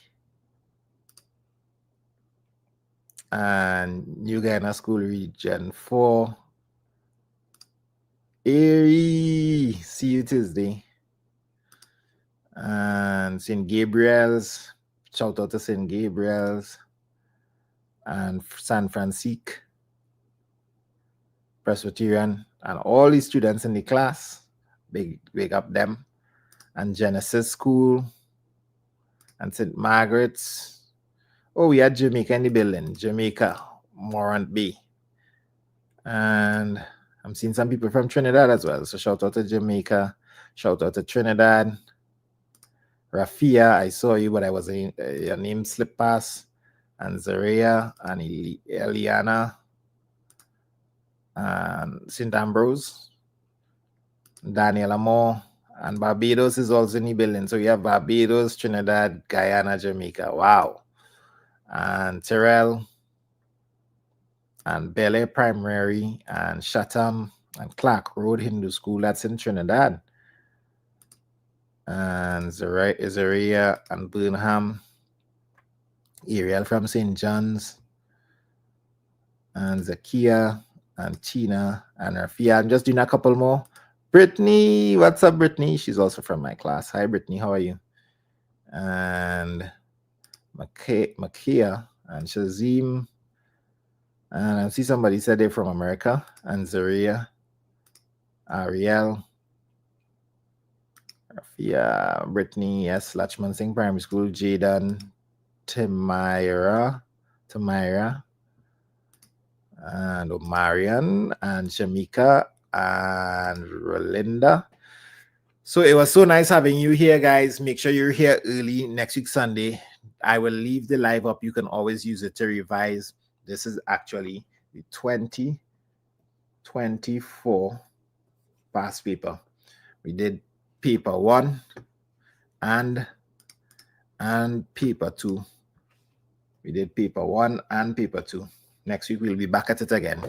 and New Guyana School Region 4. Erie, see you Tuesday. And St. Gabriel's, shout out to St. Gabriel's, and San Francisco Presbyterian, and all the students in the class, big up them, and Genesis School, and St. Margaret's. Oh, we had Jamaica in the building, Jamaica, Morant Bay. And I'm seeing some people from Trinidad as well, so shout out to Jamaica, shout out to Trinidad. Rafia, I saw you, but I was in your name slip pass. And Zaria and Eliana and St. Ambrose, Daniel Amore, and Barbados is also in the building. So you have Barbados, Trinidad, Guyana, Jamaica. Wow. And Terrell and Bel Air Primary and Chatham and Clark Road Hindu School. That's in Trinidad. And Zaria and Burnham, Ariel from St. John's, and Zakia and Tina and Rafia. I'm just doing a couple more. Brittany, what's up, Brittany? She's also from my class. Hi, Brittany, how are you? And Makia and Shazim. And I see somebody said they're from America. And Zaria, Ariel, Rafia, Brittany, yes, Lachman Singh Primary School, Jaden, Tamira, and Omarian, and Shamika, and Rolinda. So it was so nice having you here, guys. Make sure you're here early next week, Sunday. I will leave the live up. You can always use it to revise. This is actually the 2024 past paper. We did paper 1 and paper 2. We did paper 1 and paper 2. Next week, we'll be back at it again.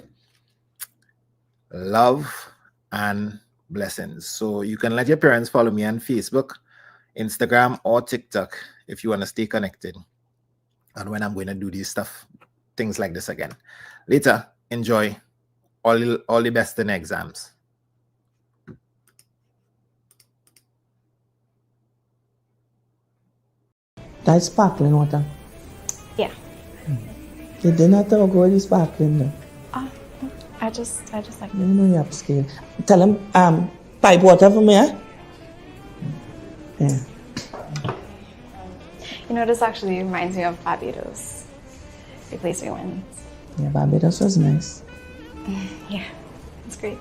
Love and blessings. So you can let your parents follow me on Facebook, Instagram, or TikTok if you want to stay connected. And when I'm going to do these things like this again. Later, enjoy. All the best in the exams. That's sparkling water. Yeah. You did not talk about the sparkling though. I just like You know you're upscale. Tell him, pipe water for me, eh? Yeah. You know, this actually reminds me of Barbados, the place we went. Yeah, Barbados was nice. Yeah, it's great.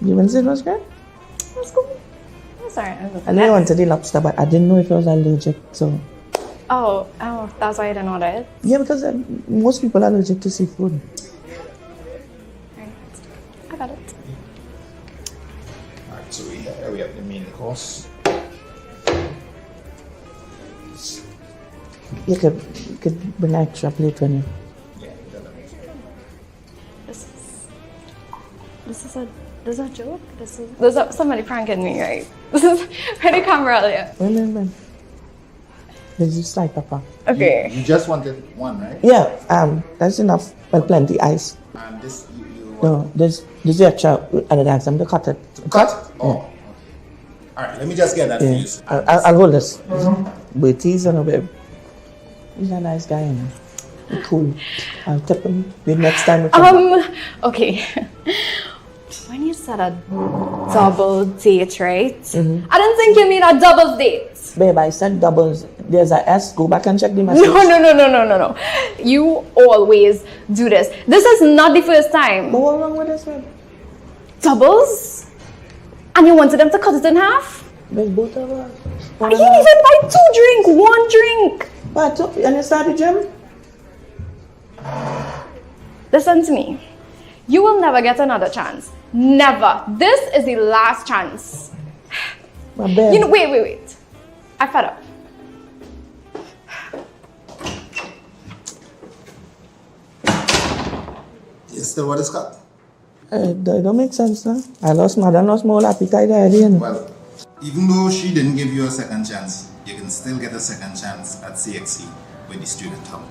You went to it was great? It was cool. I'm sorry. I know you wanted the lobster, but I didn't know if I was allergic, so. Oh, that's why I didn't order it. Yeah, because most people are allergic to seafood. Right. I got it. Alright, so we have the main course. You could bring an extra plate when you. This is a joke. There's somebody pranking me, right? This is pretty camera earlier. Wait. There's just like Papa. Okay. You just wanted one, right? Yeah, that's enough. Well, plenty ice. And this you No, there's extra another ice. I'm to cut it. cut? Oh, okay. Alright, let me just get that for Yeah. you. I'll hold this. But he's a babe. He's a nice guy, you know. He's cool. I'll tip him the next time we come back. Okay. When you said a double date, right? I didn't think you mean a double date. Babe, I said doubles. There's a S. Go back and check the message. No. You always do this. This is not the first time. But what's wrong with this one? Doubles? And you wanted them to cut it in half? There's both of us. I didn't even buy 2 drinks, 1 drink. But and you start the gym? Listen to me. You will never get another chance. Never. This is the last chance. My babe. You know, wait. I fed up. You still want to cut? It don't make sense, no? I lost more appetite already. Well, even though she didn't give you a second chance, you can still get a second chance at CXC with the Student Hub.